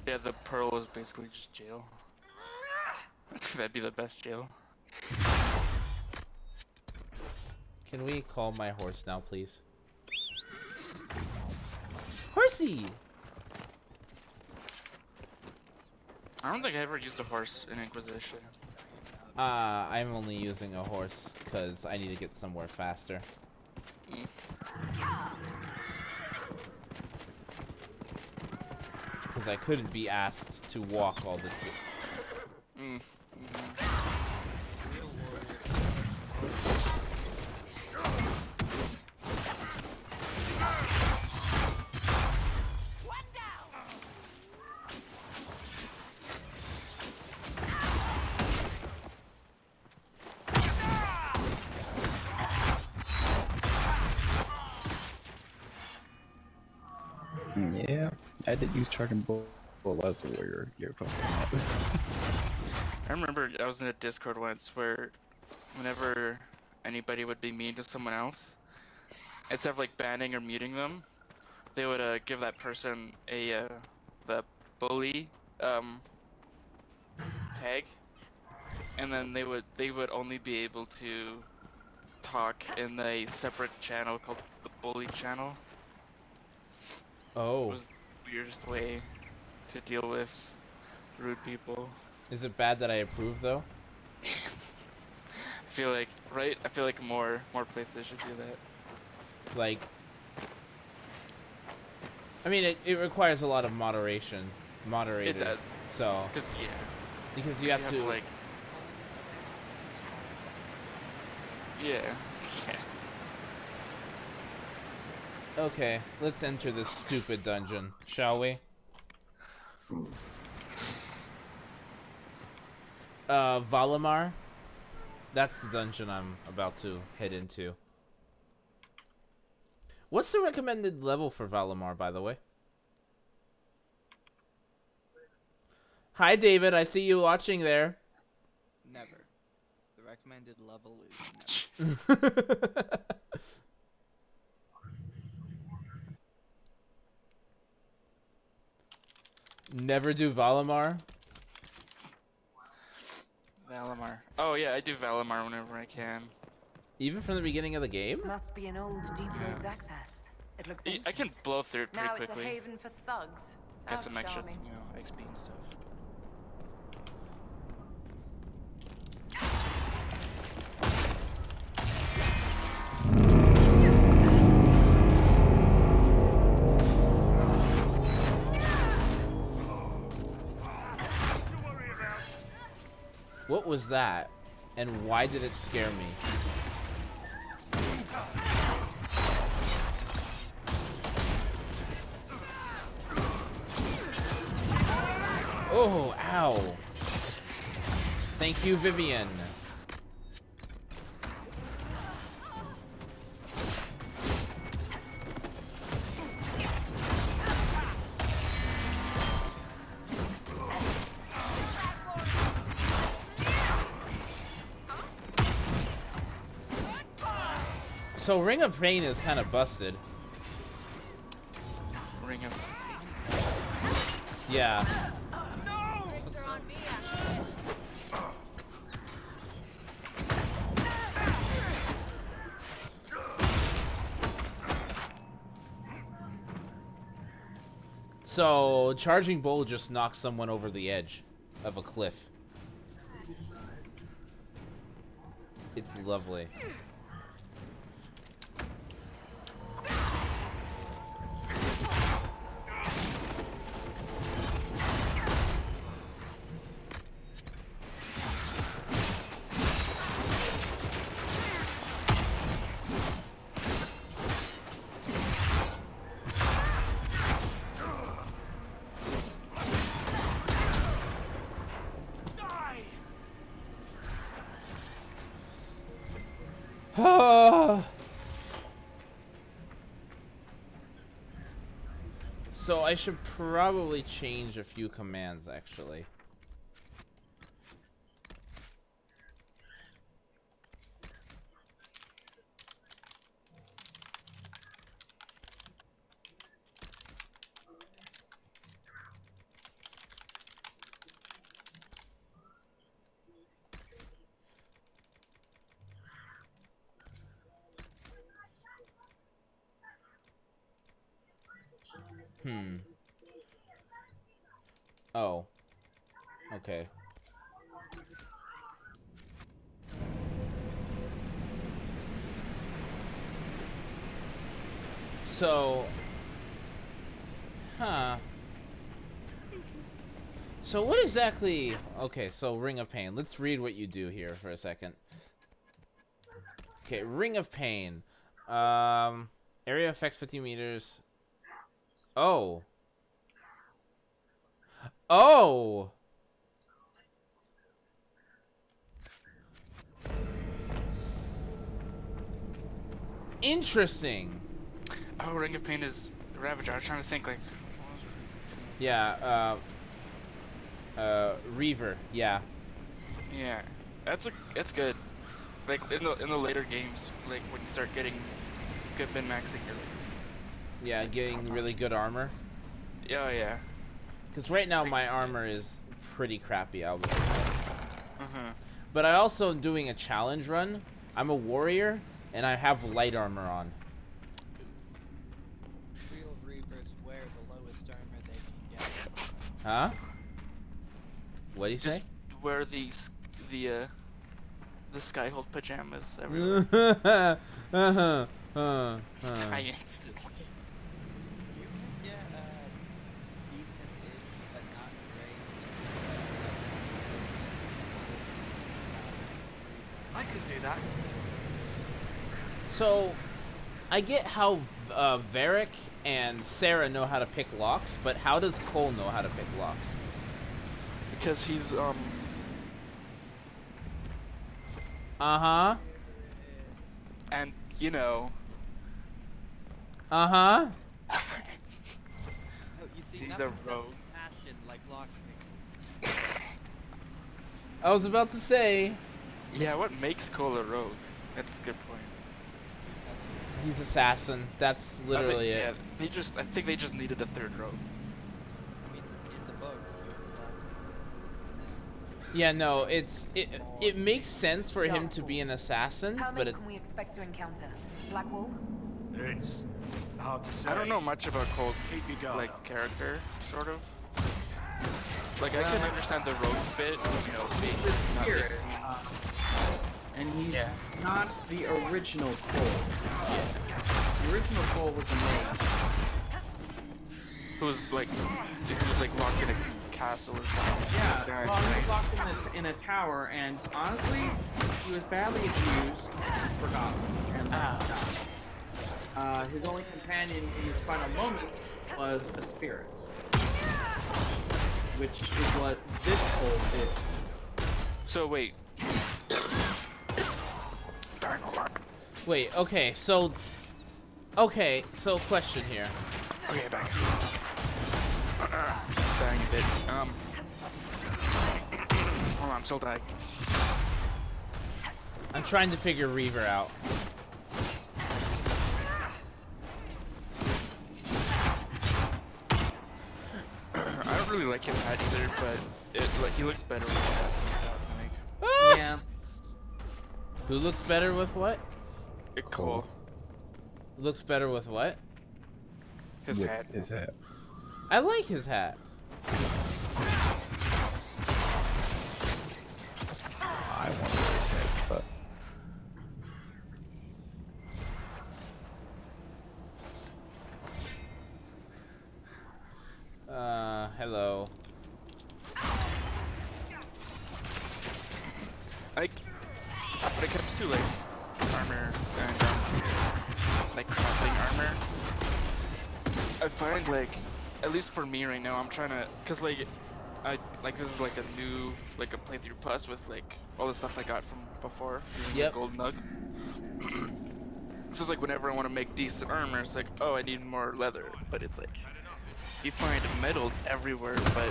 Yeah, the pearl is basically just jail. That'd be the best jail. Can we call my horse now, please? Horsey! I don't think I ever used a horse in Inquisition. I'm only using a horse because I need to get somewhere faster. Because I couldn't be asked to walk all this. Yeah, I did use charging bull. Well, that's the warrior you're talking about. I remember I was in a Discord once where whenever anybody would be mean to someone else, instead of like banning or muting them, they would give that person a the bully tag, and then they would only be able to talk in a separate channel called the bully channel. Oh. It was the weirdest way to deal with rude people. Is it bad that I approve though? I feel like, right? I feel like more places should do that. Like, I mean, it requires a lot of moderation. Moderated. It does. So. Because you have to like. Yeah. Okay, let's enter this stupid dungeon, shall we? Valimar? That's the dungeon I'm about to head into. What's the recommended level for Valimar, by the way? Hi, David. I see you watching there. Never. The recommended level is never. Never do Valimar? Valimar. Oh yeah, I do Valimar whenever I can. Even from the beginning of the game? Must be an old deep roads access. It looks I can blow through it pretty now quickly. It's a haven for thugs. Get some extra, charming. XP and stuff. What was that? And why did it scare me? Oh, ow. Thank you, Vivian. So Ring of Pain is kind of busted. Ring of Yeah. So Charging Bull just knocks someone over the edge of a cliff. It's lovely. So I should probably change a few commands, actually. Oh. Okay. So... Huh. So what exactly... Okay, so Ring of Pain. Let's read what you do here for a second. Okay, Ring of Pain. Area effect 50 meters. Oh. Oh! Interesting. Oh, Ring of Pain is the Ravager. I was trying to think, like... Yeah, Reaver, yeah. Yeah, that's good. Like, in the later games, like, when you start getting good min-maxing, you're like... Yeah, getting really good armor. Yeah, yeah. Because right now my armor is pretty crappy, I'll be honest. But I also am doing a challenge run. I'm a warrior, and I have light armor on. Real Reavers wear the lowest armor they can get. Huh? What'd he say? Just wear the Skyhold pajamas everywhere. I instantly. You can get decent-ish, but not great. I could do that. So, I get how Varric and Sarah know how to pick locks, but how does Cole know how to pick locks? Because he's Uh-huh. And you know. Uh-huh. Oh, you see, He's nothing a says rogue. passion like locksmith. I was about to say. Yeah, what makes Cole a rogue? That's a good point. He's assassin. That's literally it. Yeah, I think they just needed a third rogue. I mean, in the book, it was less. Yeah, no, it makes sense for him to be an assassin, How but many it, can we expect to encounter? Blackwall? It's hard to say. I don't know much about Cole's Keep your guard like up. character, sort of. Like I can understand the rogue bit, you know, being not being Spirit. seen. And he's not the original Cole. The original Cole was a mage. Who was like locked in a castle or something. Yeah, well, he was locked in a tower, and honestly, he was badly abused, forgotten, and left to die. His only companion in his final moments was a spirit, which is what this Cole is. So wait. wait, okay, so question here. Okay, back. Dying a bit. Hold on, I'm still dying. I'm trying to figure Reaver out. I don't really like his hat either, but he looks better with that. Yeah. Who looks better with what? Cole. Looks better with what? His With hat. his hat. I like his hat. I want his hat, but hello. Like, when it comes to like armor and like crafting armor, I find like, at least for me right now, I'm trying to, cause like, this is like a new, like a playthrough plus with like all the stuff I got from before, using the gold nug. So it's like whenever I want to make decent armor, it's like, oh, I need more leather. But it's like, you find metals everywhere, but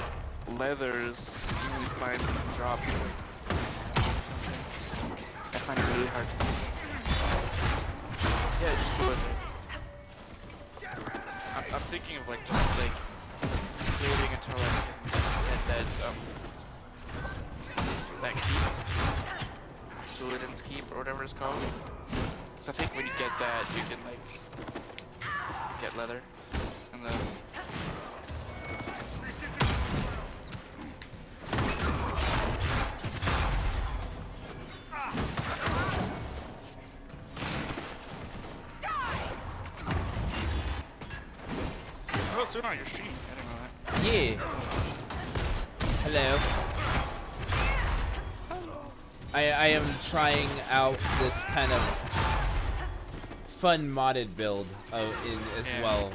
leathers, you only find drops. I find it really hard. Yeah, just do it. I'm thinking of like just like creating a turret that keep, Sulidan's keep or whatever it's called. So I think when you get that, you can like get leather, and then. Oh, it's on your stream. I didn't know that. Yeah. Hello. I am trying out this kind of fun modded build as well.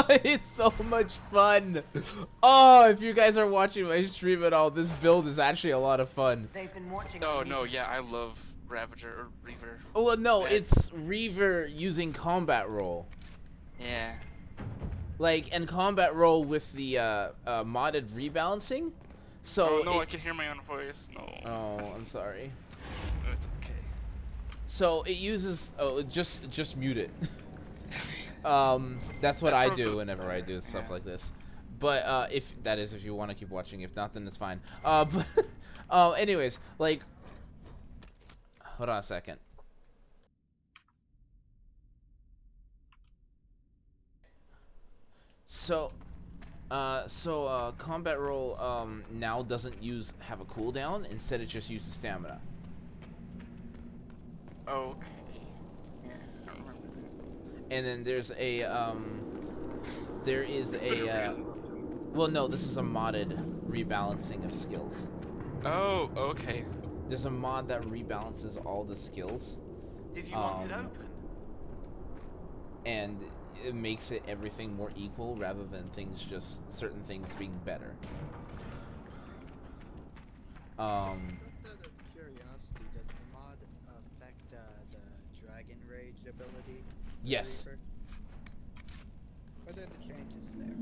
It's so much fun. Oh, if you guys are watching my stream at all, this build is actually a lot of fun. They've been watching. Oh no, yeah, I love Ravager or Reaver. Oh no, it's Reaver using combat roll. Yeah. Like, and combat roll with the modded rebalancing. So oh no, I can hear my own voice. No. Oh, I'm sorry. It's okay. So it uses. Oh, just mute it. That's what I do whenever I do stuff like this. But if you want to keep watching, if not, then it's fine. But anyways, like, hold on a second. So combat roll now doesn't have a cooldown. Instead, it just uses stamina. Okay. And then there's a well, no, this is a modded rebalancing of skills. Oh, okay. There's a mod that rebalances all the skills. Did you want it open? And it makes it everything more equal rather than certain things being better. Just out of curiosity, does the mod affect the Dragon Rage ability? Yes. What are the changes there?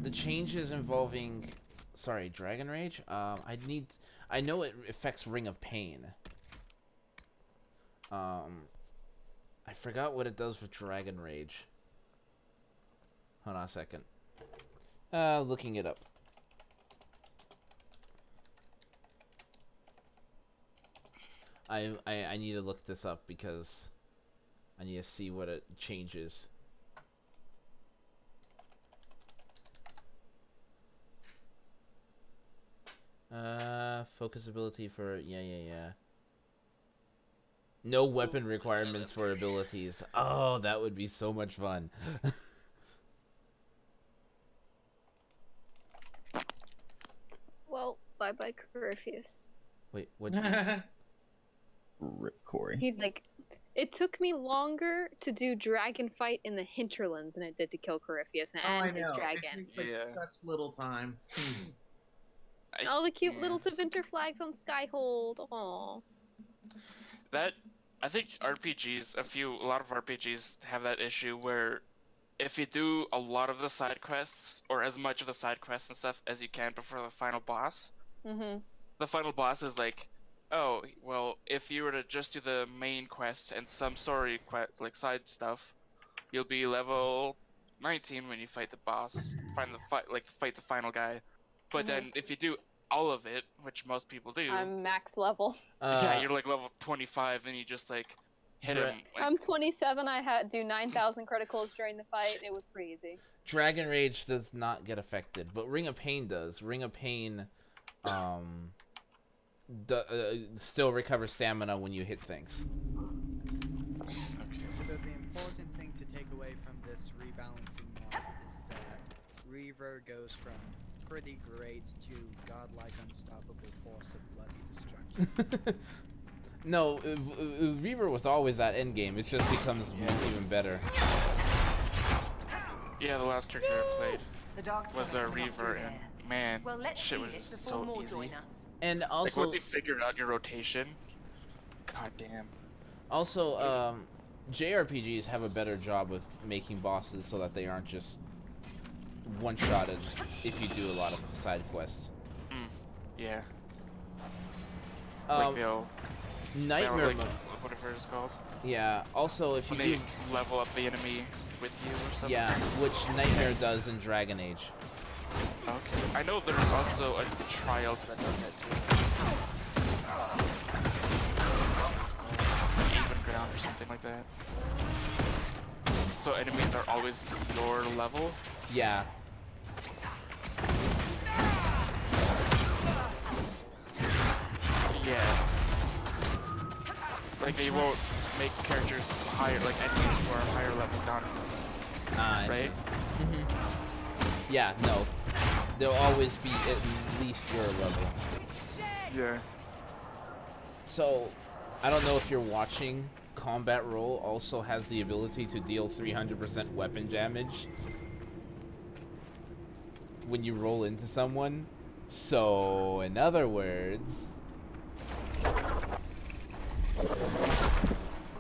The changes involving, sorry, Dragon Rage. I know it affects Ring of Pain. I forgot what it does for Dragon Rage. Hold on a second. Looking it up. I need to look this up because I need to see what it changes. Focus ability for yeah. No weapon requirements for abilities. Oh, that would be so much fun. Well, bye-bye, Corypheus. Wait, what? Rip Corey. He's like, it took me longer to do dragon fight in the hinterlands than it did to kill Corypheus and his dragon. It takes like such little time. All the cute little Tevinter flags on Skyhold. Aww. That, I think RPGs, a lot of RPGs have that issue where if you do a lot of the side quests, or as much of the side quests and stuff as you can before the final boss, the final boss is like, oh, well, if you were to just do the main quest and some story like side stuff, you'll be level 19 when you fight the boss, fight the final guy. But then if you do all of it, which most people do, I'm max level. Yeah, you're like level 25 and you just like hit him. Like, I'm 27. I had do 9,000 criticals during the fight. It was pretty easy. Dragon Rage does not get affected, but Ring of Pain does. Ring of Pain still recovers stamina when you hit things. So the important thing to take away from this rebalancing mod is that Reaver goes from pretty great to godlike unstoppable force of bloody destruction. No, Reaver was always that endgame. It just becomes even better. Yeah, the last character I played was a Reaver, and man, Well, let's shit see was it just before so more easy. join us. And Like also, once you figured out your rotation, god damn. also, JRPGs have a better job with making bosses so that they aren't just one-shotted if you do a lot of side quests. Yeah. Um, like they'll Nightmare like, mode. whatever it's called. Yeah. Also, if you When they do, level up the enemy with you or something. yeah, which Nightmare does in Dragon Age. Okay. I know there's also a Trials that does that too. Even ground or something like that. So enemies are always your level. Yeah. Yeah. Like they won't make characters higher, like enemies who are higher level down. I Right? see. Yeah, no. They'll always be at least your level. Yeah. So, I don't know if you're watching. Combat Roll also has the ability to deal 300% weapon damage when you roll into someone. So, in other words,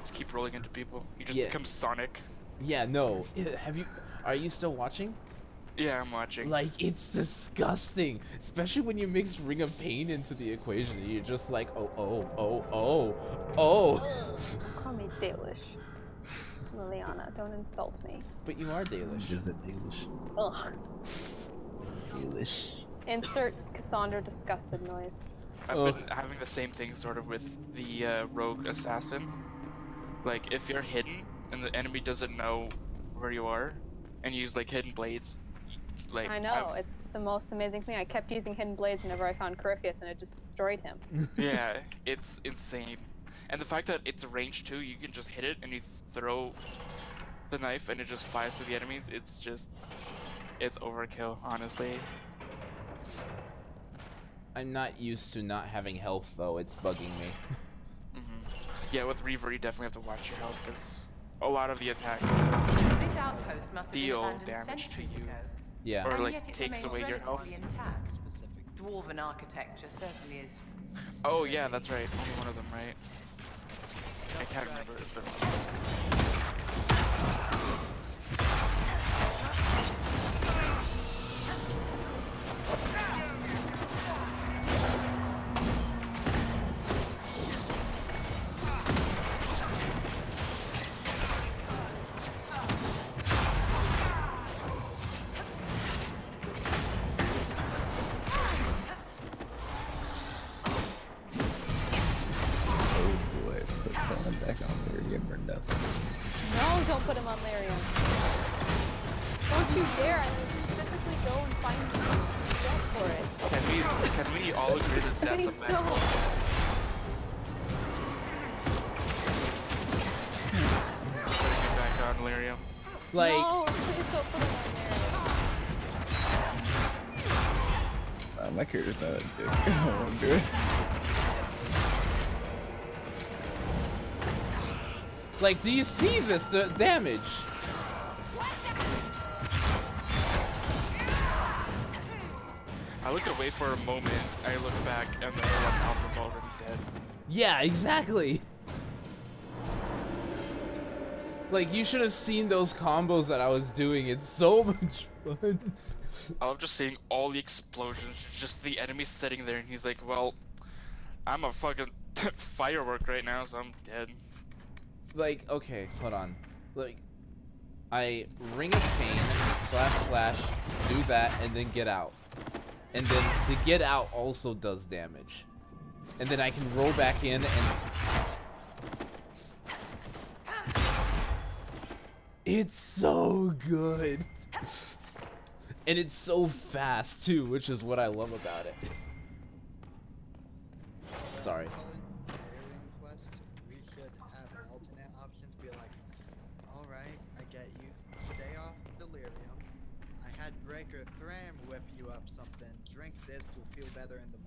Just keep rolling into people. You just Yeah. become Sonic. yeah, no. Are you still watching? Yeah, I'm watching. Like, it's disgusting. Especially when you mix Ring of Pain into the equation. You're just like, oh. Call me Dalish. Liliana, don't insult me. But you are Dalish. Is it Dalish? Ugh. Dalish. Insert Cassandra disgusted noise. I've been having the same thing sort of with the rogue assassin. Like, if you're hidden and the enemy doesn't know where you are, and you use like hidden blades, like I know, it's the most amazing thing. I kept using hidden blades whenever I found Corypheus and it just destroyed him. yeah, it's insane. And the fact that it's range too, you can just hit it and you throw the knife and it just flies to the enemies. It's overkill, honestly. I'm not used to not having health, though. It's bugging me. Yeah, with Reaver, you definitely have to watch your health because a lot of the attacks This outpost must have been deal abandoned damage to centuries you. ago. Yeah. Or And like yet it takes remains away your health. relatively intact. Dwarven architecture certainly is. Oh yeah, that's right. Only one of them, right? I can't remember. But... Back on Lyrium or nothing. No, don't put him on Lyrium. Don't you dare! I will specifically go and find him for it. Can we all agree that that's a bad call? Putting it back on Lyrium. Like, No, please don't put him on My character's not a dick. I'm good. Like, do you see this? The damage. I looked away for a moment, I looked back, and the one Alpha's already dead. Yeah, exactly. Like, you should have seen those combos that I was doing. It's so much fun. I love just seeing all the explosions, just the enemy sitting there, and he's like, well, I'm a fucking firework right now, so I'm dead. Like, okay, hold on. Like, I Ring of Pain, //, do that, and then get out. And then the get out also does damage. And then I can roll back in and... It's so good. And it's so fast, too, which is what I love about it. Sorry. We should have an alternate option to be like, alright, I get you. Stay off delirium. I had Breaker Thram whip you up something. Drink this, you'll feel better in the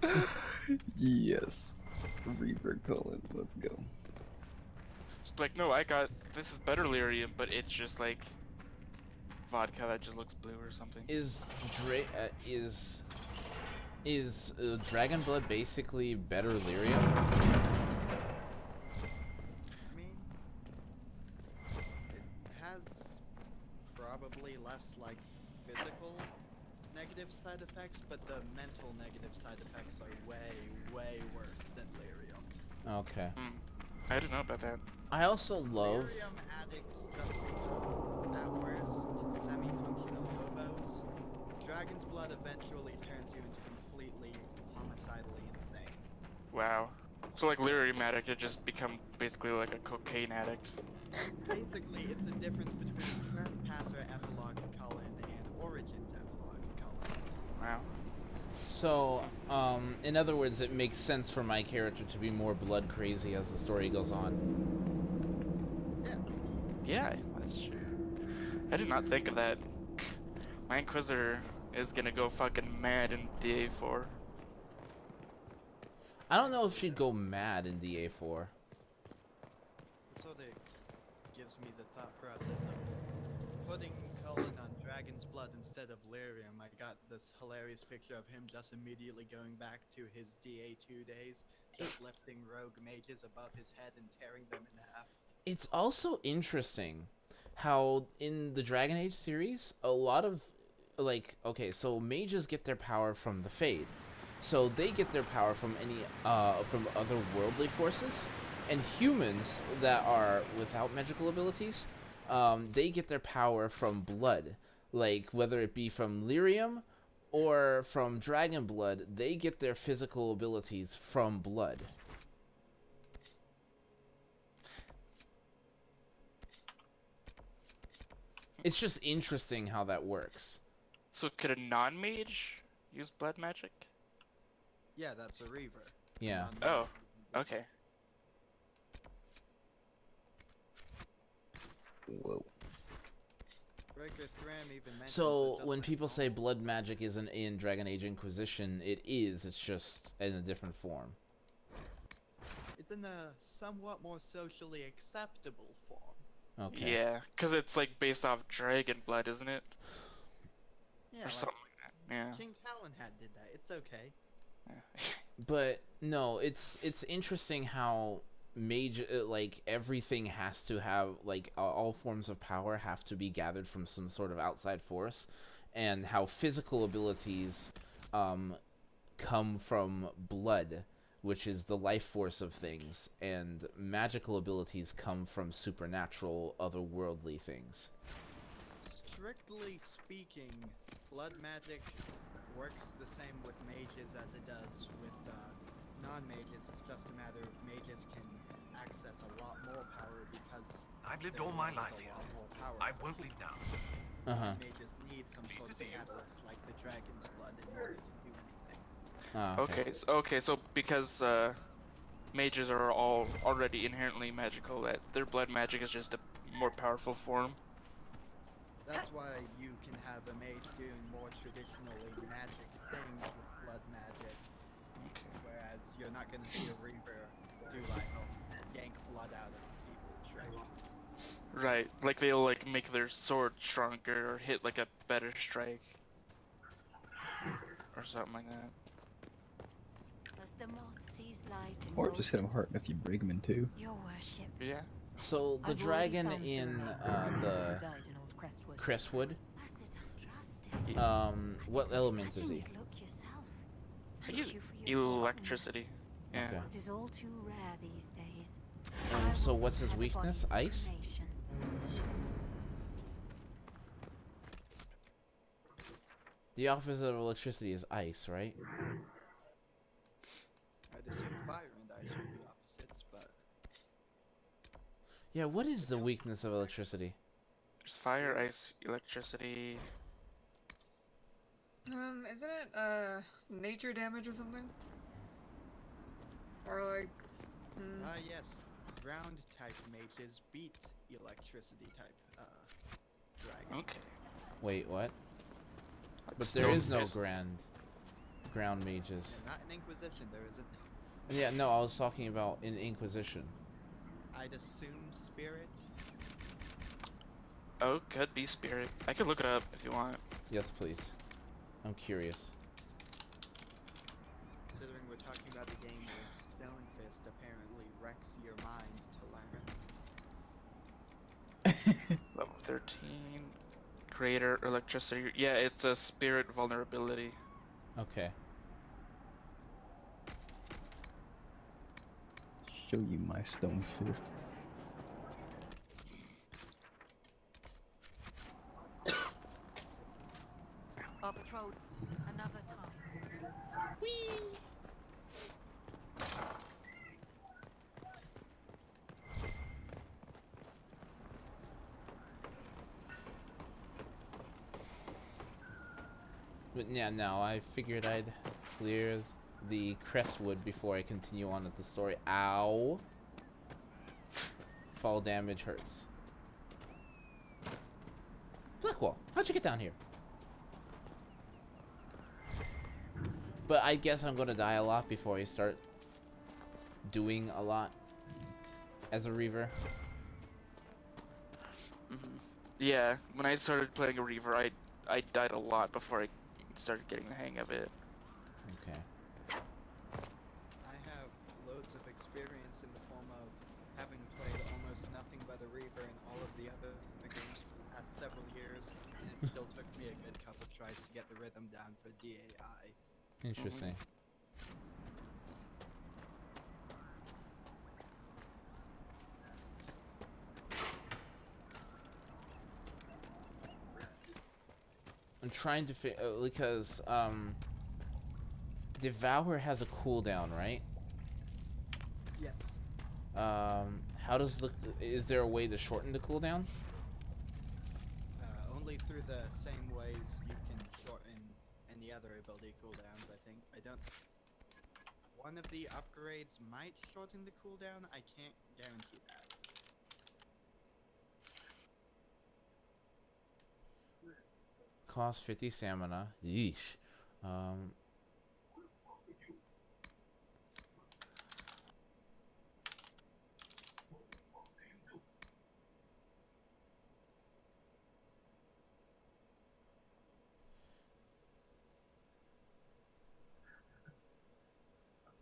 morning. Yes. Reaver Cullen, let's go. Just like, no, I got, this is better lyrium, but it's just like vodka that just looks blue or something. Is Dragon Blood basically better lyrium? I mean, it has probably less like physical negative side effects, but the mental negative side effects are way worse than lyrium. Okay. I didn't know about that. I also love. Lyrium addicts just become, at worst, semi-functional hobos. Dragon's Blood eventually turns you into completely homicidally insane. Wow. So like lyrium addict, it just become basically like a cocaine addict. Basically, it's the difference between Trespasser Epilogue Cullen and Origins Epilogue Cullen. Wow. So, in other words, it makes sense for my character to be more blood crazy as the story goes on. Yeah, that's true. I did not think of that. My Inquisitor is gonna go fucking mad in DA4. I don't know if she'd go mad in DA4. It sort of gives me the thought process of putting Cullen on Dragon's Blood instead of lyrium. I got this hilarious picture of him just immediately going back to his DA2 days, just lifting rogue mages above his head and tearing them in half. It's also interesting how in the Dragon Age series, a lot of, like, okay, so mages get their power from the Fade. So they get their power from from otherworldly forces, and humans that are without magical abilities, they get their power from blood. Like, whether it be from lyrium or from dragon blood, they get their physical abilities from blood. It's just interesting how that works. So could a non-mage use blood magic? Yeah, that's a Reaver. Yeah. Oh, okay. Whoa. So when people say blood magic isn't in Dragon Age Inquisition, it is. It's just in a different form. It's in a somewhat more socially acceptable form. Okay. Yeah, because it's like based off dragon blood, isn't it? Yeah, or like something like that. Yeah. King Calenhad did that. It's okay. But no, it's interesting how like everything has to have, like, all forms of power have to be gathered from some sort of outside force, and how physical abilities come from blood, which is the life force of things, and magical abilities come from supernatural, otherworldly things. Strictly speaking, blood magic works the same with mages as it does with non-mages. It's just a matter of mages can access a lot more power because I've lived all my life here. I won't leave now. Mages need some sort of catalyst like the dragon's blood in order to do anything. Okay, so because mages are all already inherently magical, that their blood magic is just a more powerful form. That's why you can have a mage doing more traditionally magic things with blood magic. Okay. Whereas you're not going to see a Reaver do like yank blood out of people's strike. Right, like they'll like make their sword stronger or hit like a better strike. Or something like that. As the moth sees light and Or just hit him hard if you break him in two. Your worship. Yeah. So the dragon in the Crestwood, what element is he? I use electricity. Yeah. Okay. It is all too rare these days. So what's his weakness? Ice? The opposite of electricity is ice, right? I'd assume fire and ice would be opposites, but... Yeah, what is the weakness of electricity? There's fire, ice, electricity. Isn't it nature damage or something? Or like yes. Ground type mages beat electricity type dragons. Okay. Wait, what? But Stone there is no fist. ground mages. Not in Inquisition, there isn't. Yeah, no, I was talking about in Inquisition. I'd assume spirit. Oh, could be spirit. I could look it up if you want. Yes, please. I'm curious. Considering we're talking about a game where Stone Fist apparently wrecks your mind to learn. Level 13. Greater electricity. Yeah, it's a spirit vulnerability. Okay. Show you my stone fist. Our patrol another time. Whee! But yeah, no, I figured I'd clear the Crestwood before I continue on with the story. Ow! Fall damage hurts. Blackwall, how'd you get down here? But I guess I'm gonna die a lot before I start doing a lot as a Reaver. Yeah, when I started playing a Reaver, I died a lot before I started getting the hang of it. Okay. I have loads of experience in the form of having played almost nothing but a Reaver in all of the other games for the past several years, and it still took me a good couple tries to get the rhythm down for DAI. Interesting. I'm trying to because Devour has a cooldown, right? Yes. How does is there a way to shorten the cooldown? Only through the same ways you can shorten any other ability cooldowns, I think. I don't... One of the upgrades might shorten the cooldown, I can't guarantee that. Cost 50 stamina. Yeesh.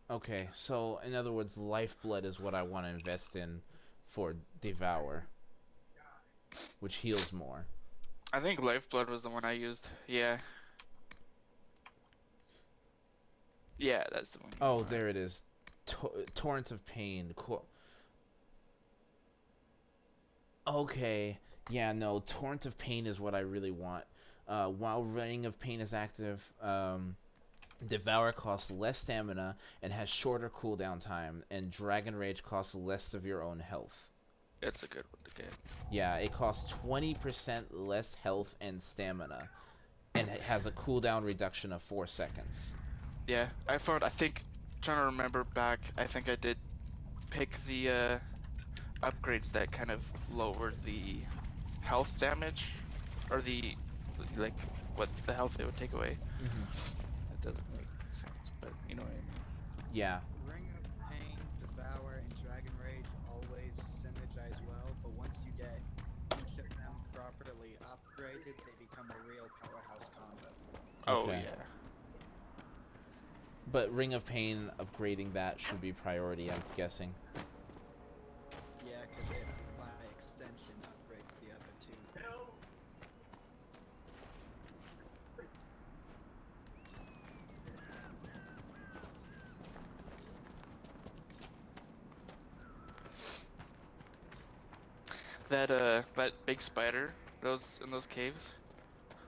Okay, so in other words, Lifeblood is what I want to invest in for Devour, which heals more. I think Lifeblood was the one I used. Yeah. Yeah, that's the one. Oh, there it is. Torrent of Pain. Cool. Okay. Yeah, no. Torrent of Pain is what I really want. While Ring of Pain is active, Devour costs less stamina and has shorter cooldown time, and Dragon Rage costs less of your own health. It's a good one to get. Yeah, it costs 20% less health and stamina, and it has a cooldown reduction of 4 seconds. Yeah, I think, trying to remember back, I think I did pick the upgrades that kind of lowered the health damage, or the, like, what the health they would take away. That doesn't make sense, but you know what I mean. Yeah. Ring of Pain, Devour, and Dragon Rage always synergize well, but once you get each of them properly upgraded, they become a real powerhouse combo. Oh, Okay. yeah. But Ring of Pain, upgrading that should be priority, I'm guessing. Yeah, because it, by extension, upgrades the other two. That big spider, in those caves.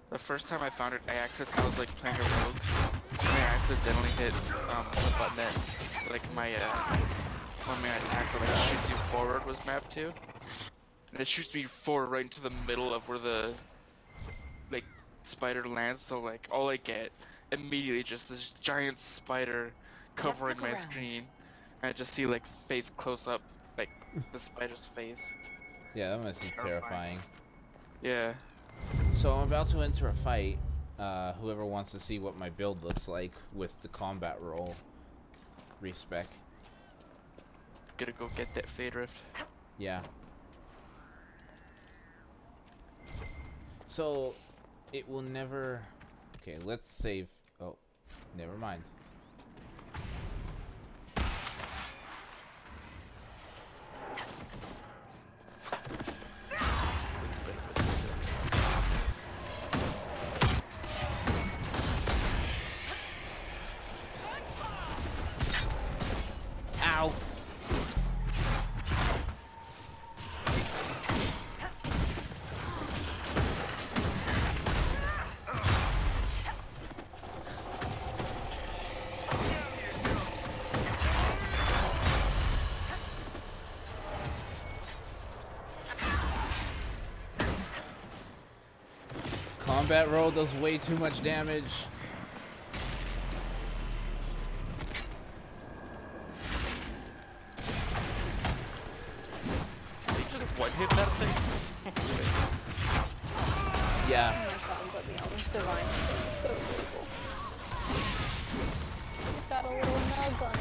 The first time I found it, I was like playing a rogue, and I accidentally hit the button that like my one of my attacks that like shoots you forward was mapped to, and it shoots me forward right into the middle of where the like spider lands. So like all I get immediately just this giant spider covering my screen, and I just see like face close up, like the spider's face. Yeah, that must be terrifying. Yeah. So I'm about to enter a fight. Whoever wants to see what my build looks like with the combat roll, respec. Gotta go get that Fade Rift. Yeah. So, it will never... Okay, let's save... Oh, never mind. Ow! Combat roll does way too much damage. Did he just one-hit that thing? Yeah. Oh my god, but the Elven's divine. So beautiful. He's got a little nug on it.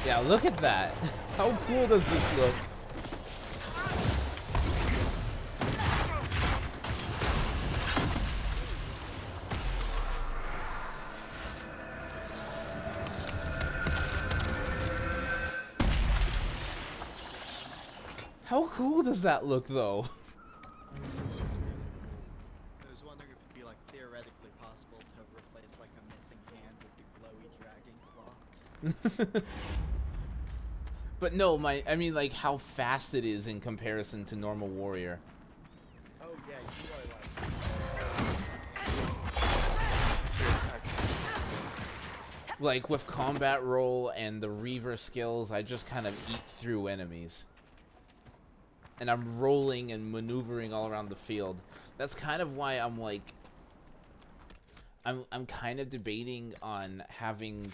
Yeah, look at that. How cool does this look? How cool does that look, though? I was wondering if it'd be like theoretically possible to replace like a missing hand with the glowy dragon claw. But no, I mean like how fast it is in comparison to normal warrior. Oh yeah, you are Like with combat roll and the Reaver skills, I just kind of eat through enemies. And I'm rolling and maneuvering all around the field. That's kind of why I'm like I'm kind of debating on having...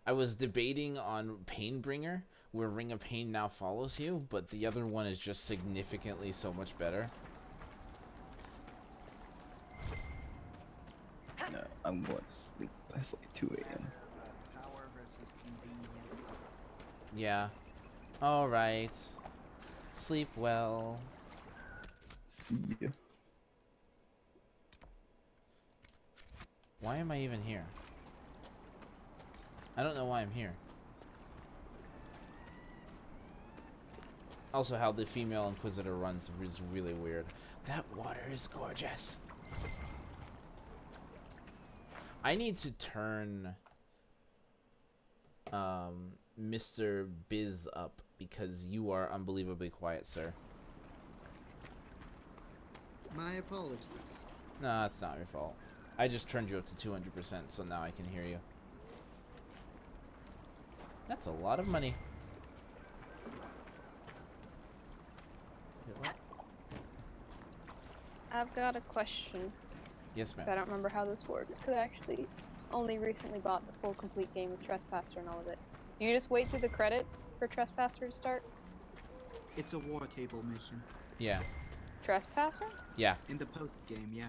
I was debating on Painbringer, where Ring of Pain now follows you, but the other one is just significantly so much better. No, I'm going to sleep. It's like 2 a.m. power versus convenience. Yeah. Alright. Sleep well. See ya. Why am I even here? I don't know why I'm here. Also, how the female Inquisitor runs is really weird. That water is gorgeous. I need to turn Mr. Biz up because you are unbelievably quiet, sir. My apologies. No, it's not your fault. I just turned you up to 200%, so now I can hear you. That's a lot of money. I've got a question. Yes, ma'am. I don't remember how this works, because I actually only recently bought the full complete game of Trespasser and all of it. Do you just wait through the credits for Trespasser to start? It's a war table mission. Yeah. Trespasser? Yeah. In the post game, yeah.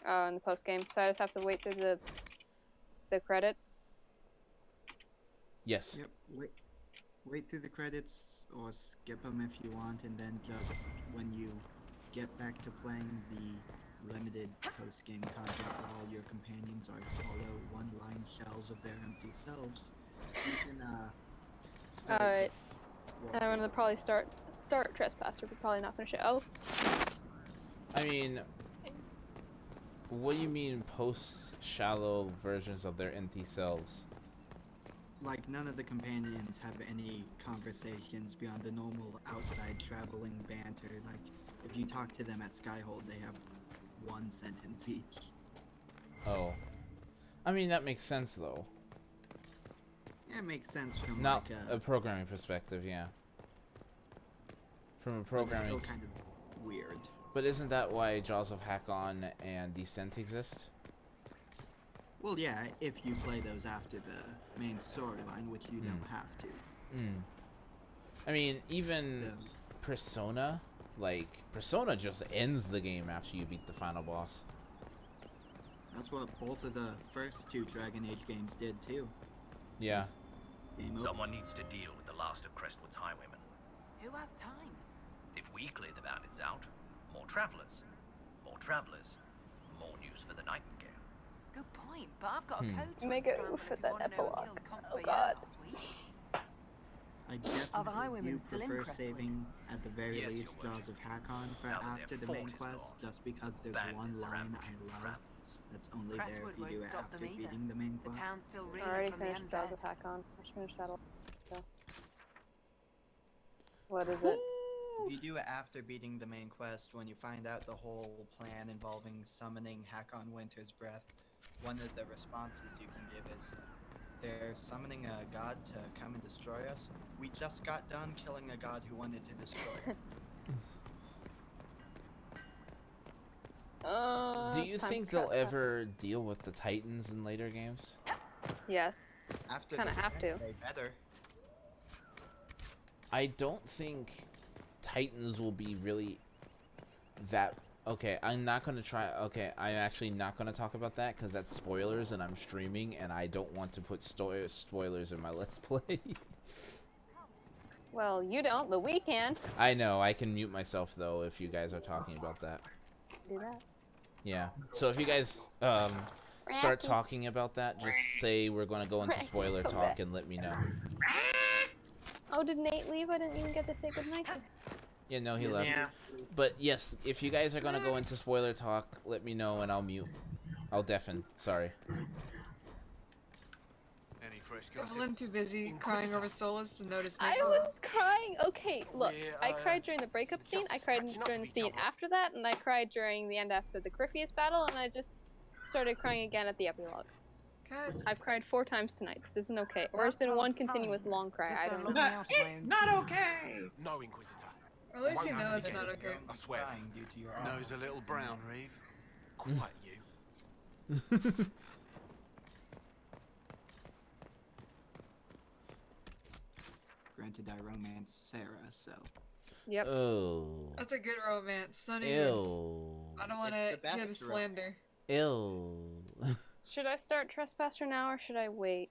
Oh, in the post game. So I just have to wait through the credits? Yes. Yep. Wait through the credits or skip them if you want, and then just when you get back to playing the limited post-game content where all your companions are hollow one-line shells of their empty selves, you can start. Alright. I'm gonna probably start Trespasser, but probably not finish it. Oh. I mean, what do you mean post-shallow versions of their empty selves? Like, none of the companions have any conversations beyond the normal outside traveling banter. Like, if you talk to them at Skyhold, they have one sentence each. Oh. I mean, that makes sense, though. Yeah, it makes sense from, not like, a programming perspective, yeah. From a programming... But it's still kind of weird. But isn't that why Jaws of Hakon and Descent exist? Well, yeah, if you play those after the main storyline, which you don't have to. I mean, even Persona, like, Persona just ends the game after you beat the final boss. That's what both of the first 2 Dragon Age games did too. Yeah. Someone needs to deal with the last of Crestwood's highwaymen. Who has time? If we clear the bandits out, more travelers. More travelers, more news for the Nightingale. Good point, but I've got a code to Make it unscramble for if you that want to know epilogue. who killed Oh Convoy god. last week. I Are the highwaymen definitely still in prefer Crestwood? saving at the very Yes, least Your Jaws of Hakon for Now that after their the main fort is quest, gone, just because there's one bandits are line I ambushing love travelers. that's only there Crestwood if you won't do it stop after them either. beating the main The quest. town's still I reeling already from the finished Jaws undead. of Hakon. I just finished that all. So. What is it? If you do it after beating the main quest, when you find out the whole plan involving summoning Hakon Winter's Breath, one of the responses you can give is, they're summoning a god to come and destroy us. We just got done killing a god who wanted to destroy us. Do you think they'll ever deal with the Titans in later games? Yes. After Kinda the have set, to. They better. I don't think Titans will be really that... Okay, I'm not going to try... Okay, I'm actually not going to talk about that because that's spoilers and I'm streaming and I don't want to put spoilers in my Let's Play. Well, you don't, but we can. I know, I can mute myself though if you guys are talking about that. Do that. Yeah, so if you guys start talking about that, just say we're going to go into spoiler talk and let me know. Oh, did Nate leave? I didn't even get to say goodnight to him. Yeah, no, he left. Yeah. But yes, if you guys are gonna go into spoiler talk, let me know and I'll mute. I'll deafen. Sorry. Any fresh I'm too busy crying over Solus to notice. I was crying. Okay, look, I cried during the breakup scene. I cried during the scene after that, and I cried during the end after the Criphius battle, and I just started crying again at the epilogue. Good. I've cried 4 times tonight. This isn't okay. Or it's been one continuous long cry. I don't know. It's not okay. No, Inquisitor. At least Won't you know happen it's again. not okay. I swear. Due to your Nose a little brown, Reeve. Quite you. Granted, I romanced Sarah, so. Yep. Oh. That's a good romance. Not even. Ew. I don't want to get a slander. Ew. Should I start Trespasser now, or should I wait?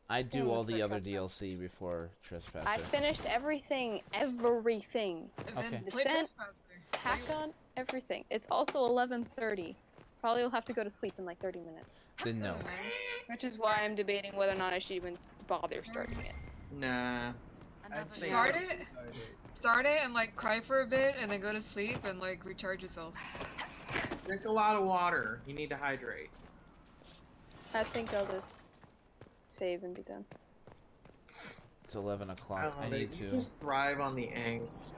I do I'm all gonna the other start DLC before Trespasser. I finished everything. Everything. Okay. Descent, Hakon, everything. It's also 11:30. Probably will have to go to sleep in like 30 minutes. Then no. Which is why I'm debating whether or not I should even bother starting it. Nah. I'd say Start it. Start it and like cry for a bit, and then go to sleep and like recharge yourself. Drink a lot of water. You need to hydrate. I think I'll just save and be done. It's 11 o'clock. I You need to. just thrive on the angst.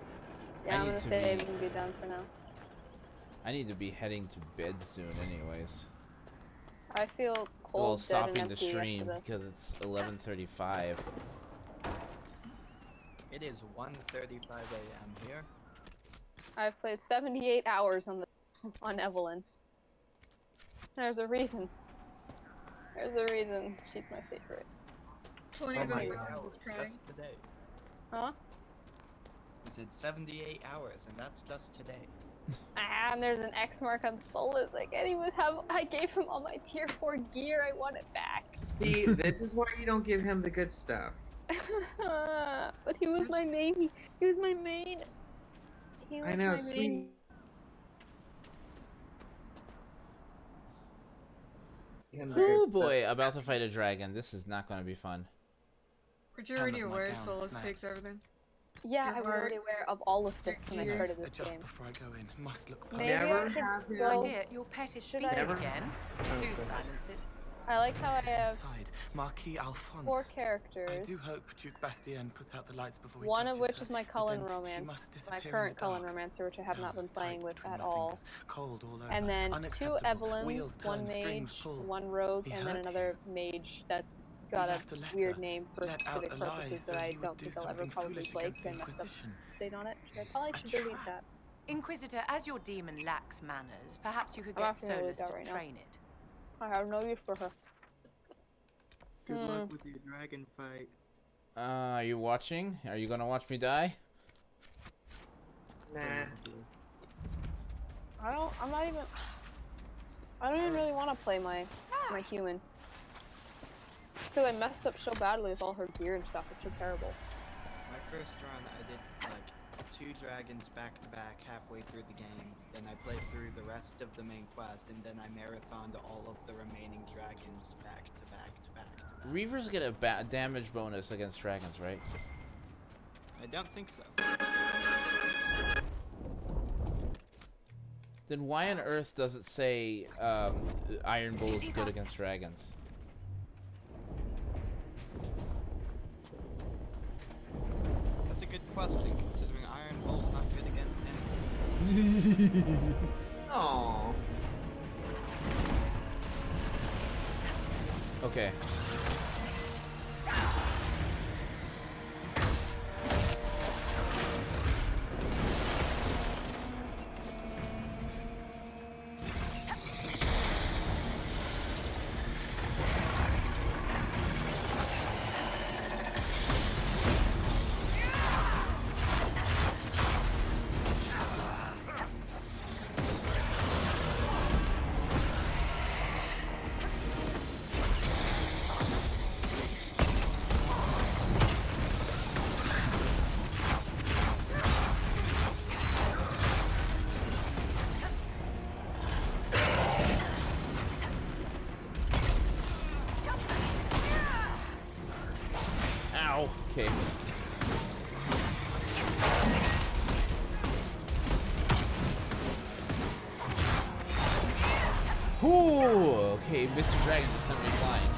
Yeah, I'm need gonna to save be- and be done for now. I need to be heading to bed soon, anyways. I feel cold, Well, dead, stopping and the empty stream after this. because it's 11:35. It is 1:35 a.m. here. I've played 78 hours on Evelyn. There's a reason. There's a reason she's my favorite. 20 Oh my hours God, is crying. just today. Huh? He said 78 hours, and that's just today. Ah, and there's an X mark on Solus. I can't even have. I gave him all my tier 4 gear. I want it back. See, this is why you don't give him the good stuff. But he was my main. He was my main. He was I know, my sweet. main. Oh boy, about to fight a dragon. This is not going to be fun. Were you already aware Solus takes everything? Yeah, Your I was heart, already aware of all of this when I gear. started this Adjust game. before I go in. Must look Maybe Never I should have him. go. My dear, your pet is Should speaking I- Never- again. Do silence it. I like how I have Inside, Marquis Alphonse. 4 characters. I do hope Duke Bastien puts out the lights before he One of touches which her, is my but Cullen then she romance, must my disappear in current the Cullen dark. romancer, which I have not been playing with between at my all. fingers, cold all over. And then 2 Unacceptable. Evelyns, Wheels 1 turn, strings mage, pull. 1 rogue, He and then hurt another mage that's got You a left a letter, weird name for let out specific a lie purposes so that I he would don't do think I'll ever something probably foolish play against because I the messed up Inquisition. state on it. I probably should delete that. Inquisitor, as your demon lacks manners, perhaps you could I'm get not gonna delete Solus that to right now. train it. I have no use for her. Good luck with your dragon fight. Are you watching? Are you gonna watch me die? Nah. I'm not even. I don't even really want to play my human. Because I messed up so badly with all her gear and stuff. It's so terrible. My first run, I did like 2 dragons back to back halfway through the game. Then I played through the rest of the main quest, and then I marathoned all of the remaining dragons back to back to back to back. Reavers get a damage bonus against dragons, right? I don't think so. Then why on earth does it say Iron Bull is good against dragons? That's a good question, considering Iron Bull's not good against anything. Aww. Okay. Ow. Okay. Ooh, okay, Mr. Dragon just sent me flying.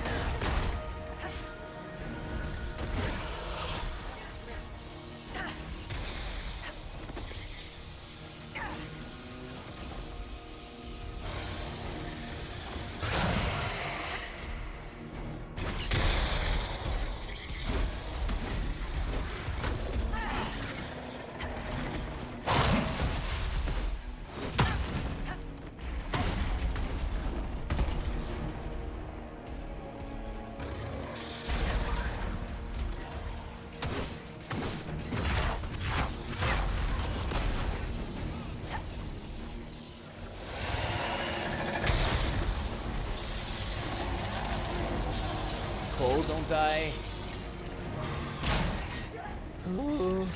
Cole, don't die. Ooh.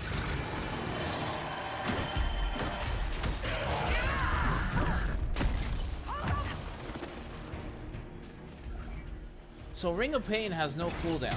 So Ring of Pain has no cooldown.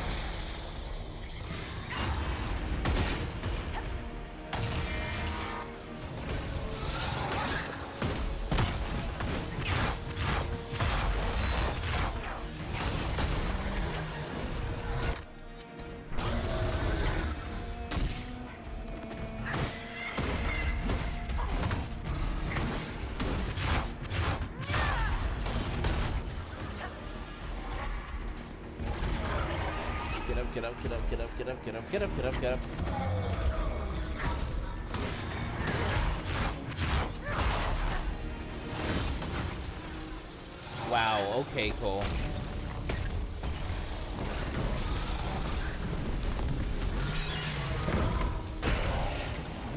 Get up, get up, get up, get up, get up, get up, get up, get up. Wow, okay, Cole.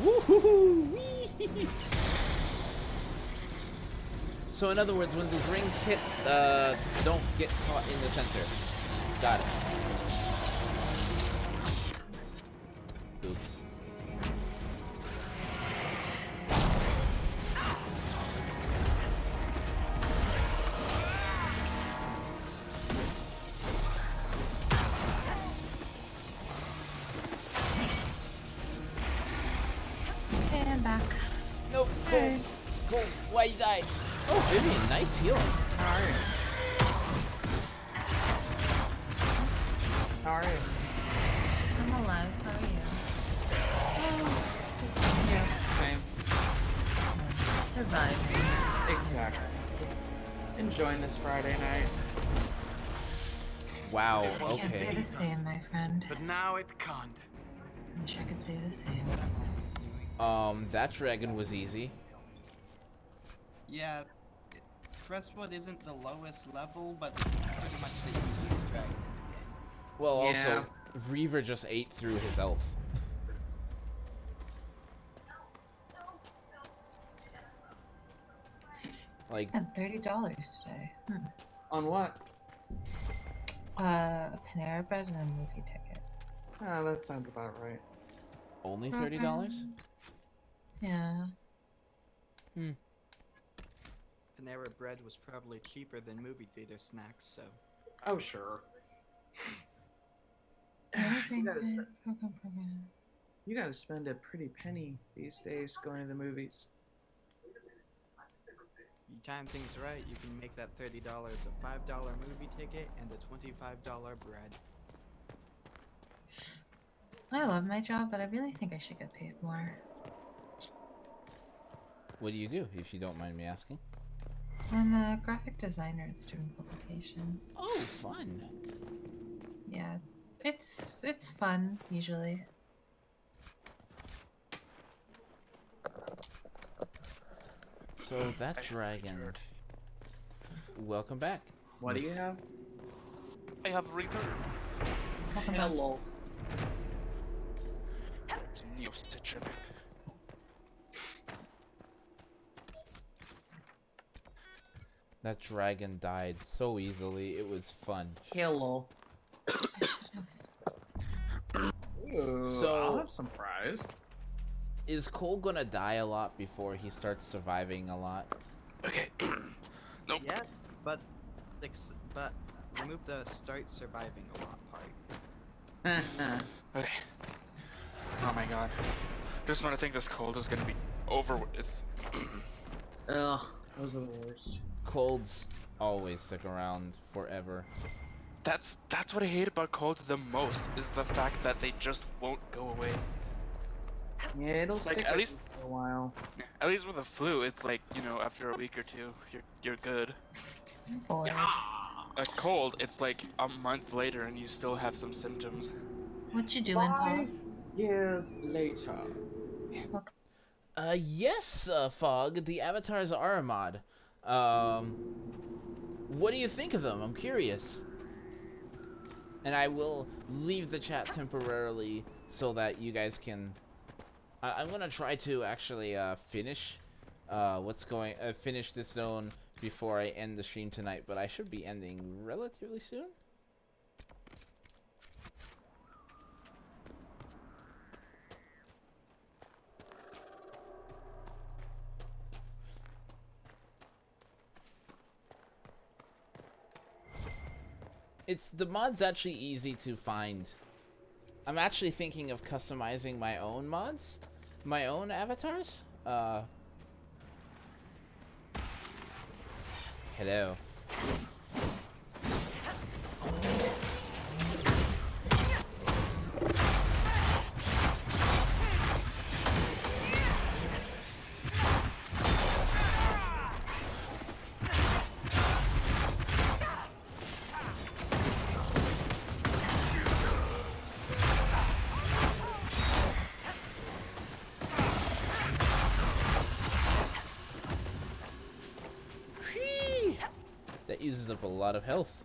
Woohoo! So in other words, when those rings hit, don't get caught in the center. Got it. Oops. Okay, I'm back. Nope. Cool. Cool. Why you died? Oh, Vivian, nice healing. How are you? How are you? I'm alive. How are you? Yeah, same. Surviving. Exactly. Enjoying this Friday night. Wow, I can't say okay. the same, my friend. But now it can't. I wish I could say the same. That dragon was easy. Yeah, Crestwood isn't the lowest level, but it's pretty much the easiest dragon in the game. Well, Yeah. also, Reaver just ate through his health. Like, spent $30 today. On what? Panera Bread and a movie ticket. Ah, that sounds about right. only $30? Yeah. Panera Bread was probably cheaper than movie theater snacks, so. Oh, sure. You gotta spend a pretty penny these days going to the movies. You time things right, you can make that $30 a $5 movie ticket and a $25 bread. I love my job, but I really think I should get paid more. What do you do, if you don't mind me asking? I'm a graphic designer at student publications. Oh, fun. Yeah, it's fun usually. So that dragon. Welcome back. What do you have? I have returned. Hello. Neo Citron. That dragon died so easily. It was fun. Hello. Ooh, So I'll have some fries. Is Cole gonna die a lot before he starts surviving a lot? Okay. Nope. Yes, but remove the start surviving a lot part. Okay. Oh my god. Just when I think this cold is gonna be over with. Ugh, those are the worst. Colds always stick around forever. That's what I hate about colds the most, is the fact that they just won't go away. Yeah, it'll Like, stick at least for a while. At least with the flu, it's like, you know, after a week or two, you're good. Boy. A cold, it's like a month later and you still have some symptoms. What you doing, Paul? 5 years later. Yes, Fog. The avatars are a mod. What do you think of them? I'm curious. And I will leave the chat temporarily so that you guys can. I'm gonna try to actually finish finish this zone before I end the stream tonight, but I should be ending relatively soon. The mod's actually easy to find. I'm actually thinking of customizing my own mods, my own avatars. Hello. That uses up a lot of health.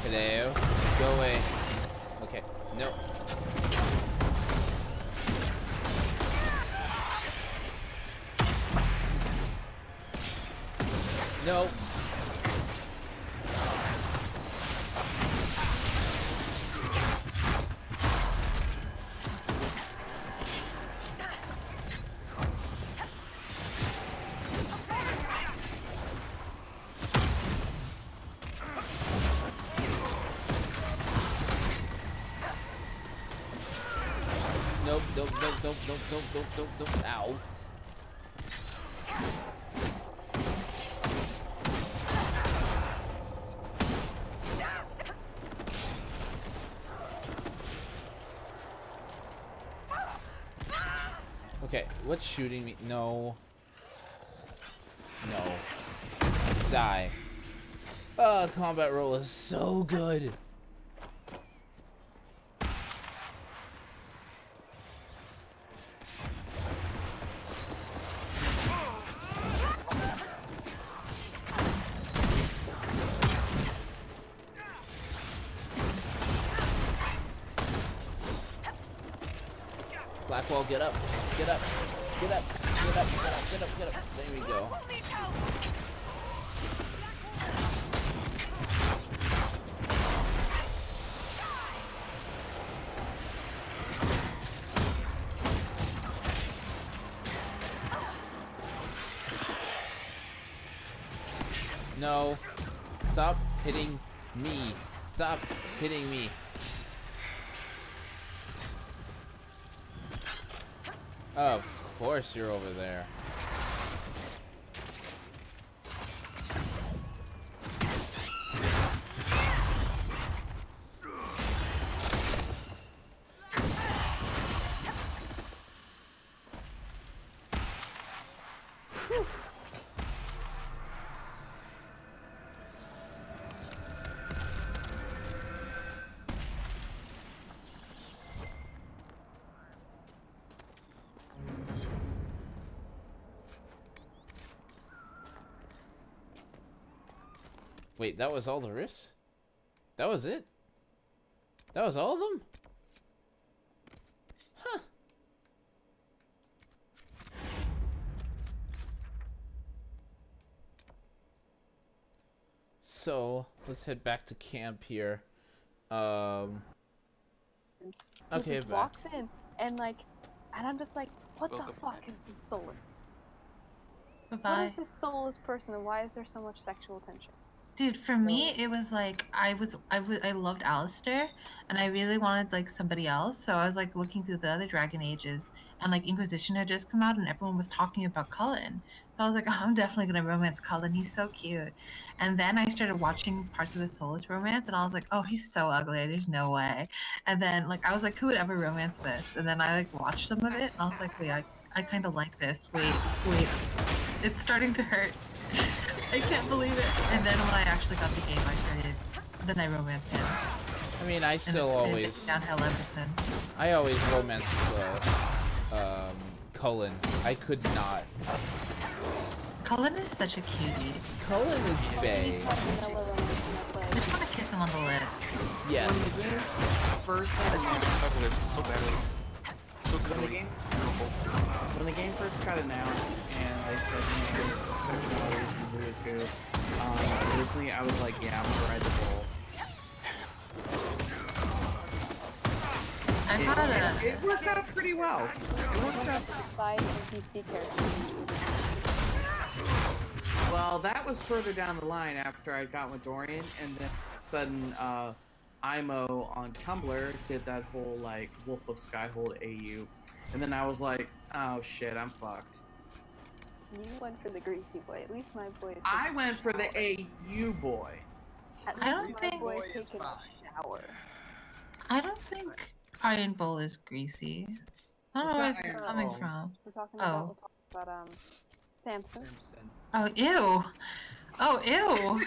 Hello. Go away. Okay. No. No. Nope. Ow. Okay, what's shooting me? No. No. Die. Combat roll is so good. Blackwall, get up, get up, get up, get up, get up, get up, get up. There we go. No, stop hitting me. Stop hitting me. Of course you're over there. Wait, that was all the rifts? That was it? That was all of them? Huh. So, let's head back to camp here. Okay, he just walks in and like, and I'm just like, what the fuck is this soulless? Bye-bye. What is this soulless person and why is there so much sexual tension? Dude, for me, it was like I loved Alistair, and I really wanted like somebody else. So I was like looking through the other Dragon Ages, and like Inquisition had just come out, and everyone was talking about Cullen. So I was like, oh, I'm definitely gonna romance Cullen. He's so cute. And then I started watching parts of the Soulless romance, and I was like, oh, he's so ugly. There's no way. And then like I was like, who would ever romance this? And then I like watched some of it, and I was like, wait, I kind of like this. Wait, it's starting to hurt. I can't believe it. And then when I actually got the game, then I romanced him. I mean, I still always downhill ever since. I always romanced Cullen. I could not. Cullen is such a cutie. Cullen is bae. I just want to kiss him on the lips. Yes. When the game first got announced, when the game first got announced and they said, you know, search models and who is who, originally I was like, yeah, I'm gonna ride the bull. It worked out pretty well. It worked out. Well, that was further down the line after I got with Dorian, and then sudden IMO on Tumblr did that whole like Wolf of Skyhold AU. And then I was like, oh shit, I'm fucked. You went for the greasy boy. At least my boy. I went for the AU boy. I don't think boy is taking a shower. I don't think Iron Bull is greasy. I don't know where this is coming from. We're talking about Samson. Oh ew. Oh ew.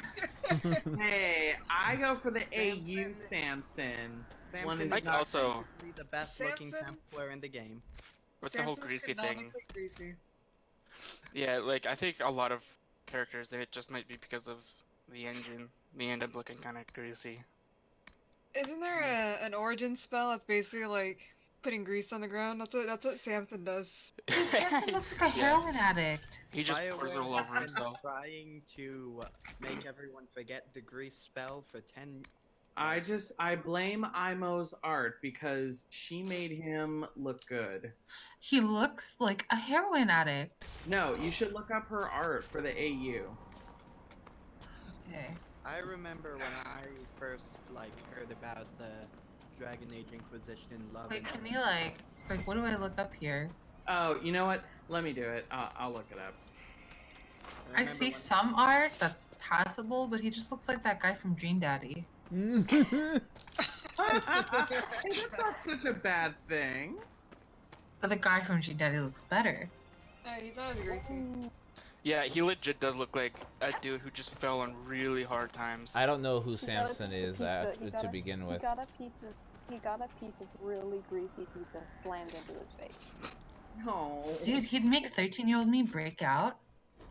Hey, I go for the AU Samson. Samson is also the best looking Templar in the game. With the whole greasy thing. Yeah, like I think a lot of characters, and it just might be because of the engine, they end up looking kind of greasy. Isn't there an origin spell that's basically like putting grease on the ground? That's what Samson does. Samson looks like a heroin addict. He just pours it all over himself. Trying to make everyone forget the grease spell for 10. I blame Imo's art because she made him look good. He looks like a heroin addict. No, you should look up her art for the AU. Okay. I remember when I first heard about the Dragon Age Inquisition love. Wait, can you like what do I look up here? Oh, you know what? Let me do it. I'll look it up. I see some art that's passable, but he just looks like that guy from Dream Daddy. Hey, that's not such a bad thing. But the guy from Dream Daddy looks better. He's not as greasy. Yeah, he legit does look like a dude who just fell on really hard times. I don't know who Samson is to begin with. He got a piece of really greasy pizza slammed into his face. No. Dude, he'd make 13-year-old me break out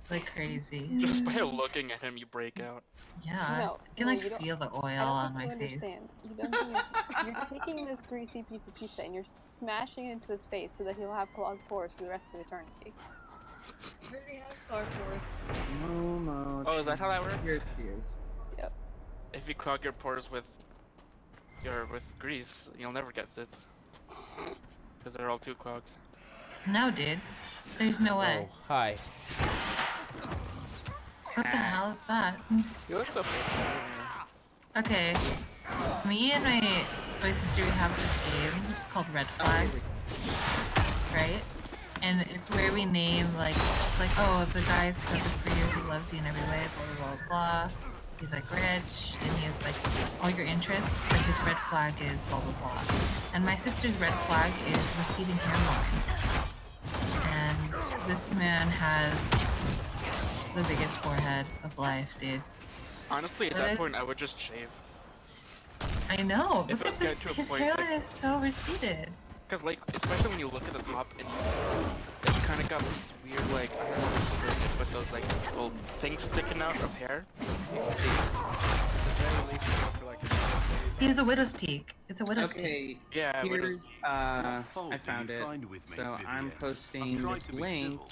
like crazy. Just by looking at him, you break out. Yeah, No, I can like feel the oil on my face. Understand. You don't think you're taking this greasy piece of pizza and you're smashing it into his face so that he'll have clogged pores for the rest of eternity. Really has clogged pores. Momo. Oh, is that how that works? Here she is. Yep. If you clog your pores with grease, you'll never get zits. Because they're all too clogged. No, dude. There's no way. Oh, hi. What the hell is that? You look so Okay. Me and my sister, we have this game. It's called Red Flag. Right? And it's where we name, like, it's just like, oh, the guy's perfect for you, he loves you in every way, blah, blah, blah, blah. He's, like, rich, and he has, like, all your interests, but his red flag is blah, blah, blah. And my sister's red flag is receding hairlines. And this man has the biggest forehead of life, dude. Honestly, at that point, I would just shave. I know. If Look it was at getting this. to a His point, hairline like- is so receded. Because, like, especially when you look at the top and it's kind of got these weird, like, I don't know how to describe it, but those, like, little things sticking out of hair. You can see. He has a widow's peak. It's a widow's peak. Okay, Yeah, here's, I do found you it. find with me, So I'm Vivienne? posting I'm trying this to be link civil.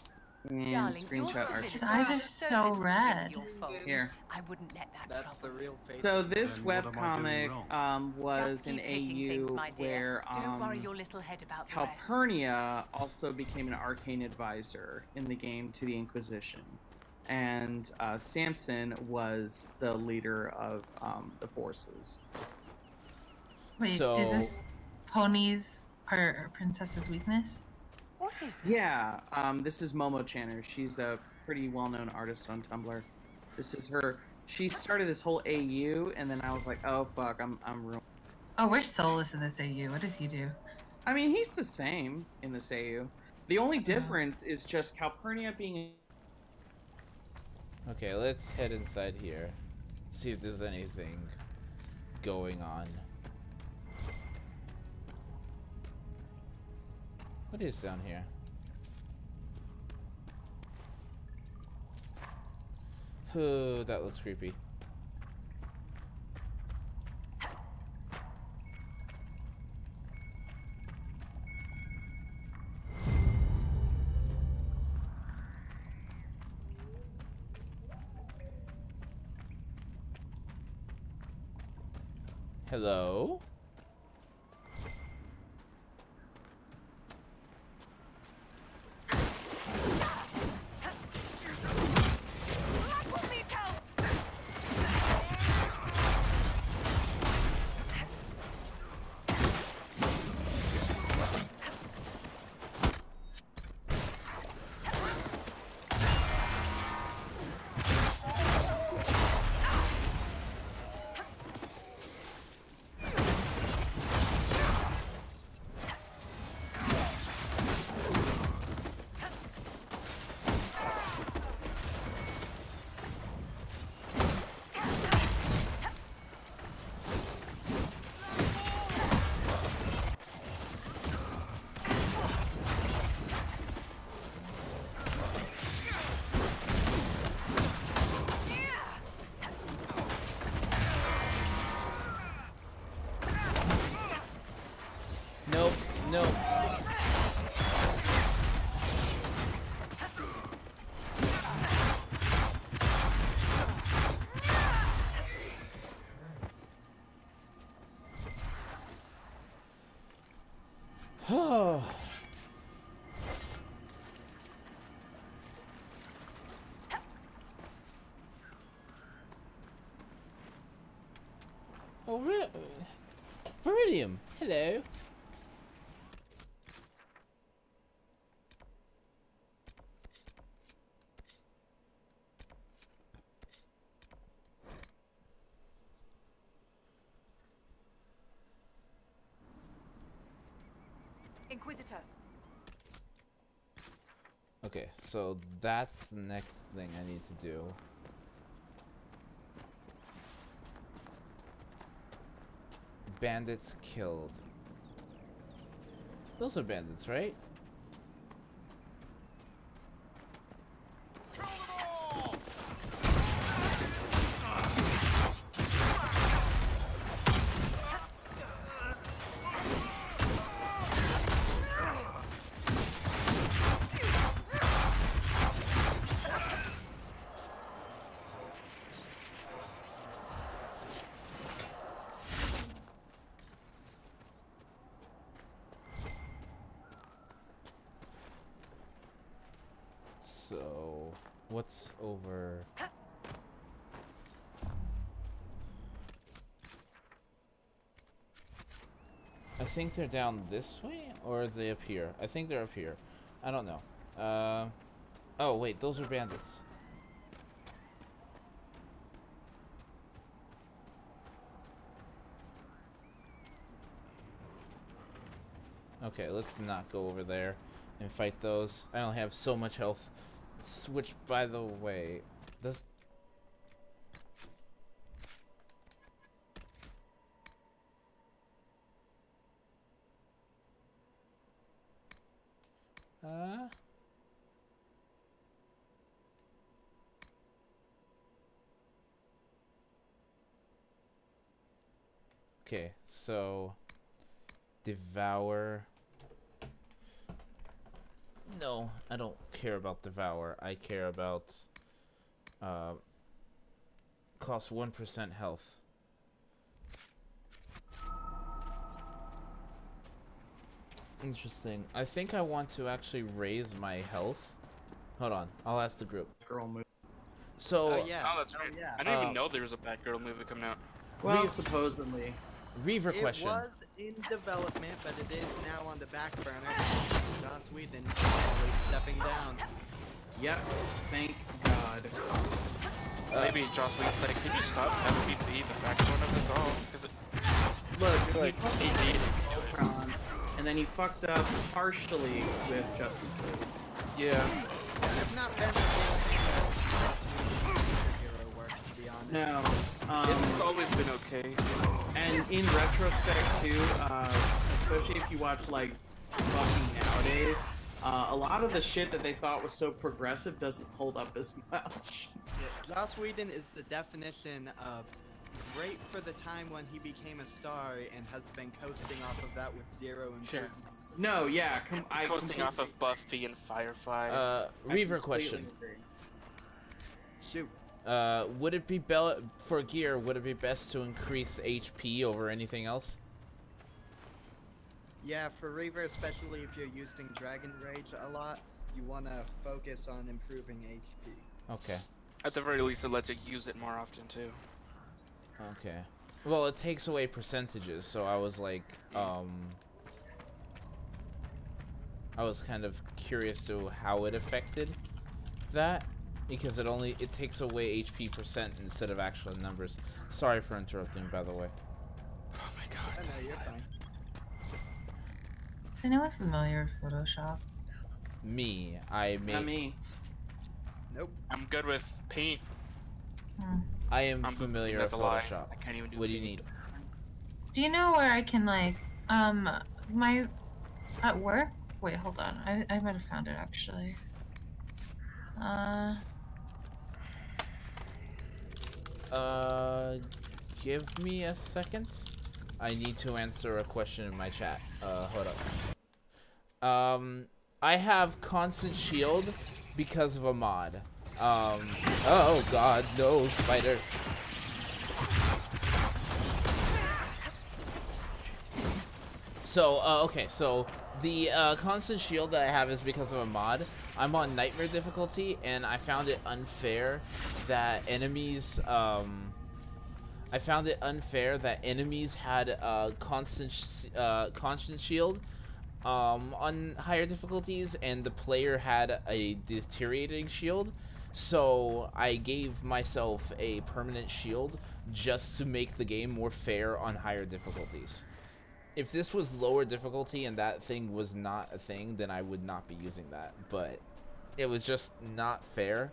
and Darling, screenshot you're art. His eyes are so red. Here. I wouldn't let that That's the real face. So this Then what am I doing webcomic was Just an keep hitting AU things, my dear. where Don't worry your little head about the rest. Calpurnia also became an arcane advisor in the game to the Inquisition. And Samson was the leader of the forces. Wait, So- is this Pony's or Princess's weakness? What is that? Yeah, this is Momo Channer. She's a pretty well-known artist on Tumblr. This is her. She started this whole AU, and then I was like, oh fuck, I'm ruined. Oh, we're soulless in this AU. What does he do? I mean, he's the same in this AU. The only difference is just Calpurnia being. Okay, let's head inside here. See if there's anything going on. What is down here? Oh, that looks creepy. Hello? Nope, nope. Oh. Oh, Viridium. Hello. Inquisitor. Okay, so that's the next thing I need to do. Bandits killed. Those are bandits, right? So, what's over? I think they're down this way, or are they up here? I think they're up here. I don't know. Oh wait, those are bandits. Okay, let's not go over there and fight those. I only have so much health. Which, by the way, does... Okay, so... Devour... No, I don't care about Devour. I care about... cost 1% health. Interesting. I think I want to actually raise my health. Hold on, I'll ask the group. Girl movie. So... yeah. Oh, that's right. I didn't even know there was a Batgirl movie coming out. Well, supposedly. Reaver question. It was in development, but it is now on the back burner. Joss Whedon is stepping down. Yep, thank God. Maybe Joss Whedon's like, can you stop having me be the backbone of this all? Because Look, he did Ultron, and then he fucked up partially with Justice League. Yeah. I've not been a superhero work, to be honest. No. It's always been okay. And in retrospect too, especially if you watch like Bucky nowadays, a lot of the shit that they thought was so progressive doesn't hold up as much. Yeah, Joss Whedon is the definition of great for the time when he became a star and has been coasting off of that with zero improvement. No, yeah, coasting off of Buffy and Firefly. Reaver question. Shoot. Would it be for gear? Would it be best to increase HP over anything else? Yeah, for Reaver, especially if you're using Dragon Rage a lot, you want to focus on improving HP. Okay. At the very least, it lets you use it more often too. Okay. Well, it takes away percentages, so I was like, I was kind of curious to how it affected that. Because it takes away HP percent instead of actual numbers. Sorry for interrupting, by the way. Oh my god. No, you're fine. Is anyone familiar with Photoshop? Me. I made... Not me. Nope. I'm good with paint. I am familiar with Photoshop. I can't even do what do you need? Do you know where I can like, my... At work? Wait, hold on. I might have found it actually. Give me a second. I need to answer a question in my chat. Hold up. I have constant shield because of a mod. Oh god, no, spider. So, okay, so the constant shield that I have is because of a mod. I'm on Nightmare difficulty, and I found it unfair that enemies, had a constant shield on higher difficulties, and the player had a deteriorating shield. So I gave myself a permanent shield just to make the game more fair on higher difficulties. If this was lower difficulty and that thing was not a thing, then I would not be using that. But it was just not fair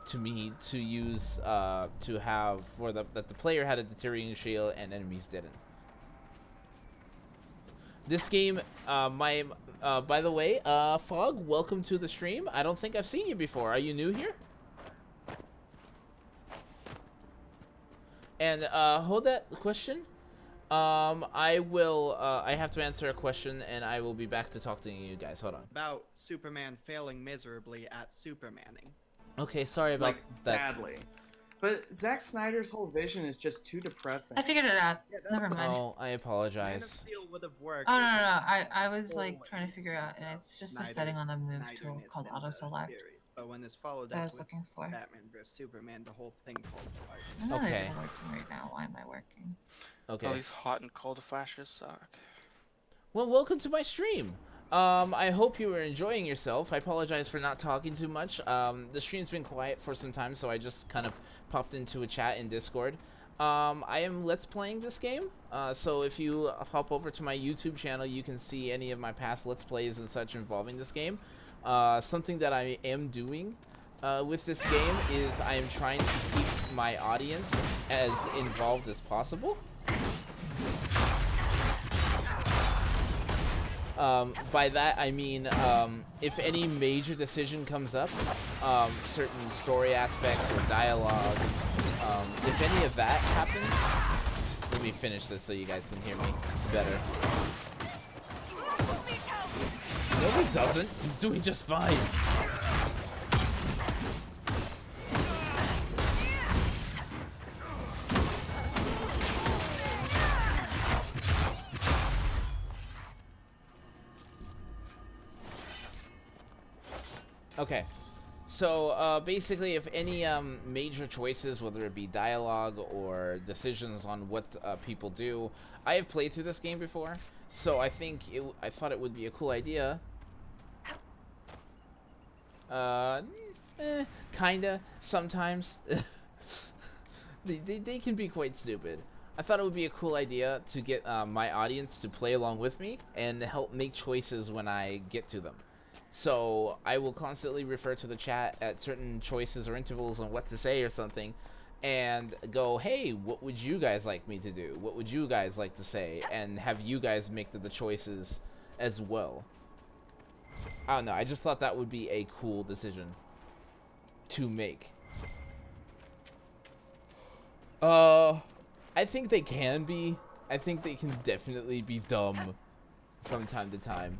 to me to use to have for that the player had a deteriorating shield and enemies didn't. This game, by the way, Fog, welcome to the stream. I don't think I've seen you before. Are you new here? And hold that question. I have to answer a question, and I will be back to talk to you guys. Hold on. About Superman failing miserably at Supermaning. Okay, sorry about that. Badly. But Zack Snyder's whole vision is just too depressing. I figured it out. Never mind. Oh, I apologize. Would have worked. Oh no. I was like trying to figure out, and it's just a setting on the move tool called auto select. But when this followed I up was with looking for. Batman vs Superman, the whole thing falls apart. I'm not Okay. even working right now. Why am I working? Okay. All these hot and cold flashes suck. Well, welcome to my stream. I hope you were enjoying yourself. I apologize for not talking too much. The stream's been quiet for some time, so I just kind of popped into a chat in Discord. I am Let's Playing this game, so if you hop over to my YouTube channel, you can see any of my past Let's Plays and such involving this game. Something that I am doing with this game is I am trying to keep my audience as involved as possible. By that I mean if any major decision comes up, certain story aspects or dialogue, if any of that happens, let me finish this so you guys can hear me better. No, he doesn't. He's doing just fine. Okay, so basically if any major choices, whether it be dialogue or decisions on what people do, I have played through this game before, so I think I thought it would be a cool idea. Kinda, sometimes. they can be quite stupid. I thought it would be a cool idea to get my audience to play along with me and help make choices when I get to them. So I will constantly refer to the chat at certain choices or intervals on what to say or something and go, hey, what would you guys like me to do? What would you guys like to say? And have you guys make the choices as well. I don't know, I just thought that would be a cool decision to make. I think they can be. I think they can definitely be dumb from time to time.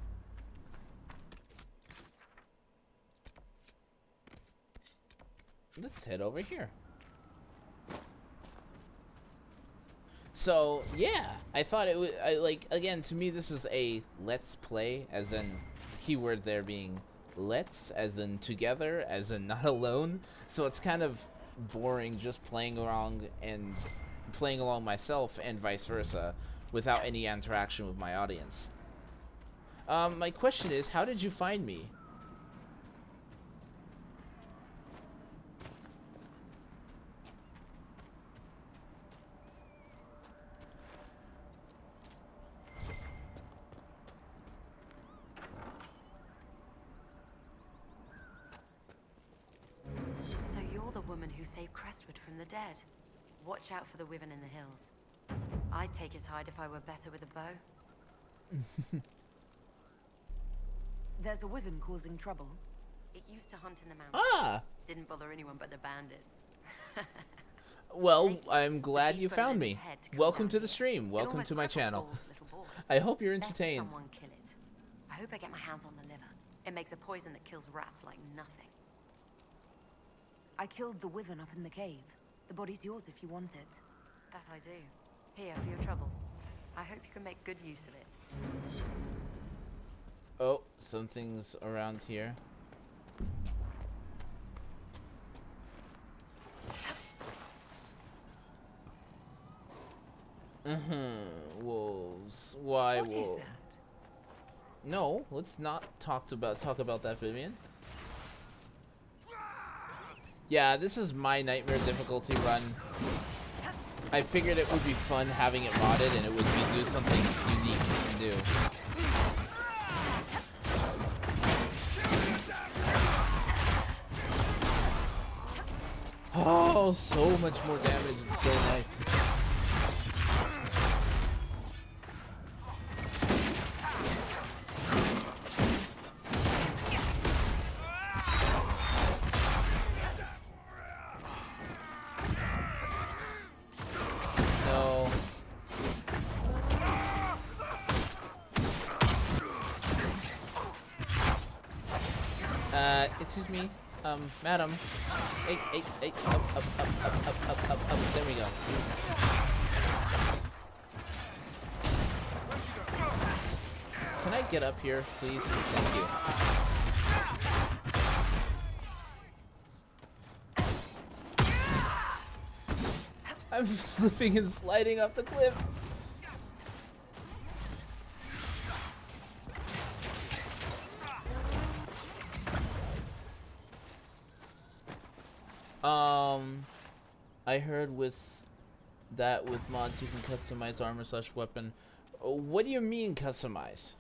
Let's head over here. So yeah, I thought it would. Again, to me, this is a let's play, as in keyword there being let's, as in together, as in not alone. So it's kind of boring just playing along myself and vice versa, without any interaction with my audience. My question is, how did you find me? So you're the woman who saved Crestwood from the dead. Watch out for the wyvern in the hills. I'd take his hide if I were better with a bow. There's a wyvern causing trouble. It used to hunt in the mountains. Ah! Didn't bother anyone but the bandits. Well, I'm glad you found me. Welcome to the stream. Welcome to my channel. I hope you're entertained. Let someone kill it. I hope I get my hands on the liver. It makes a poison that kills rats like nothing. I killed the wyvern up in the cave. The body's yours if you want it. That I do. Here for your troubles. I hope you can make good use of it. Oh, something's around here. Wolves. Why wolves? What is that? No, let's not talk about that, Vivian. Yeah, this is my nightmare difficulty run. I figured it would be fun having it modded, and it would be do something unique and do. Oh, so much more damage. It's so nice. No. Excuse me. Madam. Hey, up. There we go. Can I get up here, please? Thank you. I'm slipping and sliding off the cliff. I heard with mods you can customize armor / weapon. What do you mean customize?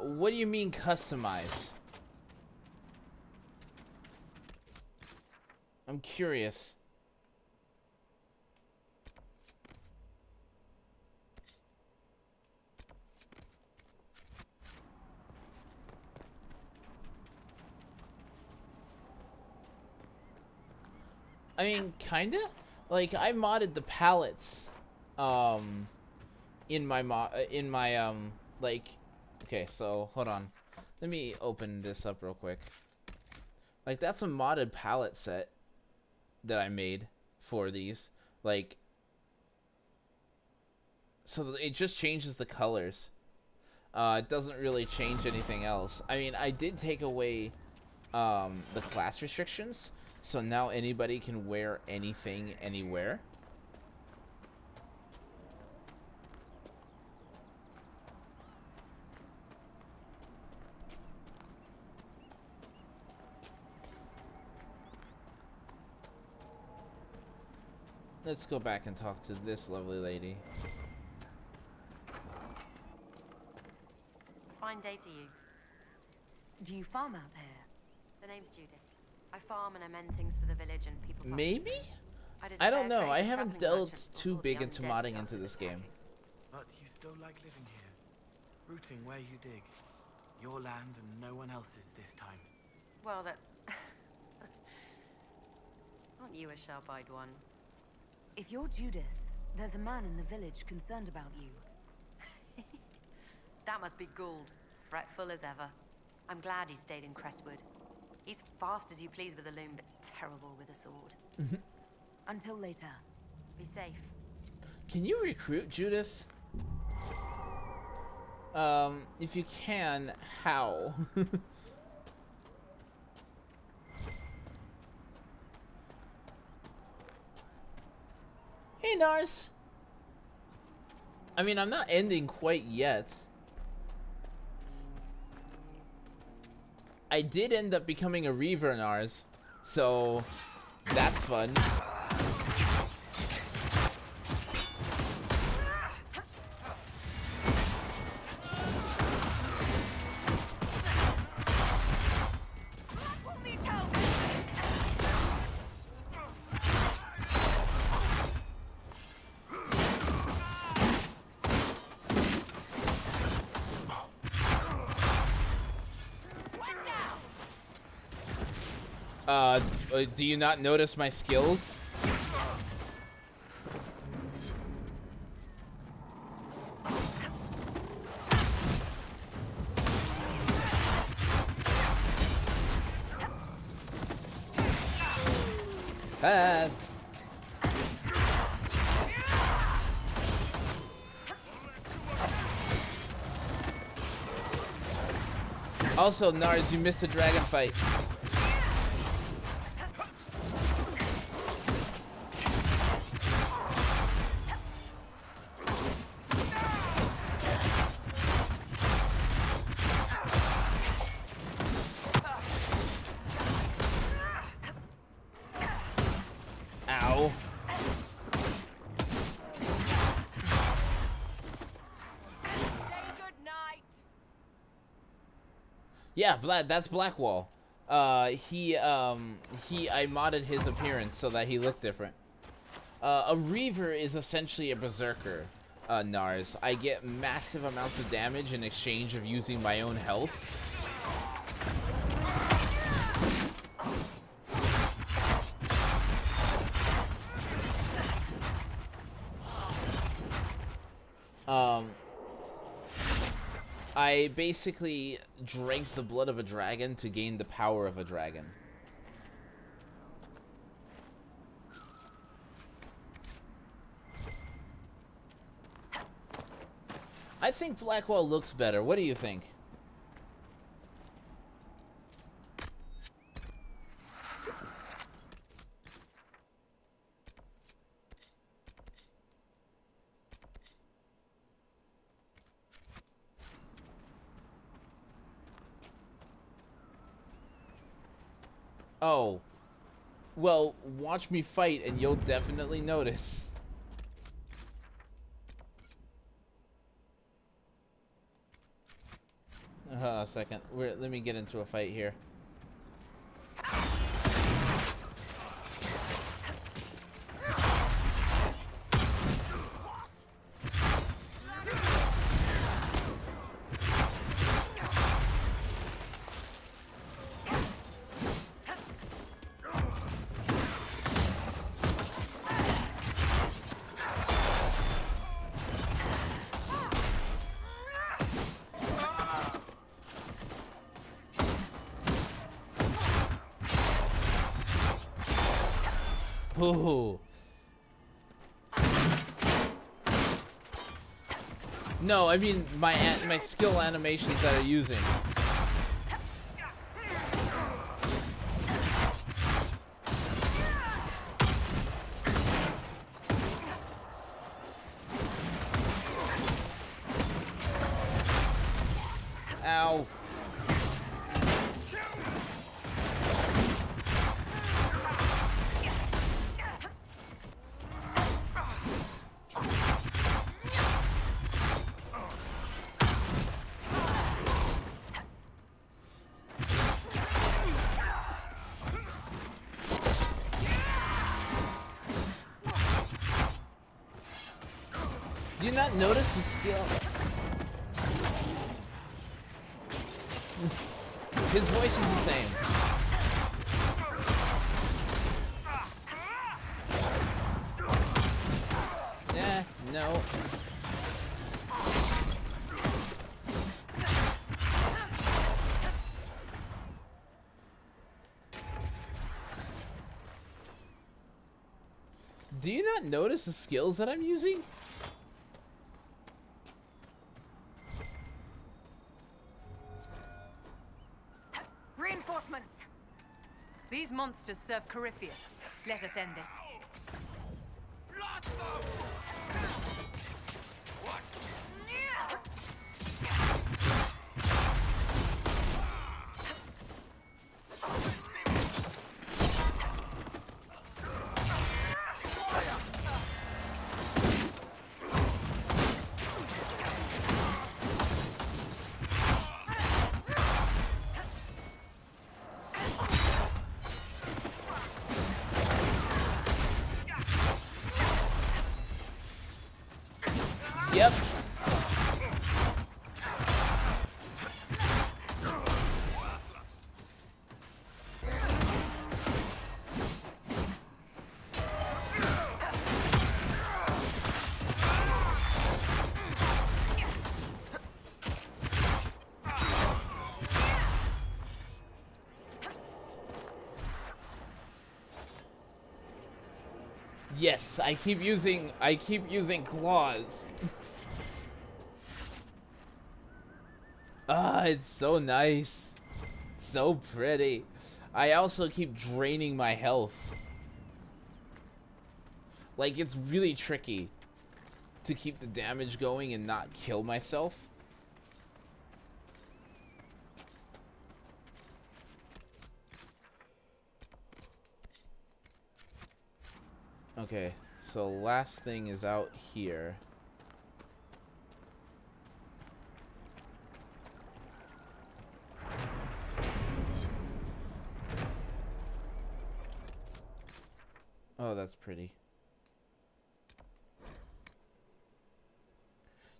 What do you mean customize? I'm curious. I mean, kinda? Like, I modded the palettes, in my like, okay, so, hold on. Let me open this up real quick. Like, that's a modded palette set that I made for these. Like, so it just changes the colors. It doesn't really change anything else. I mean, I did take away, the class restrictions. So now anybody can wear anything, anywhere. Let's go back and talk to this lovely lady. Fine day to you. Do you farm out here? The name's Judith. I farm and I mend things for the village and people. Maybe? I don't know. I haven't delved too big into modding into this game. But you still like living here, rooting where you dig. Your land and no one else's this time. Well, that's... Aren't you a sharp-eyed one? If you're Judith, there's a man in the village concerned about you. That must be Gould, fretful as ever. I'm glad he stayed in Crestwood. He's fast as you please with a loom, but terrible with a sword. Until later. Be safe. Can you recruit Judith? If you can, how? Hey, Nars! I mean, I'm not ending quite yet. I did end up becoming a Reaver, Nars, so that's fun. Do you not notice my skills? Also, Nars, you missed a dragon fight. Ow. Yeah, that's Blackwall. I modded his appearance so that he looked different. A Reaver is essentially a Berserker, Nars. I get massive amounts of damage in exchange of using my own health. I basically drank the blood of a dragon to gain the power of a dragon. I think Blackwall looks better. What do you think? Oh. Well, watch me fight and you'll definitely notice. Hold on a second. Let me get into a fight here. Ooh. No, I mean my skill animations that I'm using. Ow. Do you not notice the skill? His voice is the same. Yeah, no. Do you not notice the skills that I'm using? Reinforcements! These monsters serve Corypheus. Let us end this. Yep. Yes, I keep using claws. Ah, it's so nice. So pretty. I also keep draining my health. Like, it's really tricky to keep the damage going and not kill myself. Okay, so last thing is out here. Oh, that's pretty.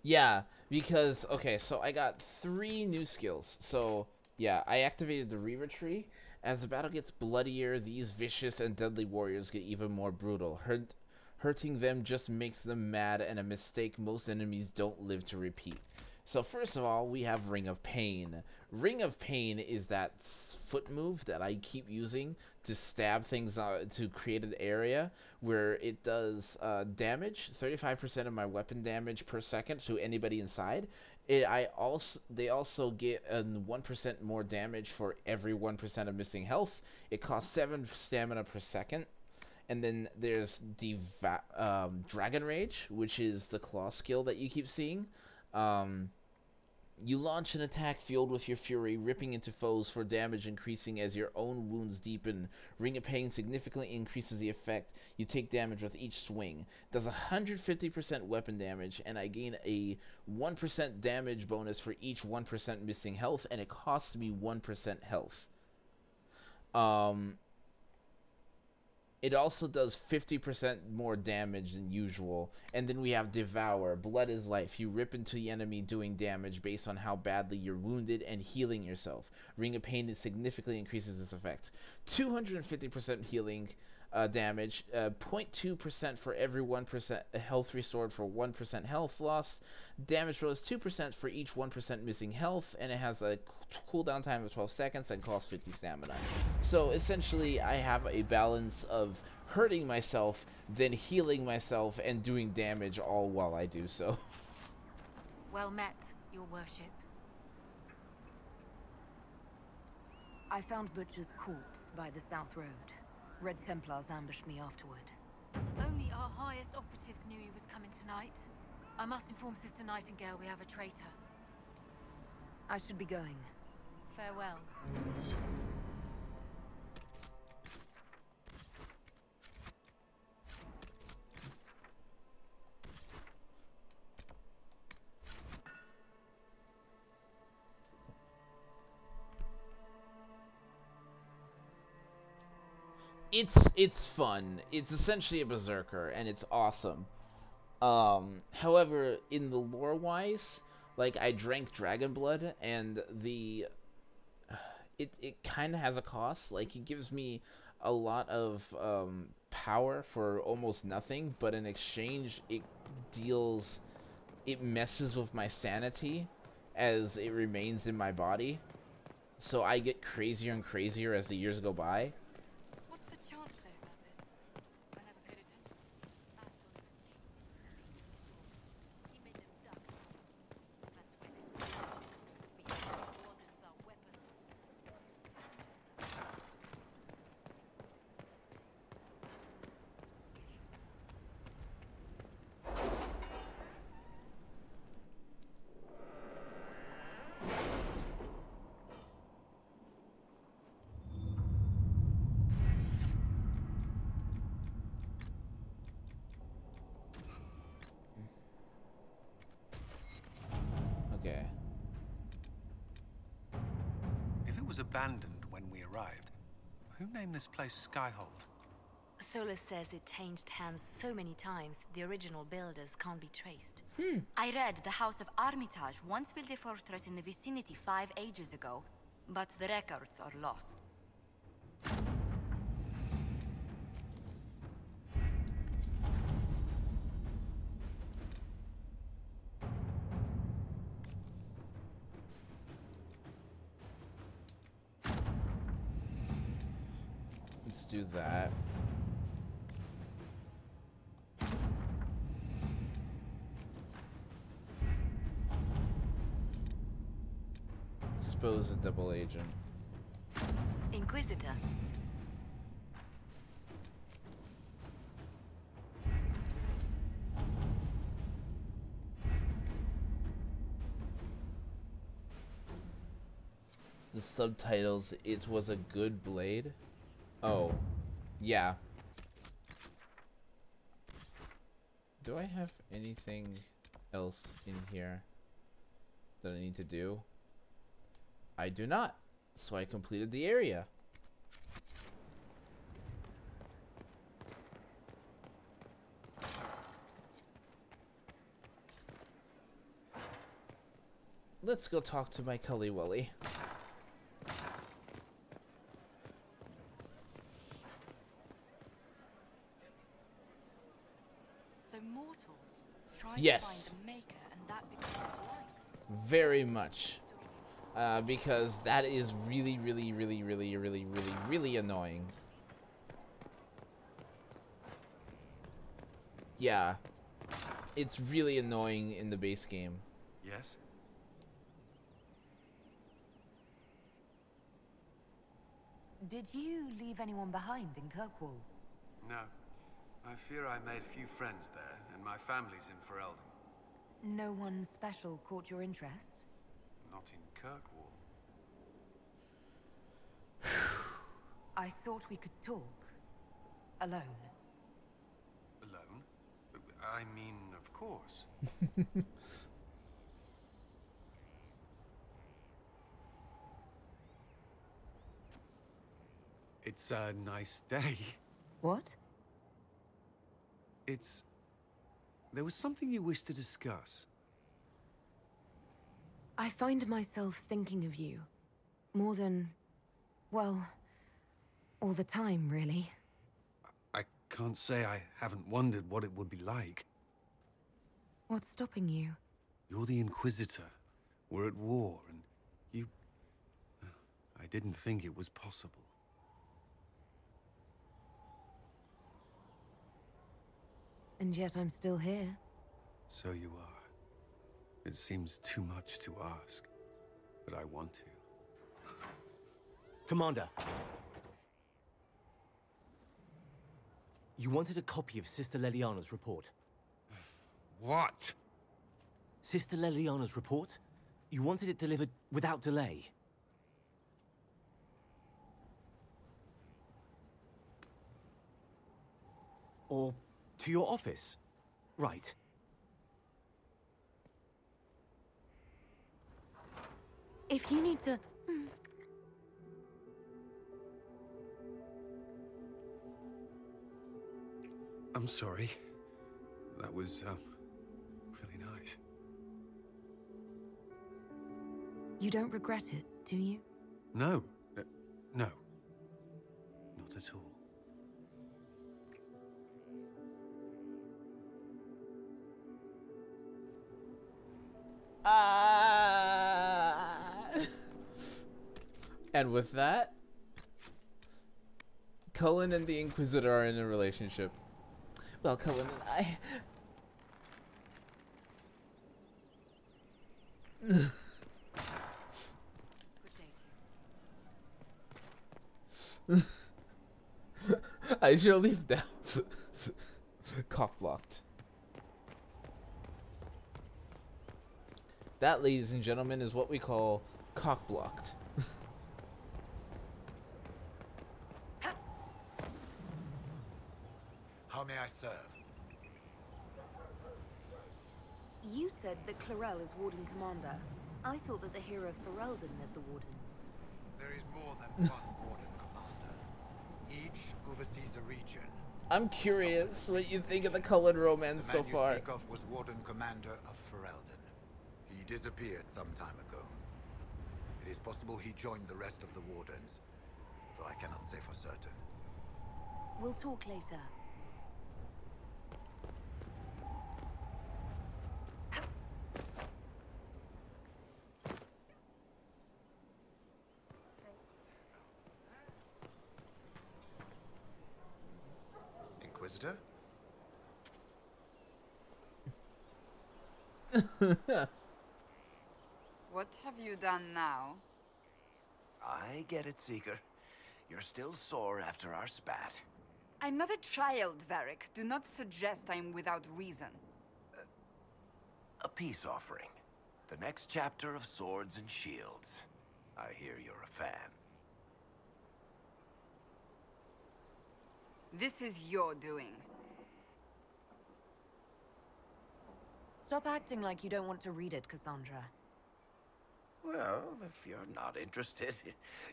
Yeah, because, okay, so I got 3 new skills. So, yeah, I activated the Reaver tree. As the battle gets bloodier, these vicious and deadly warriors get even more brutal. Hurting them just makes them mad, and a mistake most enemies don't live to repeat. So first of all, we have Ring of Pain. Ring of Pain is that foot move that I keep using to stab things to create an area where it does damage, 35% of my weapon damage per second to anybody inside. They also get 1% more damage for every 1% of missing health. It costs 7 stamina per second. And then there's the Dragon Rage, which is the claw skill that you keep seeing. You launch an attack fueled with your fury, ripping into foes for damage increasing as your own wounds deepen. Ring of Pain significantly increases the effect. You take damage with each swing. Does 150% weapon damage, and I gain a 1% damage bonus for each 1% missing health, and it costs me 1% health. It also does 50% more damage than usual. And then we have Devour. Blood is life. You rip into the enemy doing damage based on how badly you're wounded and healing yourself. Ring of Pain significantly increases this effect. 250% healing damage. 0.2% for every 1% health restored for 1% health loss. Damage rolls 2% for each 1% missing health. And it has a cooldown time of 12 seconds and costs 50 stamina. So essentially I have a balance of hurting myself, then healing myself, and doing damage all while I do so. Well met, your worship. I found Butcher's corpse by the South Road. Red Templars ambushed me afterward. Only our highest operatives knew he was coming tonight. I must inform Sister Nightingale we have a traitor. I should be going. Farewell. It's fun. It's essentially a berserker, and it's awesome. However, in the lore wise, like, I drank dragon blood, and it kind of has a cost. Like, it gives me a lot of power for almost nothing, but in exchange it messes with my sanity as it remains in my body, so I get crazier and crazier as the years go by. Okay. If it was abandoned when we arrived, who named this place Skyhold? Solus says it changed hands so many times, the original builders can't be traced. I read the House of Armitage once built a fortress in the vicinity 5 ages ago, but the records are lost. Let's do that. expose a double agent. Inquisitor. The subtitles, it was a good blade. Oh, yeah. Do I have anything else in here that I need to do? I do not. So I completed the area. Let's go talk to my Cully Wully. So mortals try Yes. to find a maker and that becomes blight. Very much. Because that is really, really, really, really, really, really, really annoying. Yeah. It's really annoying in the base game. Yes? Did you leave anyone behind in Kirkwall? No. I fear I made few friends there, and my family's in Ferelden. No one special caught your interest? Not in Kirkwall. I thought we could talk. Alone. Alone? I mean, of course. It's a nice day. What? There was something you wished to discuss. I find myself thinking of you. More than... well... all the time, really. I can't say I haven't wondered what it would be like. What's stopping you? You're the Inquisitor. We're at war, and you... I didn't think it was possible. And yet I'm still here. So you are. It seems too much to ask, but I want to. Commander. You wanted a copy of Sister Leliana's report. What? Sister Leliana's report? You wanted it delivered without delay. Or to your office. Right. If you need to... I'm sorry. That was, really nice. You don't regret it, do you? No. No. Not at all. And with that, Cullen and the Inquisitor are in a relationship. Well, Cullen and I... I shall leave now. Cock blocked. That, ladies and gentlemen, is what we call cock blocked. How may I serve? You said that Clarel is Warden Commander. I thought that the hero of Ferelden led the Wardens. There is more than one Warden Commander. Each oversees a region. I'm curious what you think of the Cullen romance so far. The man you speak of was Warden Commander of Ferelden. He disappeared some time ago. It is possible he joined the rest of the Wardens, though I cannot say for certain. We'll talk later. Inquisitor? What have you done now? I get it, Seeker. You're still sore after our spat. I'm not a child, Varric. Do not suggest I'm without reason. A peace offering. The next chapter of Swords and Shields. I hear you're a fan. This is your doing. Stop acting like you don't want to read it, Cassandra. Well, if you're not interested,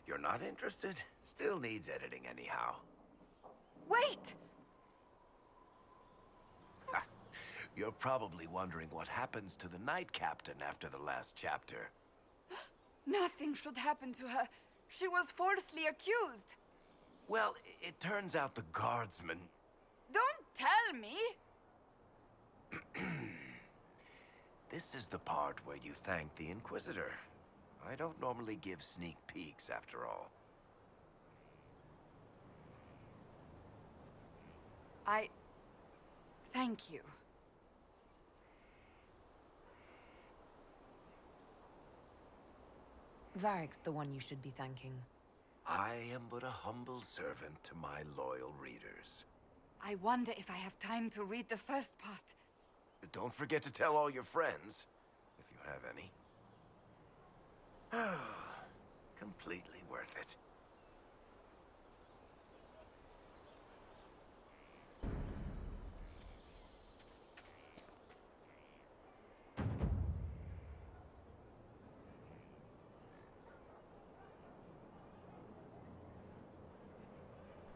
you're not interested. Still needs editing anyhow. Wait! You're probably wondering what happens to the Knight Captain after the last chapter. Nothing should happen to her. She was falsely accused. Well, it turns out the guardsman... Don't tell me! This is the part where you thank the Inquisitor. I don't normally give sneak peeks, after all. Thank you. Varric's the one you should be thanking. I am but a humble servant to my loyal readers. I wonder if I have time to read the first part. Don't forget to tell all your friends, if you have any. Completely worth it.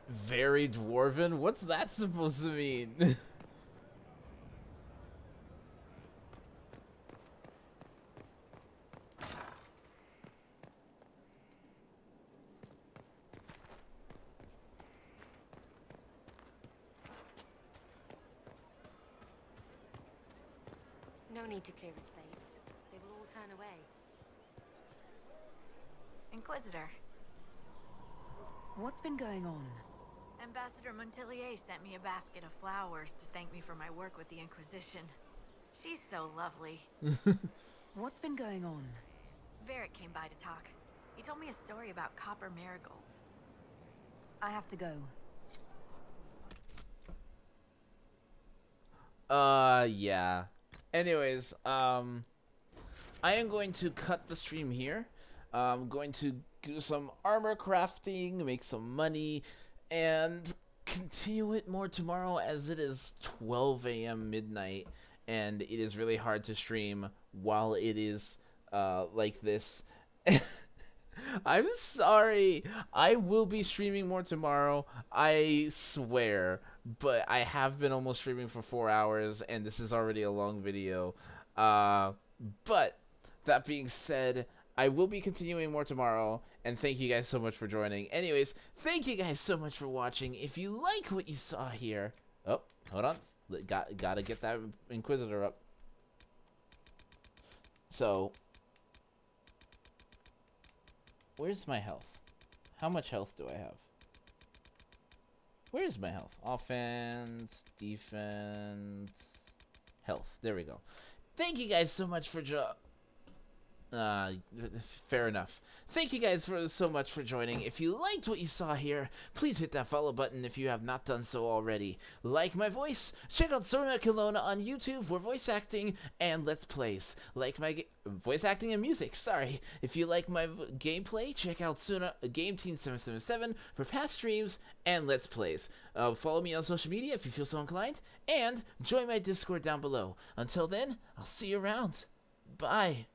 Very dwarven? What's that supposed to mean? No need to clear a space. They will all turn away. Inquisitor. What's been going on? Ambassador Montelier sent me a basket of flowers to thank me for my work with the Inquisition. She's so lovely. What's been going on? Varric came by to talk. He told me a story about copper marigolds. I have to go. Yeah. Anyways, I am going to cut the stream here. I'm going to do some armor crafting, make some money, and continue it more tomorrow, as it is 12 a.m. midnight, and it is really hard to stream while it is like this. I'm sorry. I will be streaming more tomorrow, I swear, but I have been almost streaming for 4 hours, and this is already a long video. But that being said, I will be continuing more tomorrow, and thank you guys so much for joining. Anyways, thank you guys so much for watching. If you like what you saw here... Oh, hold on. Gotta get that Inquisitor up. So... Where's my health? How much health do I have? Where's my health? Offense, defense, health. There we go. Thank you guys so much for fair enough. Thank you guys so much for joining. If you liked what you saw here, please hit that follow button if you have not done so already. Like my voice, check out TsunarKelone on YouTube for voice acting and Let's Plays. Like my voice acting and music, sorry. If you like my gameplay, check out GameTeen777 for past streams and Let's Plays. Follow me on social media if you feel so inclined, and join my Discord down below. Until then, I'll see you around. Bye.